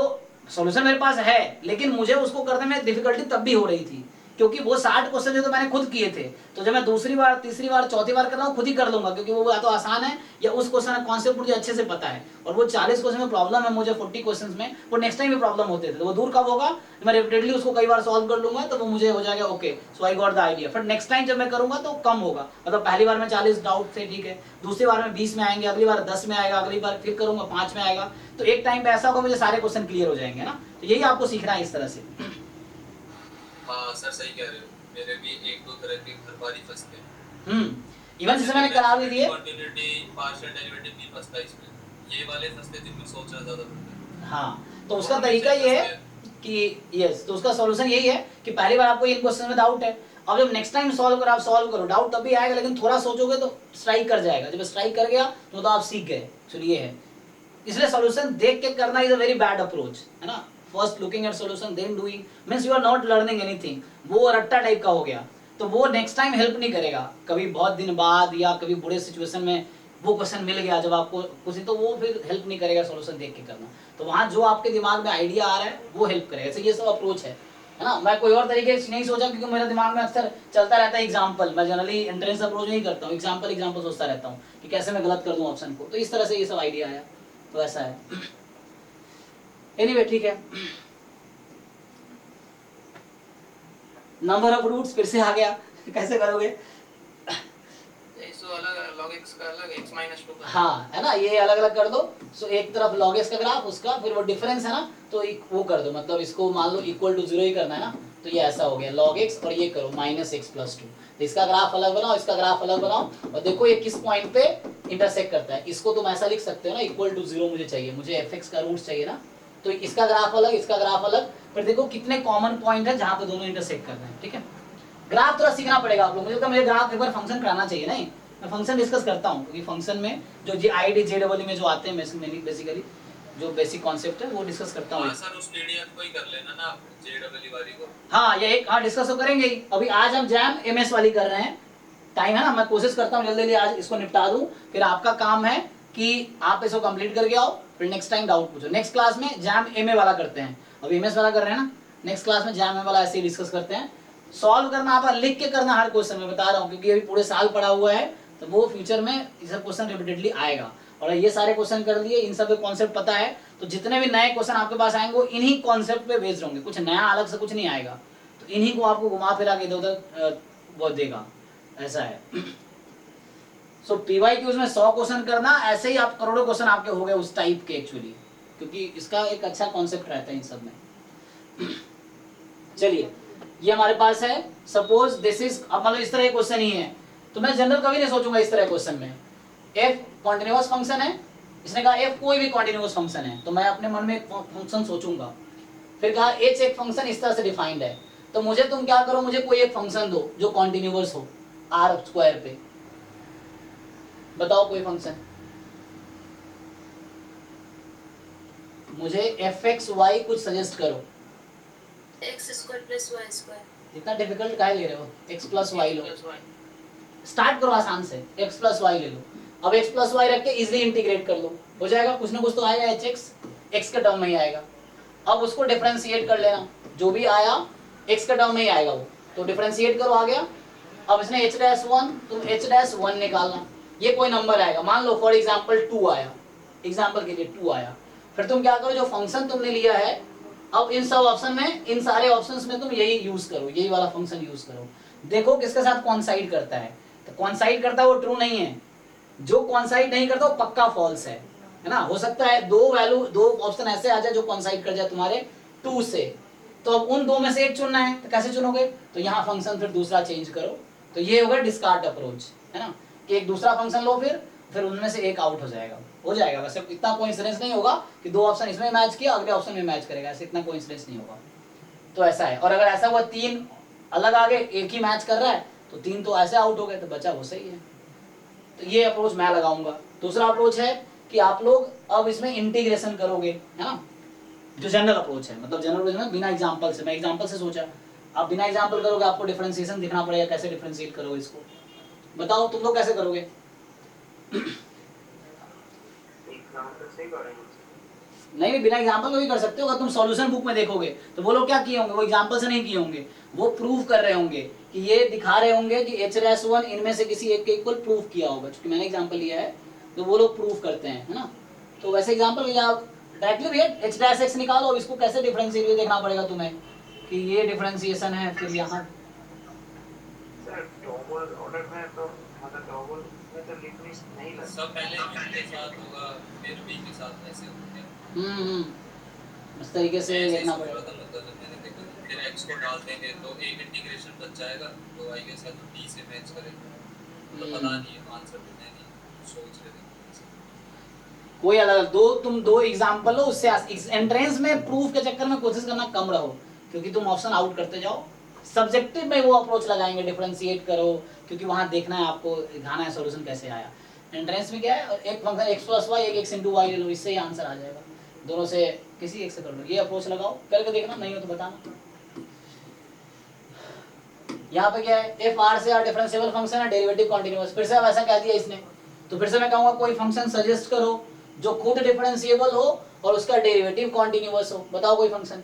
सॉल्यूशन मेरे पास है, लेकिन मुझे उसको करने में डिफिकल्टी तब भी हो रही थी, क्योंकि वो 60 क्वेश्चन जो तो मैंने खुद किए थे, तो जब मैं दूसरी बार, तीसरी बार, चौथी बार कर रहा हूँ खुद ही कर लूंगा, क्योंकि वो या तो आसान है या उस क्वेश्चन का कॉन्सेप्ट मुझे अच्छे से पता है। और वो 40 क्वेश्चन में प्रॉब्लम है मुझे, 40 क्वेश्चन में वो नेक्स्ट टाइम भी प्रॉब्लम होते थे, तो वो दूर कब होगा, मैं रिपीटेडली उसको कई बार सॉल्व कर लूंगा, तो वो मुझे हो जाएगा okay, so I got the idea. फिर नेक्स्ट टाइम जब मैं करूंगा तो कम होगा, मतलब पहली बार में 40 डाउट थे, ठीक है, दूसरी बार में 20 में आएंगे, अगली बार 10 में आएगा, अगली बार फिर करूंगा 5 में आएगा, तो एक टाइम पे ऐसा होगा मुझे सारे क्वेश्चन क्लियर हो जाएंगे ना। तो यही आपको सीखना है इस तरह से। हाँ सर सही कह रहे हो, मेरे भी 1-2 तरह के हर बार ही फंसते हैं। इवन जैसे मैंने करा भी दिए, कंटिन्यूटी पार्शियल डेरिवेटिव नहीं फंसता इसमें, ये वाले फंसते जिनमें सोचना ज्यादा पड़ता है। हाँ, तो उसका तरीका ये है कि यस, तो उसका सॉल्यूशन यही है कि पहली बार आपको इन क्वेश्चन में डाउट है, अब जब नेक्स्ट टाइम सॉल्व करो, आप सॉल्व करो, डाउट तब भी आएगा, लेकिन थोड़ा सोचोगे तो स्ट्राइक कर जाएगा, जब स्ट्राइक कर गया तो आप सीख गए। चलिए ये है, इसलिए सॉल्यूशन देख के करना is a very bad approach, है ना। First looking at solution then doing means you are not learning anything, वो रट्टा टाइप का हो गया, तो वो नेक्स्ट टाइम हेल्प नहीं करेगा। कभी बहुत दिन बाद या कभी बुरे सिचुएशन में वो क्वेश्चन मिल गया जब आपको कुछ, तो वो फिर हेल्प नहीं करेगा सॉल्यूशन देख के करना, तो वहाँ जो आपके दिमाग में आइडिया आ रहा है वो हेल्प करेगा। ऐसे ये सब अप्रोच है ना। मैं कोई और तरीके से नहीं सोचा, क्योंकि मेरे दिमाग में अक्सर चलता रहता है एग्जाम्पल, मैं जनरली एंट्रेंस अप्रोच नहीं करता हूँ, एग्जाम्पल सोचता रहता हूँ कि कैसे मैं गलत कर दूँ ऑप्शन को, तो इस तरह से ये सब आइडिया आया, तो ऐसा है। एनीवे ठीक है, नंबर ऑफ रूट्स फिर से आ गया, कैसे करोगे? का अलग x -2 का हाँ है ना, ये अलग अलग कर दो। सो एक तरफ log x का ग्राफ उसका, फिर वो डिफरेंस है ना तो वो कर दो, मतलब इसको मान लो इक्वल टू 0 ही करना है ना, तो ये ऐसा हो गया log x और ये करो -x+2। तो इसका ग्राफ अलग बनाओ, इसका ग्राफ अलग बनाओ और देखो ये किस पॉइंट पे इंटरसेक्ट करता है। इसको तुम ऐसा लिख सकते हो ना, इक्वल टू 0 मुझे चाहिए, मुझे fx का रूट चाहिए ना, तो इसका ग्राफ अलग, इसका ग्राफ अलग, फिर देखो कितने कॉमन पॉइंट है जहाँ पे दोनों इंटरसेक्ट कर रहे हैं। ठीक है, ग्राफ थोड़ा सीखना पड़ेगा आप लोग, मुझे ग्राफ एक बार फंक्शन कराना चाहिए। नहीं मैं फंक्शन डिस्कस करता हूँ, क्योंकि फंक्शन में जो JID में जो आते हैं बेसिकली जो बेसिक कॉन्सेप्ट है वो डिस्कस करता हूँ। सर उस पीडीएफ को ही कर लेना ना JEE वाली को। हाँ ये एक, हाँ डिस्कस तो करेंगे ही। अभी आज हम जैम MS वाली कर रहे हैं, टाइम है ना, मैं कोशिश करता हूँ जल्दी जल्दी आज इसको निपटा दूँ, फिर आपका काम है कि आप इसको कंप्लीट करके आओ, फिर नेक्स्ट टाइम डाउट पूछो। नेक्स्ट क्लास में जैम MA वाला करते हैं, अभी MS वाला कर रहे हैं ना, नेक्स्ट क्लास में जैम MA वाला ऐसे ही डिस्कस करते हैं। सॉल्व करना आप लिख के करना हर क्वेश्चन में, बता रहा हूँ, क्योंकि अभी पूरे साल पड़ा हुआ है तो वो फ्यूचर में ये सब क्वेश्चन रिपीटेडली आएगा। और ये सारे क्वेश्चन कर लिए, इन सब कॉन्सेप्ट पता है, तो जितने भी नए क्वेश्चन आपके पास आएंगे वो इन्हीं कॉन्सेप्ट पे बेस्ड होंगे, कुछ नया अलग से कुछ नहीं आएगा, तो इन्हीं को आपको घुमा फिरा के इधर उधर वो देगा, ऐसा है। सो PYQs में 100 क्वेश्चन करना, ऐसे ही आप करोड़ों क्वेश्चन आपके हो गए उस टाइप के एक्चुअली, क्योंकि इसका एक अच्छा कॉन्सेप्ट रहता है इन सब में। चलिए ये हमारे पास है, सपोज दिस इज, अब मतलब इस तरह क्वेश्चन ही है, तो मैं जनरल कभी नहीं सोचूंगा इस तरह क्वेश्चन में। f कॉन्टिन्यूअस फंक्शन है, इसने कहा f कोई भी कॉन्टिन्यूअस फंक्शन है, तो मैं अपने मन में एक फंक्शन सोचूंगा। फिर कहा h एक फंक्शन इस तरह से डिफाइंड है, तो मुझे तुम क्या करो, मुझे कोई एक फंक्शन दो जो कॉन्टिन्यूअस हो R² पे, बताओ कोई फंक्शन। मुझे fx y कुछ सजेस्ट करो। x² + y²। इतना डिफिकल्ट काहे ले रहे हो, x + y लो, स्टार्ट करो आसान से, x + y ले लो। अब x + y रख के इजीली इंटीग्रेट कर लो, हो जाएगा, कुछ ना कुछ तो आएगा, hx x के टर्म में ही आएगा। अब उसको डिफरेंशिएट कर लेना, जो भी आया x के टर्म में ही आएगा वो, तो डिफरेंशिएट करो, आ गया। अब इसने h'1, तुम h'1 निकालना, ये कोई नंबर आएगा, मान लो फॉर एग्जांपल 2 आया, एग्जांपल के लिए 2 आया। फिर तुम क्या करो, जो फंक्शन तुमने लिया है, अब इन सब ऑप्शन में, इन सारे ऑप्शंस में तुम यही यूज करो, यही वाला फंक्शन यूज करो, देखो किसके साथ कॉन्साइड करता है। तो कॉन्साइड करता है वो ट्रू नहीं है, जो कॉन्साइड नहीं करता वो पक्का फॉल्स है ना। हो सकता है दो ऑप्शन ऐसे आ जाए जो कॉन्साइड कर जाए तुम्हारे 2 से, तो अब उन दो में से एक चुनना है, तो कैसे चुनोगे, तो यहाँ फंक्शन फिर दूसरा चेंज करो, तो ये होगा डिस्कार्ड अप्रोच, है ना, कि एक दूसरा फंक्शन लो, फिर उनमें से एक आउट हो जाएगा। वैसे इतना कोइंसिडेंस नहीं होगा कि 2 ऑप्शन इसमें मैच किया अगले ऑप्शन में मैच करेगा, ऐसे इतना कोइंसिडेंस नहीं होगा, तो ऐसा है। और अगर ऐसा हुआ 3 अलग आ गए, एक ही मैच कर रहा है, तो 3 तो ऐसे आउट हो गए, तो बचा वो सही है। तो ये अप्रोच मैं लगाऊंगा। दूसरा अप्रोच है कि आप लोग अब इसमें इंटीग्रेशन करोगे, है ना, जो जनरल अप्रोच है, मतलब जनरल अप्रोच में बिना एग्जांपल से, मैं एग्जांपल से सोचा, आप बिना एग्जांपल करोगे, आपको डिफरेंशिएशन दिखना पड़ेगा, कैसे डिफरेंशिएट करोगे इसको, बताओ तुम लोग कैसे करोगे। नहीं बिना एग्जांपल को भी कर सकते हो, अगर तुम सॉल्यूशन बुक में देखोगे तो वो लोग क्या किए होंगे, वो एग्जांपल से नहीं किए होंगे, वो प्रूव कर रहे होंगे कि ये दिखा रहे होंगे कि h'1 इनमें से किसी एक के इक्वल प्रूव किया होगा, क्योंकि मैंने एग्जांपल लिया है तो वो लोग प्रूव करते हैं, है ना। तो वैसे एग्जांपल आप डायरेक्टली भैया h' निकालो, और इसको कैसे डिफरेंशिएट देखना पड़ेगा तुम्हें कि ये डिफरेंशिएशन है, फिर यहाँ सर डबल ऑर्डर में तो मतलब डबल में तो लिखनी नहीं लगता, सब पहले u के साथ होगा, फिर v के साथ ऐसे होगा। इस तरीके से देखना पड़ेगा। फिर x को डाल देंगे तो एक इंटीग्रेशन बच जाएगा, तो आई गेस तो d से मैच करेगा, तो पता नहीं आंसर देना नहीं, सोच रहे थे कोई अलग तुम दो एग्जांपल लो, उससे एंट्रेंस में प्रूफ के चक्कर में कोशिश करना कम रहो, क्योंकि तुम ऑप्शन आउट करते जाओ। सब्जेक्टिव में वो अप्रोच लगाएंगे, डिफरेंशिएट करो, क्योंकि वहां देखना है आपको, दिखाना है सॉल्यूशन कैसे आया। एंट्रेंस में क्या है, एक फंक्शन x + y, एक x × y ले लो, इससे ही आंसर आ जाएगा, दोनों से किसी एक से कर लो, ये अप्रोच लगाओ, करके देखना, नहीं हो तो बताना। यहाँ पे क्या है, f r से r डिफरेंशिएबल फंक्शन है, डेरिवेटिव कॉन्टिन्यूअस, फिर से अब ऐसा कह दिया इसने, तो फिर से मैं कहूँगा कोई फंक्शन सजेस्ट करो जो खुद डिफरेंशिएबल हो और उसका डेरिवेटिव कॉन्टिन्यूअस हो, बताओ कोई फंक्शन।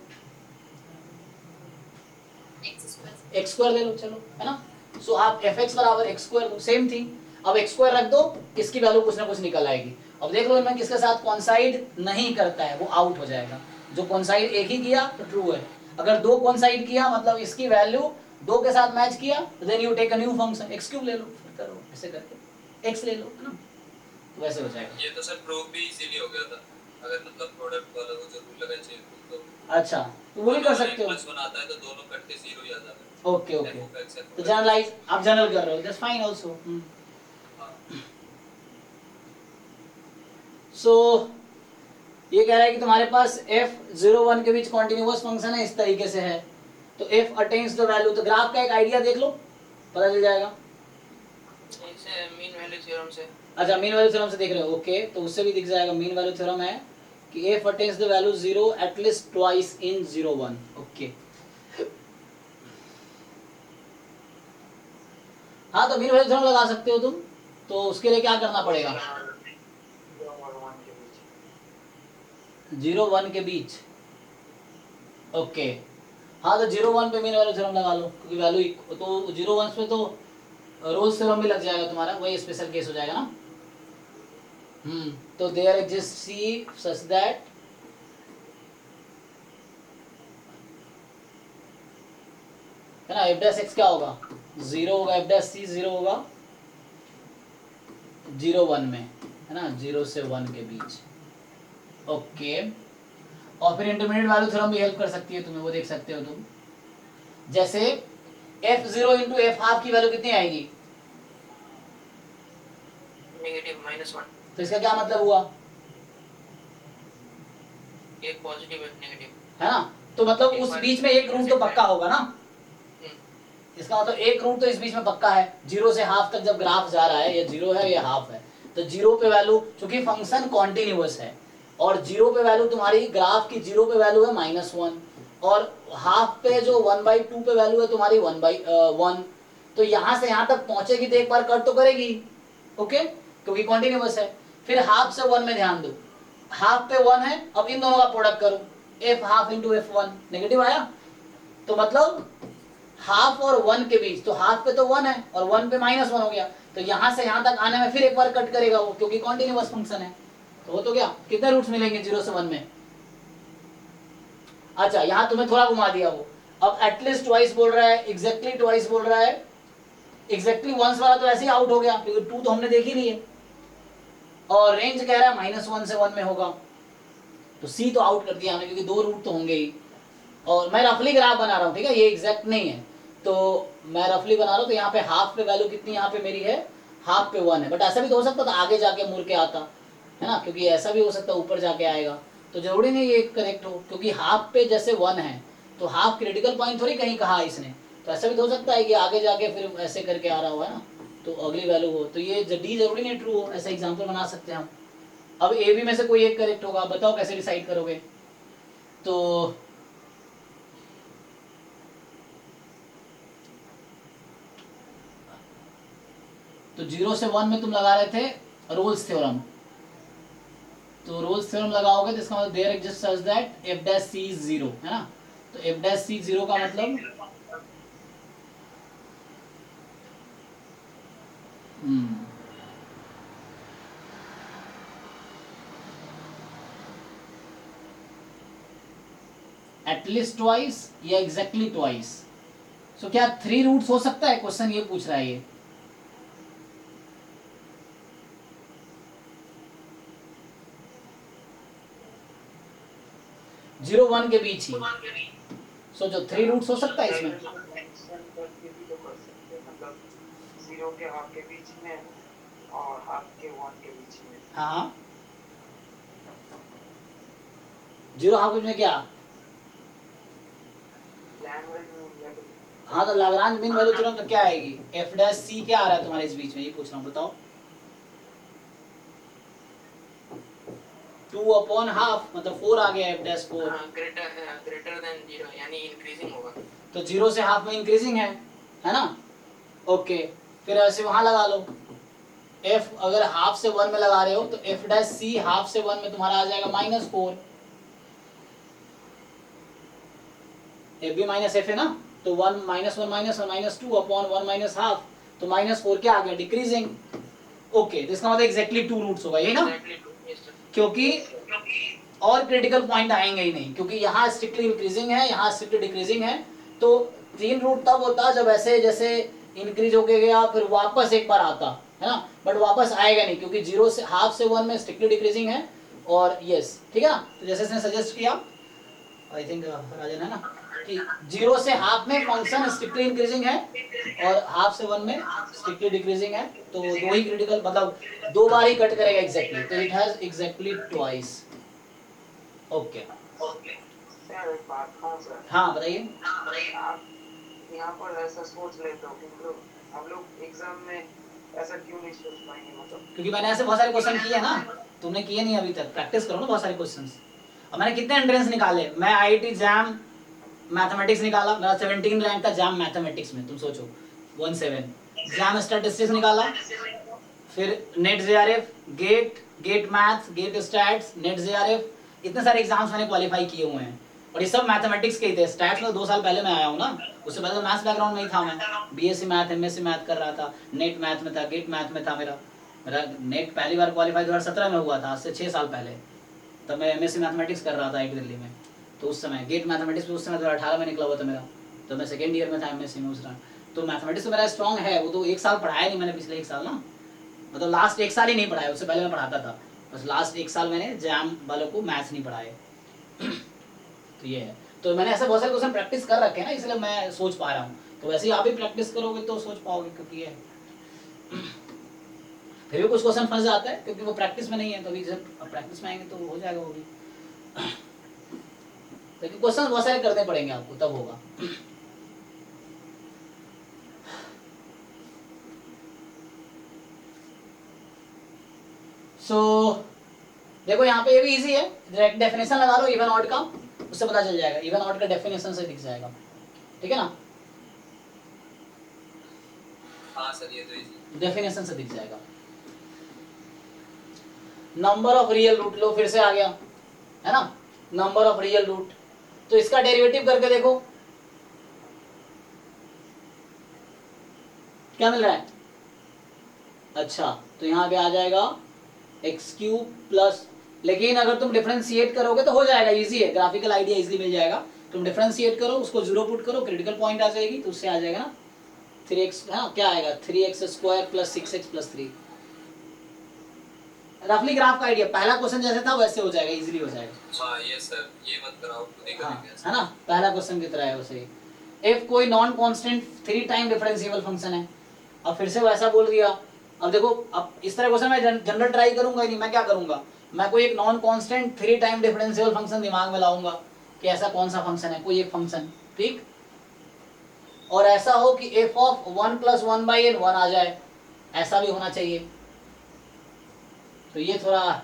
x² ले लो, चलो, है ना। सो आप fx = x², सेम थिंग, अब x² रख दो, इसकी वैल्यू कुछ ना कुछ निकल आएगी। अब देख लो इनमें किसके साथ कॉन्साइड नहीं करता है, वो आउट हो जाएगा। जो कॉन्साइड एक ही किया तो ट्रू है, अगर 2 कॉन्साइड किया मतलब इसकी वैल्यू 2 के साथ मैच किया, तो then you take a new function, x³ ले लो, फिर करो ऐसे करके। x ले लो, है ना, तो वैसे हो जाएगा। ये तो सर प्रूफ भी इजीली हो गया था, अगर मतलब प्रोडक्ट वाला वो जो रूल लगा चाहिए तो अच्छा, तो वो भी कर सकते हो। प्लस 1 आता है तो दोनों कट के 0 ही आ जाता है। ओके ओके, तो जनरलाइज आप जनरल कर रहे हो, दैट्स फाइन आल्सो। सो ये कह रहा है कि तुम्हारे पास f01 के बीच कॉन्टिन्यूअस फंक्शन है, इस तरीके से है, तो f अटेन्स द वैल्यू, तो ग्राफ का एक आइडिया देख लो, पता चल जाएगा। इसे मीन वैल्यू थ्योरम से, अच्छा मीन वैल्यू थ्योरम से देख रहे हो, ओके, तो उससे भी दिख जाएगा। मीन वैल्यू थ्योरम है कि f attains the value 0 at least twice in 01, okay. हाँ, तो मीन वैल्यू थ्योरम लगा सकते हो तुम, तो उसके लिए क्या करना पड़ेगा? 0-1 के बीच, ओके। हाँ, तो 0-1 पे मीन वैल्यू थ्योरम लगा लो, क्योंकि वैल्यू तो 0-1 पे तो रोल्स थ्योरम भी लग जाएगा तुम्हारा, वही स्पेशल केस हो जाएगा ना। तो there exist c such that है ना, f डैश x क्या होगा? 0 होगा, f डैश c 0 होगा 0-1 में, है ना, 0 से 1 के बीच, ओके। और फिर इंटरमीडिएट वैल्यू थ्योरम भी हेल्प कर सकती है तुम्हें, वो देख सकते हो तुम, जैसे f0 इंटू एफ हाफ की वैल्यू कितनी आएगी? नेगेटिव -1, तो इसका क्या मतलब हुआ? एक पॉजिटिव एक नेगेटिव, है ना, तो मतलब उस बीच में एक रूट तो पक्का होगा ना, इसका मतलब एक रूट तो इस बीच में पक्का है। 0 से हाफ तक जब ग्राफ जा रहा है, ये 0 है ये हाफ है, तो 0 पे वैल्यू, चूंकि फंक्शन कॉन्टिन्यूअस है और 0 पे वैल्यू तुम्हारी ग्राफ की 0 पे वैल्यू है -1 और हाफ पे जो 1/2 पे वैल्यू है तुम्हारी 1/1, तो यहाँ से यहाँ तक पहुंचेगी तो एक बार कट तो करेगी, ओके, क्योंकि कॉन्टिन्यूअस है। फिर हाफ से 1 में ध्यान दो, हाफ पे 1 है, अब इन दोनों का प्रोडक्ट करो, f half into f1, negative आया, तो मतलब हाफ और 1 के बीच, तो हाफ पे तो 1 है और 1 पे -1 हो गया, तो यहाँ से यहाँ तक आने में फिर एक बार कट करेगा वो, क्योंकि कॉन्टिन्यूअस फंक्शन है। तो वो तो क्या, कितने रूट्स मिलेंगे 0 से 1 में? अच्छा, यहाँ तुम्हें थोड़ा घुमा दिया वो, अब एटलीस्ट ट्वाइस बोल रहा है, एग्जैक्टली ट्वाइस बोल रहा है, एग्जैक्टली वंस वाला तो ऐसे ही आउट हो गया, क्योंकि 2 तो हमने देख ही लिए, और रेंज कह रहा है -1 से 1 में होगा, तो सी तो आउट कर दिया हमने, क्योंकि 2 रूट तो होंगे ही। और मैं रफली ग्राफ बना रहा हूँ, ठीक है, ये एग्जैक्ट नहीं है, तो मैं रफली बना रहा हूँ, तो यहाँ पे हाफ पे वैल्यू कितनी यहाँ पे मेरी है, हाफ पे 1 है, बट ऐसा भी तो हो सकता था आगे जाके मुड़ के आता, है ना, क्योंकि ऐसा भी हो सकता है ऊपर जाके आएगा, तो जरूरी नहीं ये करेक्ट हो, क्योंकि हाफ पे जैसे 1 है तो हाफ क्रिटिकल पॉइंट थोड़ी कहीं कहा इसने, तो ऐसा भी तो हो सकता है कि आगे जाके फिर ऐसे करके आ रहा हुआ है ना, तो अगली वैल्यू हो, तो ये डी जरूरी नहीं ट्रू हो, ऐसा एग्जाम्पल बना सकते हैं हम। अब ए बी में से कोई एक करेक्ट होगा, बताओ कैसे डिसाइड करोगे? तो तो 0 से 1 में तुम लगा रहे थे रोल्स थ्योरम, तो रोल्स थ्योरम लगाओगे तो इसका मतलब there exist such that f dash c is 0, है ना, तो f डैश c 0 का मतलब एटलीस्ट ट्वाइस या एग्जैक्टली ट्वाइस। सो क्या 3 रूट्स हो सकता है, क्वेश्चन ये पूछ रहा है ये। जीरो 1 के बीच ही, सो जो 3 रूट्स हो सकता है इसमें, मतलब 0 के हाफ के बीच में और हाफ के 1 के बीच में। हाँ 0 हाफ में क्या, हाँ, तो लाग्रांज मीन वैल्यू थ्योरम तो क्या आएगी, f डैश c क्या आ रहा है तुम्हारे इस बीच में, ये पूछ रहा हूँ, बताओ। 2/2 मतलब 4 आ गया, f डैश 4 ग्रेटर देन 0 यानी इंक्रीजिंग होगा, तो 0 से हाफ में इंक्रीजिंग है ना, ओके। फिर ऐसे वहां लगा लो, f अगर हाफ से 1 में लगा रहे हो तो f डैश c हाफ से 1 में तुम्हारा आ जाएगा -4, f भी -f है ना, तो 1 -1 -2/1 -1/2, तो -4 क्या आ गया, डिक्रीजिंग, ओके। तो इसका मतलब एग्जैक्टली 2 रूट्स होगा, यही ना, क्योंकि और क्रिटिकल पॉइंट आएंगे ही नहीं, क्योंकि यहाँ स्ट्रिक्टली इंक्रीजिंग है, यहाँ स्ट्रिक्टली डिक्रीजिंग है, तो 3 रूट तब होता जब ऐसे जैसे इंक्रीज होके गया फिर वापस एक बार आता, है ना, बट वापस आएगा नहीं क्योंकि 0 से हाफ से 1 में स्ट्रिक्टली डिक्रीजिंग है और यस, ठीक है ना। तो जैसे इसने सजेस्ट किया, आई थिंक राजन है ना, कि 0 से हाफ में फंक्शन स्ट्रिक्टली इंक्रीजिंग है और हाफ से 1 में स्ट्रिक्टली डिक्रीजिंग है, तो दो ही क्रिटिकल मतलब 2 बार ही कट करेगा एग्जैक्टली, तो it has exactly twice. Okay sir एक बात हाँ सर, हाँ बताइए। आप यहाँ पर ऐसा सोच लेते हो किंतु हम लोग एग्जाम में ऐसा क्यों नहीं सोच पाएंगे, मतलब क्योंकि मैंने ऐसे बहुत सारे क्वेश्चन किए हैं ना, तुमने किए नहीं अभी तक, प्रैक्टिस करो ना बहुत सारे क्वेश्चंस। अब मैंने कितने एंट्रेंस निकाले, मैं आईआईटी जैम मैथमेटिक्स निकाला, मेरा 17 रैंक था जैम मैथमेटिक्स में, तुम सोचो 17। जैम स्टैटिस्टिक्स निकाला, फिर NET JRF, GATE maths, GATE stats, NET JRF, इतने सारे एग्जाम्स मैंने क्वालिफाई किए हुए हैं और ये सब मैथमेटिक्स के ही थे। स्टैट्स में 2 साल पहले मैं आया हूँ ना, उससे पहले तो मैथ्स बैकग्राउंड में ही था, मैं बीएससी मैथ एमएससी मैथ कर रहा था, नेट मैथ में था, गेट मैथ में था। मेरा नेट पहली बार क्वालिफाई 2017 में हुआ था, आज से 6 साल पहले। तब मैं एमएससी मैथमेटिक्स कर रहा था एक दिल्ली में, तो उस समय गेट मैथमेटिक्स उस समय 2018 में निकला हुआ था मेरा, तो मैं सेकेंड ईयर में था एमएससी में उस टाइम। तो मैथमेटिक्स तो मेरा स्ट्रॉन्ग है, वो तो 1 साल पढ़ाया नहीं मैंने पिछले 1 साल ना, मतलब लास्ट 1 साल ही नहीं पढ़ाया, उससे पहले मैं पढ़ाता था, बस लास्ट 1 साल मैंने जैम वालों को मैथ्स नहीं पढ़ाए। तो ये है, तो मैंने ऐसे बहुत सारे क्वेश्चन प्रैक्टिस कर रखे हैं ना, इसलिए मैं सोच पा रहा हूँ। तो वैसे ही आप भी प्रैक्टिस करोगे तो सोच पाओगे, क्योंकि ये फिर भी कुछ क्वेश्चन फंस जाता है क्योंकि वो प्रैक्टिस में नहीं है, तो अभी जब प्रैक्टिस में आएंगे तो हो जाएगा वो भी। लेकिन क्वेश्चन बहुत सारे करने पड़ेंगे आपको, तब होगा। सो देखो यहाँ पे ये भी इजी है, डायरेक्ट डेफिनेशन लगा लो इवन ऑड का, उससे पता चल जाएगा, इवन ऑड का डेफिनेशन से दिख जाएगा, ठीक है ना। हाँ सर ये तो इजी, डेफिनेशन से दिख जाएगा। नंबर ऑफ रियल रूट लो, फिर से आ गया है ना, नंबर ऑफ रियल रूट, तो इसका डेरिवेटिव करके देखो क्या मिल रहा है। अच्छा तो यहाँ पे आ जाएगा एक्स क्यूब प्लस, लेकिन अगर तुम डिफरेंशिएट करोगे तो हो जाएगा, इजी है, ग्राफिकल आइडिया इजीली मिल जाएगा। तुम डिफरेंशिएट करो, उसको 0 पुट करो, क्रिटिकल पॉइंट आ जाएगी, तो उससे आ जाएगा ना 3x, है ना, क्या आएगा 3x² प्लस 6x प्लस 3। रफली ग्राफ का आइडिया, पहला क्वेश्चन जैसे था वैसे हो जाएगा, इजीली हो जाएगा। हाँ ये सर ये मत कराओ, खुद ही हाँ, करेंगे है ना, पहला क्वेश्चन की तरह है वैसे ही। f कोई non constant 3 time differentiable function है, अब फिर से वैसा बोल दिया। अब देखो, अब इस तरह क्वेश्चन मैं जनरल ट्राई करूंगा ही नहीं, मैं क्या करूंगा, मैं कोई एक non constant 3 time differentiable function दिमाग में लाऊंगा कि ऐसा कौन सा फंक्शन है, कोई एक फंक्शन, ठीक, और ऐसा हो कि f ऑफ 1 + 1/n 1 आ जाए, ऐसा भी होना चाहिए। तो ये थोड़ा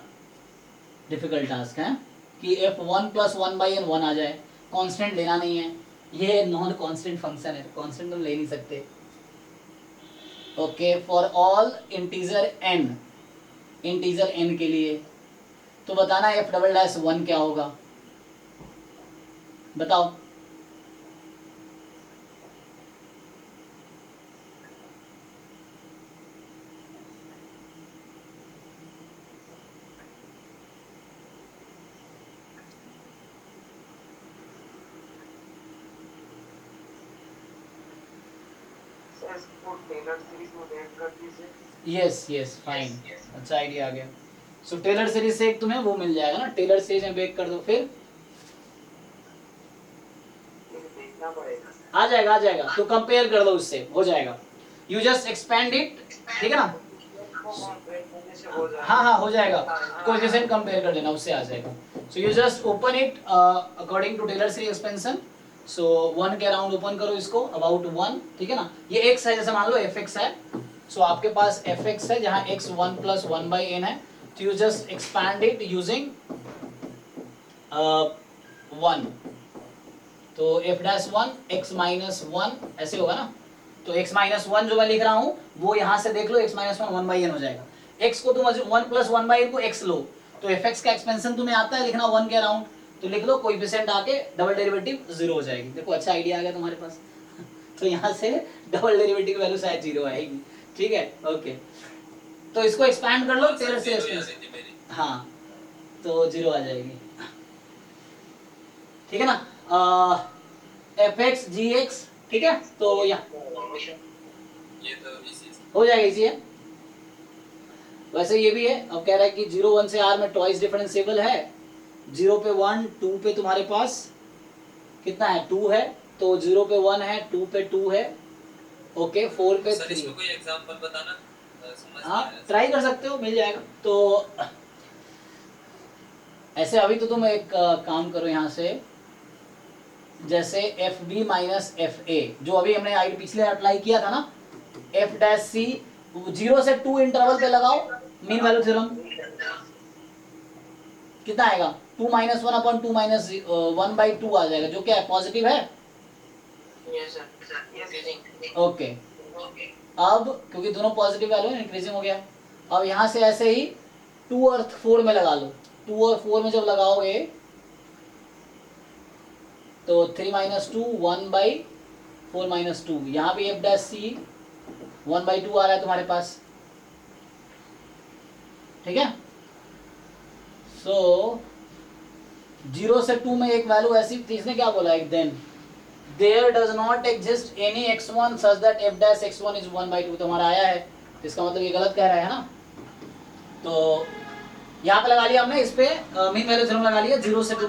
डिफिकल्ट टास्क है कि f 1 + 1/n 1 आ जाए, कांस्टेंट लेना नहीं है, ये नॉन कांस्टेंट फंक्शन है, कांस्टेंट तुम ले नहीं सकते। Okay, for all integer n, integer n के लिए, तो बताना f'(1) क्या होगा, बताओ। सर इसको टेलर सीरीज में बैक कर दीजिए। यस फाइन, अच्छा आइडिया आ गया। सो टेलर सीरीज से एक तुम्हें वो मिल जाएगा ना, टेलर सीरीज में बेक कर दो, फिर देखना पड़ेगा, आ जाएगा, तो कंपेयर कर दो उससे, हो जाएगा। यू जस्ट एक्सपेंड इट, ठीक है ना, हाँ हो जाएगा, कोएफिशिएंट कंपेयर कर देना, उससे आ जाएगा। So you just open it according to Taylor series expansion. So 1 के अराउंड ओपन करो इसको, अबाउट 1, ठीक है ना। ये x है, जैसे मान लो fx है, सो आपके पास fx है जहाँ x 1 + 1/n है, तो you just expand it using 1, तो f'1 x - 1 ऐसे होगा ना। तो x - 1 जो मैं लिख रहा हूँ वो यहाँ से देख लो, x - 1 1/n हो जाएगा। x को तुम 1 + 1/n को x लो, तो fx का एक्सपेंशन तुम्हें आता है लिखना 1 के अराउंड, तो लिख लो, कोएफिशिएंट आके डबल डेरिवेटिव 0 हो जाएगी। देखो अच्छा आइडिया आ गया तुम्हारे पास। तो यहाँ से डबल डेरिवेटिव की वैल्यू शायद 0 आएगी, ठीक है, ओके। तो इसको एक्सपैंड कर लो टेलर से एक्सपेंशन, हाँ, तो 0 आ जाएगी, ठीक है ना। fx gx, ठीक है, तो यहाँ ये तो इसी हो जाएगा, इसी है। वैसे ये भी है, अब कह रहा है कि 0 1 से r में ट्वाइस डिफरेंशिएबल है, 0 पे 1, 2 पे तुम्हारे पास कितना है 2 है, तो 0 पे 1 है, 2 पे 2 है, ओके 4 पे 3। सर इसमें कोई एग्जांपल बताना, समझ हाँ नहीं आया। ट्राई कर सकते हो, मिल जाएगा। तो ऐसे अभी तो तुम एक काम करो यहाँ से, जैसे f b minus f a जो अभी हमने आई पिछले अप्लाई किया था ना, एफ डैश सी 0 से 2 इंटरवल पे लगाओ मीन वैल्यू थ्योरम, कितना आएगा 2 माइनस 1 अपॉन 2 माइनस 1/2 आ जाएगा, जो क्या है पॉजिटिव है। Yes sir, increasing. ओके अब क्योंकि दोनों पॉजिटिव वैल्यू है इंक्रीजिंग हो गया। अब यहाँ से ऐसे ही 2 और 4 में लगा लो, 2 और 4 में जब लगाओगे तो 3 माइनस 2 1/4 माइनस 2, यहाँ भी एफ डैश सी 1/2 आ रहा है तुम्हारे पास, ठीक है। सो 0 से 2 में एक वैल्यू ऐसी थी, इसने क्या बोला एक then there does not exist any x1 such that f dash x1 is 1/2, तो हमारा आया है, तो इसका मतलब ये गलत कह रहा है ना। तो यहाँ पे लगा लिया हमने, इस पे मीन वैल्यू थ्योरम लगा लिया। 0 से 2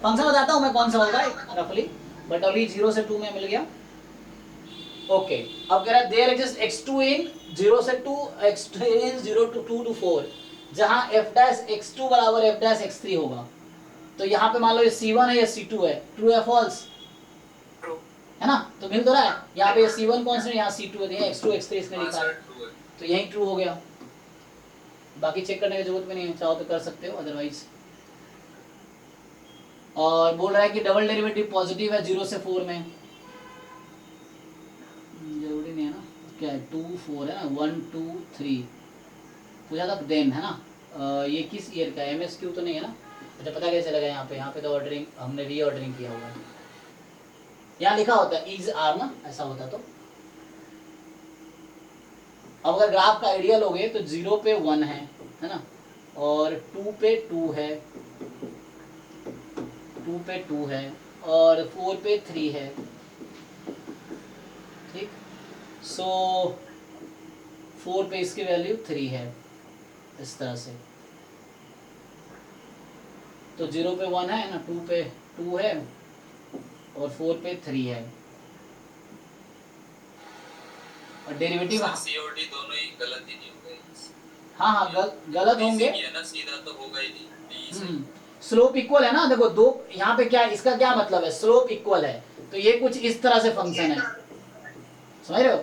फंक्शन बताता हूँ मैं कौन सा होगा रफली, बट अभी 0 से 2 में मिल गया। ओके अब कह रहा है देयर एग्जिस्ट x2 इन 0 से 2, x2 इन 0 to 2 to 4, जहाँ f डैश x2 बराबर f डैश x3 होगा। तो यहाँ पे मान लो ये c1 है, ये c2 है, ट्रू है फॉल्स ट्रू है ना, तो मिल तो रहा है। यहाँ पे c1 कांस्टेंट, यहाँ c2 है, यहाँ x2 x3 इसने हाँ लिखा सर है, ट्रू है। तो यही ट्रू हो गया। बाकी चेक करने की जरूरत भी नहीं है, चाहो तो कर सकते हो अदरवाइज। और बोल रहा है कि डबल डेरिवेटिव पॉजिटिव है 0 से 4 में, जरूरी नहीं है ना, क्या है 2 4 है ना, 1 2 3 पूछा था देन है ना। ये किस ईयर का है, MSQ तो नहीं है ना। अच्छा पता कैसे लगा यहाँ पे तो ऑर्डरिंग हमने रीऑर्डरिंग किया हुआ है, यहाँ लिखा होता है इज आर ना, ऐसा होता तो। अब अगर ग्राफ का आइडिया लोगे तो 0 पे 1 है ना, और 2 पे 2 है, 2 पे 2 है, और 4 पे 3 है, ठीक। सो 4 पे इसकी वैल्यू 3 है, इस तरह से। तो 0 पे 1 है ना, 2 पे 2 है, और 4 पे 3 है, और डेरिवेटिव सर COD दोनों ही गलत ही नहीं होंगे। हाँ हाँ गलत होंगे। ये ना सीधा तो होगा ही नहीं। स्लोप इक्वल है ना, देखो दो यहाँ पे क्या, इसका क्या मतलब है, स्लोप इक्वल है, तो ये कुछ इस तरह से फंक्शन है, समझ रहे हो।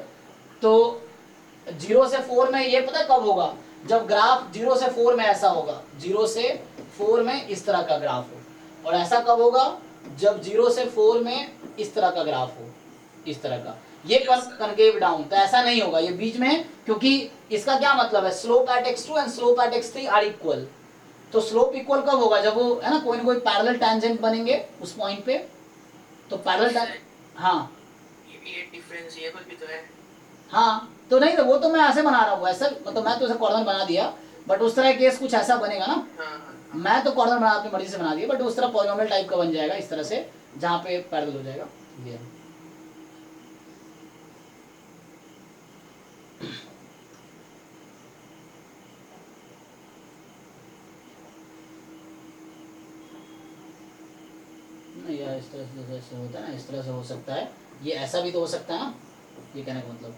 तो 0 से 4 में ये पता कब होगा, जब ग्राफ 0 से 4 में ऐसा होगा, 0 से 4 में इस तरह का ग्राफ हो, और ऐसा कब होगा जब 0 से 4 में इस तरह का ग्राफ हो, इस तरह का, ये कनकेव डाउन, तो ऐसा नहीं होगा, ये बीच में, क्योंकि इसका क्या मतलब है, slope at x2 and slope at x3 are equal. तो स्लोप इक्वल कब होगा, जब वो है ना कोई ना कोई पैरेलल टैंजेंट बनेंगे उस पॉइंट पे, तो पैरेलल हाँ ये डिफरेंशिएबल भी तो है। हाँ तो नहीं, तो वो तो मैं ऐसे बना रहा हूँ, ऐसा मतलब मैं तो ऐसा कॉर्नर बना दिया, बट उस तरह केस कुछ ऐसा बनेगा ना। हाँ मैं तो कॉर्नर बना अपनी मर्जी से बना दिया, बट उस तरह पॉलिनोमियल टाइप का बन जाएगा इस तरह से, जहाँ पे पैरेलल हो जाएगा ये। या इस तरह से जैसे होता है ना, इस तरह से हो सकता है, ये ऐसा भी तो हो सकता है ना, ये कहने का मतलब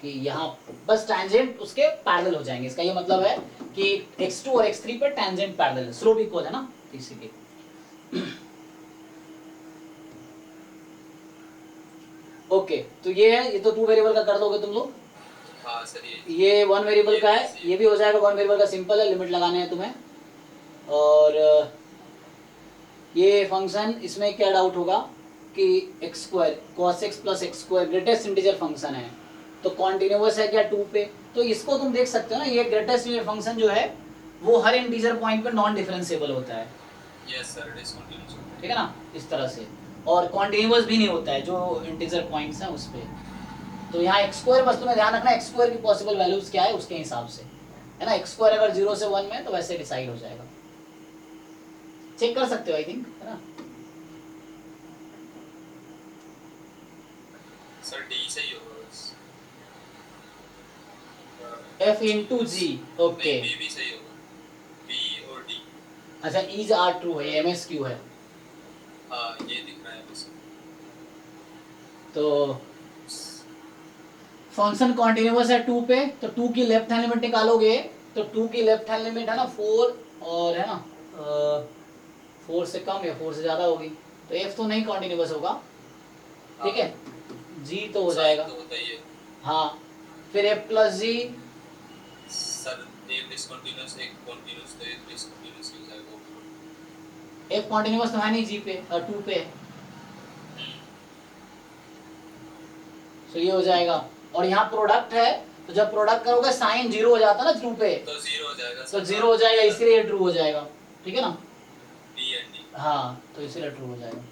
कि यहाँ बस टैंजेंट उसके पैरेलल हो जाएंगे, इसका ये मतलब है कि x2 और x3 पर टैंजेंट पैरेलल है, स्लोप इक्वल है ना, इसीलिए। ओके तो ये है, ये तो 2 वेरिएबल का कर दोगे तुम लोग। हाँ सर ये 1 वेरिएबल का है, ये भी हो जाएगा 1 वेरिएबल का, सिंपल है, लिमिट लगाने हैं तुम्हें। और ये फंक्शन, इसमें क्या डाउट होगा कि x² cos x plus x² greatest integer function है, तो कॉन्टिन्यूअस है क्या 2 पे, तो इसको तुम देख सकते हो ना, ये ग्रेटेस्ट इंटीजर फंक्शन जो है वो हर इंटीजर पॉइंट पे नॉन डिफरेंशिएबल होता है। यस सर, डिसकंटिन्यूअस, ठीक है ना, इस तरह से, और कॉन्टिन्यूअस भी नहीं होता है जो इंटीजर पॉइंट्स हैं उस पे। तो यहाँ x² बस तुम्हें ध्यान रखना x² की पॉसिबल वैल्यूज क्या है उसके हिसाब से, है ना। x² अगर 0 से 1 में तो वैसे डिसाइड हो जाएगा, चेक कर सकते हो आई थिंक, है ना। सर डी सही होगा बस। f इंटू जी, ओके। बी भी सही होगा, बी और डी। अच्छा इज आर ट्रू है, एम एस क्यू है, हाँ ये दिख रहा है बस। तो फंक्शन कॉन्टिन्यूअस है 2 पे, तो 2 की लेफ्ट हैंड लिमिट निकालोगे तो 2 की लेफ्ट हैंड लिमिट है ना 4 और है ना 4 से कम या 4 से ज्यादा होगी, तो f तो नहीं कॉन्टिन्यूअस होगा, ठीक है, g तो हो जाएगा, तो होता ही है हाँ, फिर f प्लस जी, सर। एक डिसकंटीन्यूअस एक कंटीन्यूअस, तो एक डिसकंटीन्यूअस हो जाएगा। f कॉन्टिन्यूअस तो है नहीं g पे और 2 पे है, तो ये हो जाएगा, और यहाँ प्रोडक्ट है तो जब प्रोडक्ट करोगे साइन जीरो हो जाता है ना 2 पे, तो जीरो हो जाएगा तो जीरो हो जाएगा, इसीलिए ये ट्रू हो जाएगा, ठीक है ना, डी एंड डी। हाँ तो इसीलिए ट्रू हो जाएगा।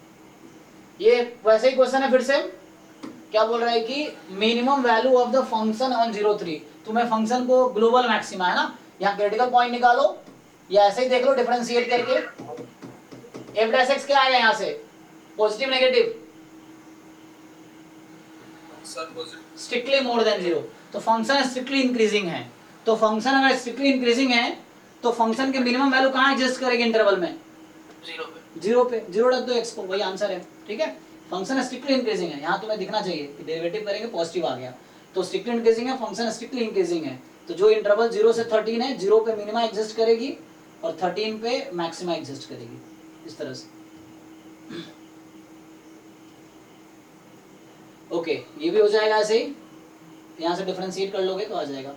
ये वैसे ही क्वेश्चन है, फिर से क्या बोल रहा है कि minimum value of the function on 03, तुम्हें फंक्शन को ग्लोबल मैक्सिमा है ना, यहाँ क्रिटिकल पॉइंट निकालो या ऐसे ही देख लो डिफरेंशिएट करके, f डैश x क्या आएगा यहाँ से, positive negative, sir positive, strictly more than 0, तो फंक्शन स्ट्रिक्टली इंक्रीजिंग है, तो फंक्शन अगर स्ट्रिक्टली इंक्रीजिंग है तो फंक्शन के मिनिमम वैल्यू कहाँ एग्जिस्ट करेगी इंटरवल में, 0 पे, 0 रख दो x को, वही आंसर है, ठीक है, फंक्शन स्ट्रिक्टली इंक्रीजिंग है, यहाँ तुम्हें दिखना चाहिए कि डेरिवेटिव करेंगे पॉजिटिव आ गया, तो स्ट्रिक्टली इंक्रीजिंग है, फंक्शन स्ट्रिक्टली इंक्रीजिंग है, तो जो इंटरवल 0 से 13 है, 0 पे मिनिमा एग्जिस्ट करेगी और 13 पे मैक्सिमा एग्जिस्ट करेगी, इस तरह से। ओके ये भी हो जाएगा ऐसे ही, यहाँ से डिफरेंशिएट कर लोगे तो आ जाएगा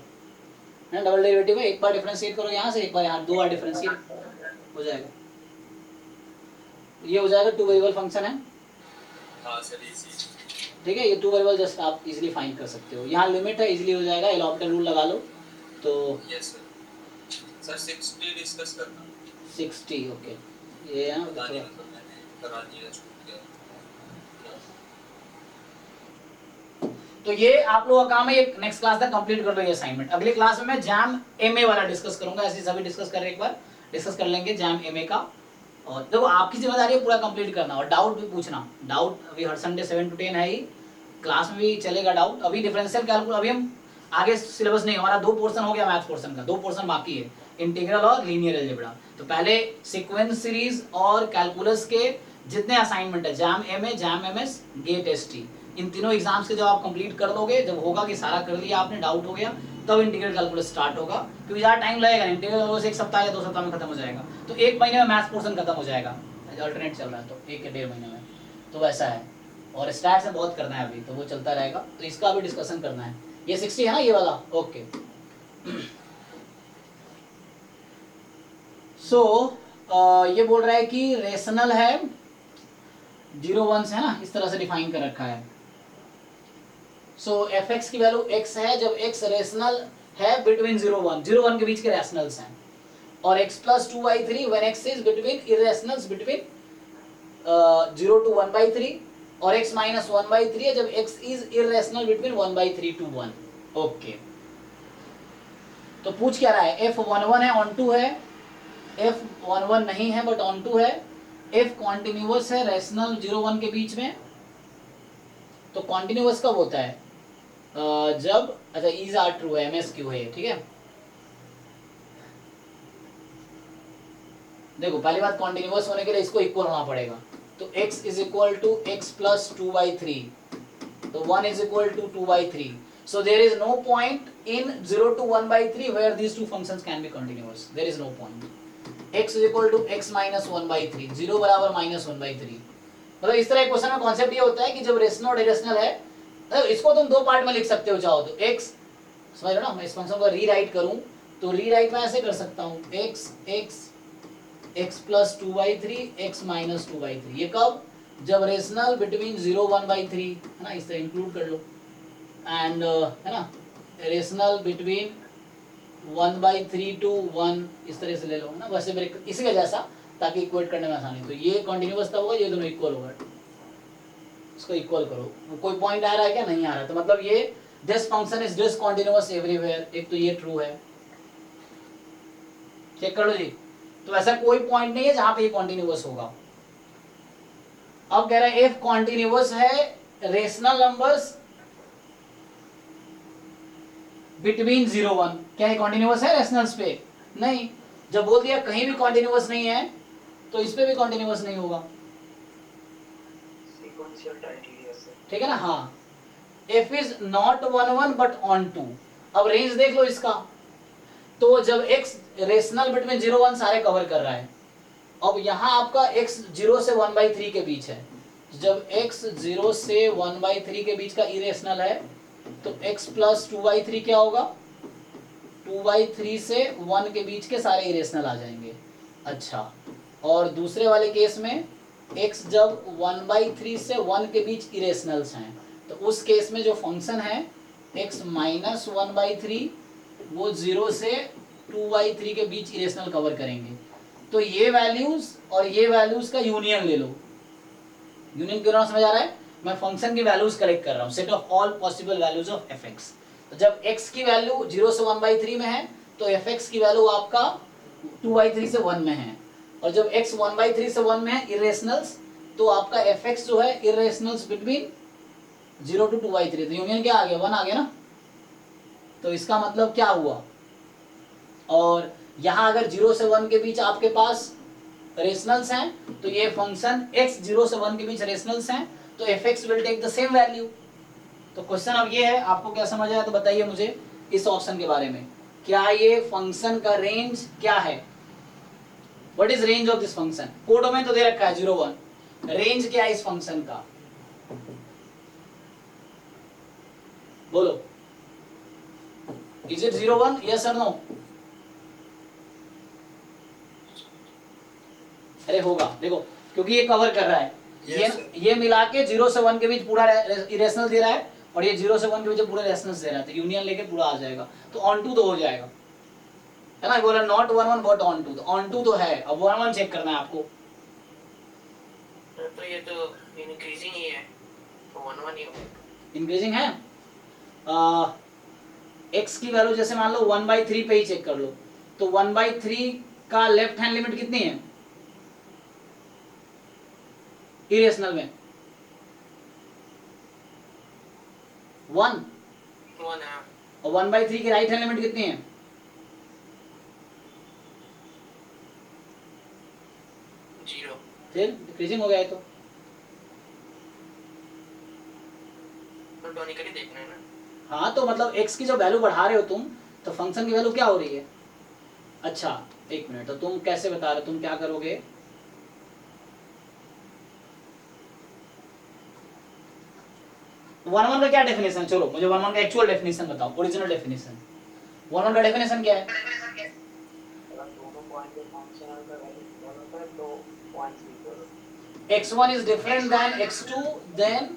ना, डबल डेरिवेटिव है, एक बार डिफरेंशिएट करो यहाँ से, एक बार यहाँ, 2 बार डिफरेंशिएट हो जाएगा, ये हो जाएगा 2 वेरिएबल फंक्शन है, हाँ सर इजी, ठीक है, ये 2 वेरिएबल जस्ट आप इजीली फाइंड कर सकते हो, यहाँ लिमिट है इजीली हो जाएगा, एल ऑप्टेल रूल लगा लो तो यस सर। सर 60 डिस्कस करना, 60, ओके, ये है पता नहीं मतलब मैंने करा दिया, छूट गया। तो ये आप लोगों का काम है, ये नेक्स्ट क्लास तक कंप्लीट कर लो ये असाइनमेंट, अगली क्लास में मैं जैम एमए वाला डिस्कस करूंगा, ऐसे सभी डिस्कस कर रहे, एक बार डिस्कस कर लेंगे जैम एमए का, और देखो आपकी जिम्मेदारी है पूरा कंप्लीट करना, और डाउट भी पूछना, डाउट अभी हर संडे 7 to 10 है ही, क्लास में भी चलेगा डाउट, अभी डिफरेंशियल कैलकुलस, अभी हम आगे सिलेबस नहीं, हमारा 2 पोर्शन हो गया मैथ्स पोर्शन का, 2 पोर्शन बाकी है, इंटीग्रल और लीनियर अलजेब्रा, तो पहले सीक्वेंस सीरीज और कैलकुलस के जितने असाइनमेंट है, JAM MA, JAM MS, GATE ST, इन तीनों एग्जाम्स के जब आप कंप्लीट कर लोगे, जब होगा कि सारा कर लिया आपने, डाउट हो गया, तब इंटीग्रल कैलकुलस स्टार्ट होगा, क्योंकि ज़्यादा टाइम लगेगा, इंटीग्रल कैलकुलस 1 सप्ताह या 2 सप्ताह में खत्म हो जाएगा, तो 1 महीने में मैथ्स पोर्शन खत्म हो जाएगा, अल्टरनेट चल रहा है तो 1 या 1.5 महीने में, तो वैसा है, और स्टैट्स में बहुत करना है अभी, तो वो चलता रहेगा, तो इसका भी डिस्कशन करना है, ये 60 है ना ये वाला, ओके। सो ये बोल रहा है कि रेशनल है 0 1 है ना, इस तरह से डिफाइन कर रखा है, सो fx की वैल्यू x है जब x रेशनल है बिटवीन 0 1, 0 1 के बीच के रेशनल्स हैं, और x plus 2/3 when x is between irrationals between 0 to 1/3, और x minus 1/3 है जब x is irrational between 1/3 to 1, okay. तो पूछ क्या रहा है, f11 है ऑन 2 है, f11 नहीं है बट ऑन 2 है, f कॉन्टिन्यूअस है रेशनल 0 1 के बीच में, तो कॉन्टिन्यूअस कब होता है, जब, अच्छा इज आर ट्रू है, एमएस क्यू है, ठीक है, देखो पहली बात कॉन्टिन्यूअस होने के लिए इसको इक्वल होना पड़ेगा, तो x is equal to x plus 2/3, तो 1 is equal to 2/3, so there is no point in 0 to 1/3 where these two functions can be continuous, there is no point, x is equal to x minus 1/3, 0 बराबर minus 1/3, मतलब इस तरह question में concept ये होता है कि जब रेशनल और इरेशनल है, तो इसको तुम 2 पार्ट में लिख सकते हो चाहो तो, x समझ लो ना, मैं इस फंक्शन को रीराइट करूं तो रीराइट मैं ऐसे कर सकता हूं, x प्लस 2/3 x माइनस 2/3, ये कब, जब रेशनल बिटवीन 0 1/3 है ना, इस तरह इंक्लूड कर लो, एंड है ना रेशनल बिटवीन 1/3 to 1, इस तरह से ले लो है ना, वैसे ब्रेक इसी का जैसा, ताकि इक्वेट करने में आसानी, तो ये कॉन्टिन्यूअस तब होगा, ये दोनों इक्वल होगा, इसको इक्वल करो, कोई पॉइंट आ रहा है क्या, नहीं आ रहा है, तो मतलब ये this function is discontinuous everywhere, एक तो ये ट्रू है, चेक कर लो जी, तो ऐसा कोई पॉइंट नहीं है जहां पे ये कॉन्टिन्यूअस होगा। अब कह रहा है इफ कॉन्टिन्यूअस है रेशनल नंबर्स बिटवीन 0 1, क्या ये कॉन्टिन्यूअस है रेशनल्स पे? नहीं। जब बोल दिया कहीं भी कॉन्टिन्यूअस नहीं है तो इस पे भी कॉन्टिन्यूअस नहीं होगा, सीक्वेंशियल टाइटली से, ठीक है ना? हाँ, f is not 1 1 but on 2। अब रेंज देख लो इसका, तो जब x रेशनल बिटवीन 0 1 सारे कवर कर रहा है, अब यहाँ आपका x 0 से 1/3 के बीच है, जब x 0 से 1/3 के बीच का इरेशनल है तो x प्लस 2/3 क्या होगा? 2/3 से 1 के बीच के सारे इरेशनल आ जाएंगे। अच्छा, और दूसरे वाले केस में x जब 1/3 से 1 के बीच इरेशनल्स हैं तो उस केस में जो फंक्शन है x माइनस 1/3 वो 0 से 2/3 के बीच इरेशनल कवर करेंगे। तो ये वैल्यूज और ये वैल्यूज का यूनियन ले लो। यूनियन क्यों ना समझ आ रहा है? मैं फंक्शन की वैल्यूज कलेक्ट कर रहा हूँ, set of all possible values of fx। तो जब x की वैल्यू 0 से 1/3 में है तो fx की वैल्यू आपका 2/3 से 1 में है, और जब x 1/3 से 1 में है इरेशनल्स तो आपका fx जो है इरेशनल्स बिटवीन 0 to 2/3, तो यूनियन क्या आ गया? 1 आ गया ना। तो इसका मतलब क्या हुआ? और यहाँ अगर 0 से 1 के बीच आपके पास रेशनल्स हैं तो ये फंक्शन x 0 से 1 के बीच रेशनल्स हैं तो fx will take the same value. तो क्वेश्चन अब ये है, आपको क्या समझ आया तो बताइए मुझे इस ऑप्शन के बारे में, क्या ये फंक्शन का रेंज क्या है? What is range of this function? Codomain तो दे रखा है 0 1, रेंज क्या है इस फंक्शन का? बोलो, इज इट 0 1? यस और नो? अरे होगा, देखो क्योंकि ये कवर कर रहा है, ये मिला के 0 से 1 के बीच पूरा इरेशनल दे रहा है और ये 0 से 1 के बीच पूरा रेशनल्स दे रहा है, तो यूनियन लेके पूरा आ जाएगा। तो ऑन टू तो हो जाएगा, है ना? बोला नॉट 1 1 बट ऑन टू, तो ऑन टू तो है। अब 1 1 चेक करना है आपको। तो ये तो इंक्रीजिंग ही है, तो 1 1 ही होगा। इंक्रीजिंग है। x की वैल्यू जैसे मान लो 1/3 पे ही चेक कर लो, तो 1/3 का लेफ्ट हैंड लिमिट कितनी है इरेशनल में? 1। 1 है, और 1/3 की राइट हैंड लिमिट कितनी है? 0। फिर डिक्रीजिंग हो गया है तो टॉनिकली देखना है ना। हाँ, तो मतलब x की जो वैल्यू बढ़ा रहे हो तुम, तो फंक्शन की वैल्यू क्या हो रही है? अच्छा एक मिनट, तो तुम कैसे बता रहे हो, तुम क्या करोगे? वन वन का क्या डेफिनेशन? चलो मुझे वन वन का एक्चुअल डेफिनेशन बताओ, ओरिजिनल डेफिनेशन। वन वन का डेफिनेशन क्या है? अगर दोनों पॉइंट के फंक्शनल का वैल्यू इक्वल होता है तो पॉइंट्स इक्वल होते हैं। x1 is different than x2, then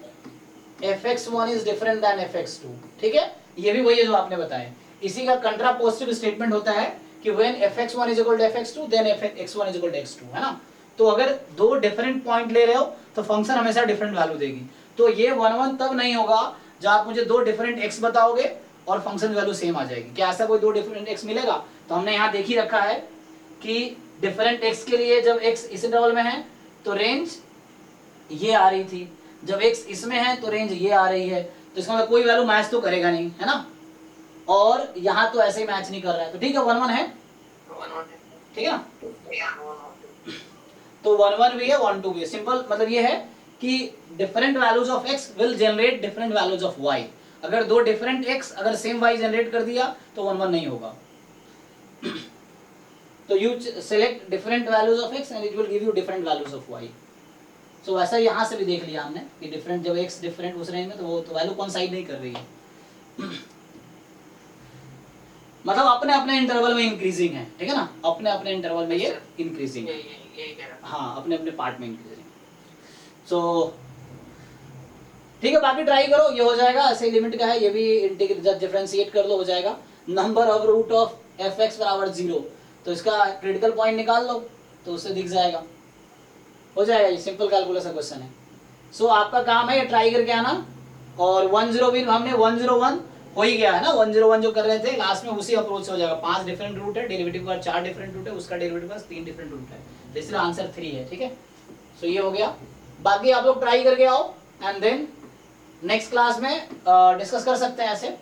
fx1 is different than fx2, ठीक है? ये भी वही है जो आपने बताया। इसी का कंट्रापोजिटिव स्टेटमेंट होता है कि when fx1 is equal to fx2 then fx1 is equal to x2, है ना? तो अगर दो डिफरेंट पॉइंट ले रहे हो तो फंक्शन हमेशा डिफरेंट वैल्यू देगी। तो ये 1 1 तब नहीं होगा जब आप मुझे दो डिफरेंट x बताओगे और फंक्शन की वैल्यू सेम आ जाएगी। क्या ऐसा कोई दो डिफरेंट x मिलेगा? तो हमने यहाँ देख ही रखा है कि डिफरेंट x के लिए जब x इस इंटरवल में है तो रेंज ये आ रही थी, जब x इसमें है तो रेंज ये आ रही है, तो इसका मतलब कोई वैल्यू मैच तो करेगा नहीं, है ना? और यहाँ तो ऐसे ही मैच नहीं कर रहा है, तो ठीक है 1 1 है, 1 1 है। ठीक है ना? तो 1 1 भी है 1 2 भी है। सिंपल मतलब ये है कि different values of x will generate different values of y। अगर दो डिफरेंट x अगर सेम y जनरेट कर दिया तो 1 1 नहीं होगा। तो you select different values of x and it will give you different values of y। सो वैसा यहाँ से भी देख लिया हमने कि डिफरेंट जब x डिफरेंट उस रेंज में तो वो तो वैल्यू कॉन्साइड नहीं कर रही है। मतलब अपने अपने इंटरवल में इंक्रीजिंग है, ठीक है ना? अपने अपने इंटरवल में ये इंक्रीजिंग है। यही कह रहा। हाँ, अपने अपने पार्ट में इंक्रीजिंग। सो ठीक है, बाकी ट्राई करो, ये हो जाएगा। ऐसे लिमिट का है, ये भी इंटीग्रेट डिफरेंशिएट कर लो, हो जाएगा। Number of root of fx बराबर 0, तो इसका क्रिटिकल पॉइंट निकाल लो तो उससे दिख जाएगा, हो जाएगा। ये सिंपल कैलकुलस का क्वेश्चन है। सो आपका काम है ये ट्राई करके आना। और 10 भी हमने 101 हो ही गया है ना, 101 जो कर रहे थे लास्ट में उसी अप्रोच से हो जाएगा। 5 डिफरेंट रूट है, डेरिवेटिव का 4 डिफरेंट रूट है, उसका डेरिवेटिव का 3 डिफरेंट रूट है, तो इसलिए आंसर 3 है, ठीक है? सो ये हो गया। बाकी आप लोग ट्राई करके आओ एंड देन नेक्स्ट क्लास में डिस्कस कर सकते हैं ऐसे।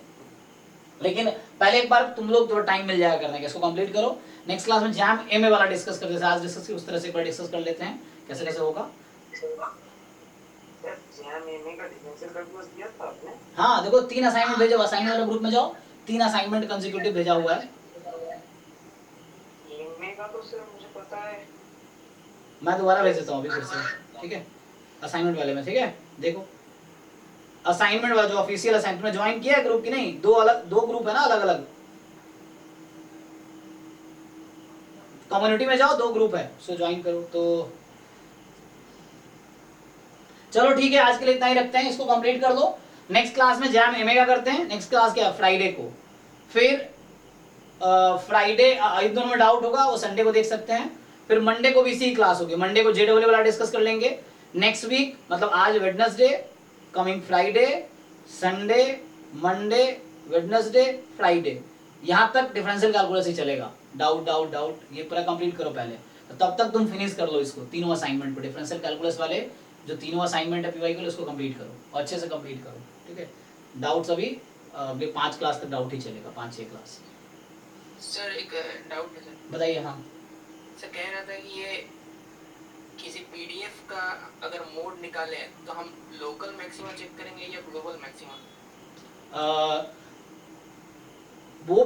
लेकिन पहले एक बार तुम लोग थोड़ा टाइम मिल जाएगा करने का, इसको कंप्लीट करो। नेक्स्ट क्लास में जैम एमए वाला डिस्कस करते हैं, आज डिस्कस की उस तरह से एक बार डिस्कस कर लेते हैं कैसे कैसे होगा। सर जैम एमए का डिफरेंशियल कैलकुलस दिया था आपने? हाँ देखो 3 असाइनमेंट भेजो, असाइनमेंट वाले ग्रुप में जाओ, 3 असाइनमेंट कंसेक्यूटिव भेजा हुआ है। एमए का तो सर मुझे पता है। मैं दोबारा भेज देता हूँ अभी फिर से, ठीक है, असाइनमेंट वाले में, ठीक है। देखो असाइनमेंट वाला जो ऑफिशियल असाइनमेंट में ज्वाइन किया है ग्रुप की नहीं, दो ग्रुप है ना अलग अलग, कम्युनिटी में जाओ 2 ग्रुप है, उसको ज्वाइन करो। तो चलो ठीक है, आज के लिए इतना ही रखते हैं, इसको कंप्लीट कर दो। नेक्स्ट क्लास में जैम एमए का करते हैं, नेक्स्ट क्लास क्या फ्राइडे को, फिर फ्राइडे इन दोनों में डाउट होगा वो संडे को देख सकते हैं, फिर मंडे को भी इसी क्लास होगी, मंडे को जेडब्ल्यू वाला डिस्कस कर लेंगे। नेक्स्ट वीक मतलब आज Wednesday, coming Friday, Sunday, Monday, Wednesday, Friday, यहाँ तक डिफरेंशियल कैलकुलस ही चलेगा। डाउट डाउट डाउट ये पूरा कंप्लीट करो पहले, तो तब तक तुम फिनिश कर लो इसको, तीनों असाइनमेंट पे डिफरेंशियल कैलकुलस वाले जो तीनों असाइनमेंट है पीवाई के लिए, उसको कंप्लीट करो और अच्छे से कंप्लीट करो, ठीक है। डाउट्स अभी 5 क्लास तक डाउट ही चलेगा, 5-6 क्लास। सर एक डाउट है सर। बताइए। हाँ सर कह रहा था कि ये किसी पीडीएफ का अगर मोड निकाले तो हम लोकल मैक्सिमा चेक करेंगे या ग्लोबल मैक्सिमा? वो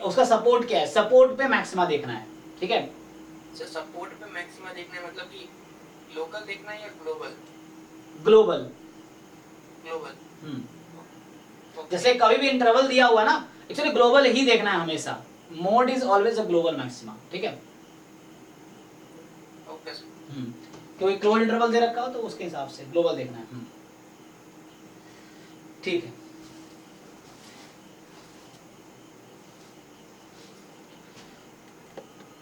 उसका सपोर्ट क्या है, सपोर्ट पे मैक्सिमा देखना है, ठीक है। सर सपोर्ट पे मैक्सिमा देखना है मतलब कि लोकल देखना है या ग्लोबल? ग्लोबल। ग्लोबल। जैसे कभी भी इंटरवल दिया हुआ ना, एक्चुअली ग्लोबल ही देखना है हमेशा, mode is always a global maxima, ठीक है। Okay sir. क्योंकि क्लोज इंटरवल दे रखा हो तो उसके हिसाब से ग्लोबल देखना है। ठीक है।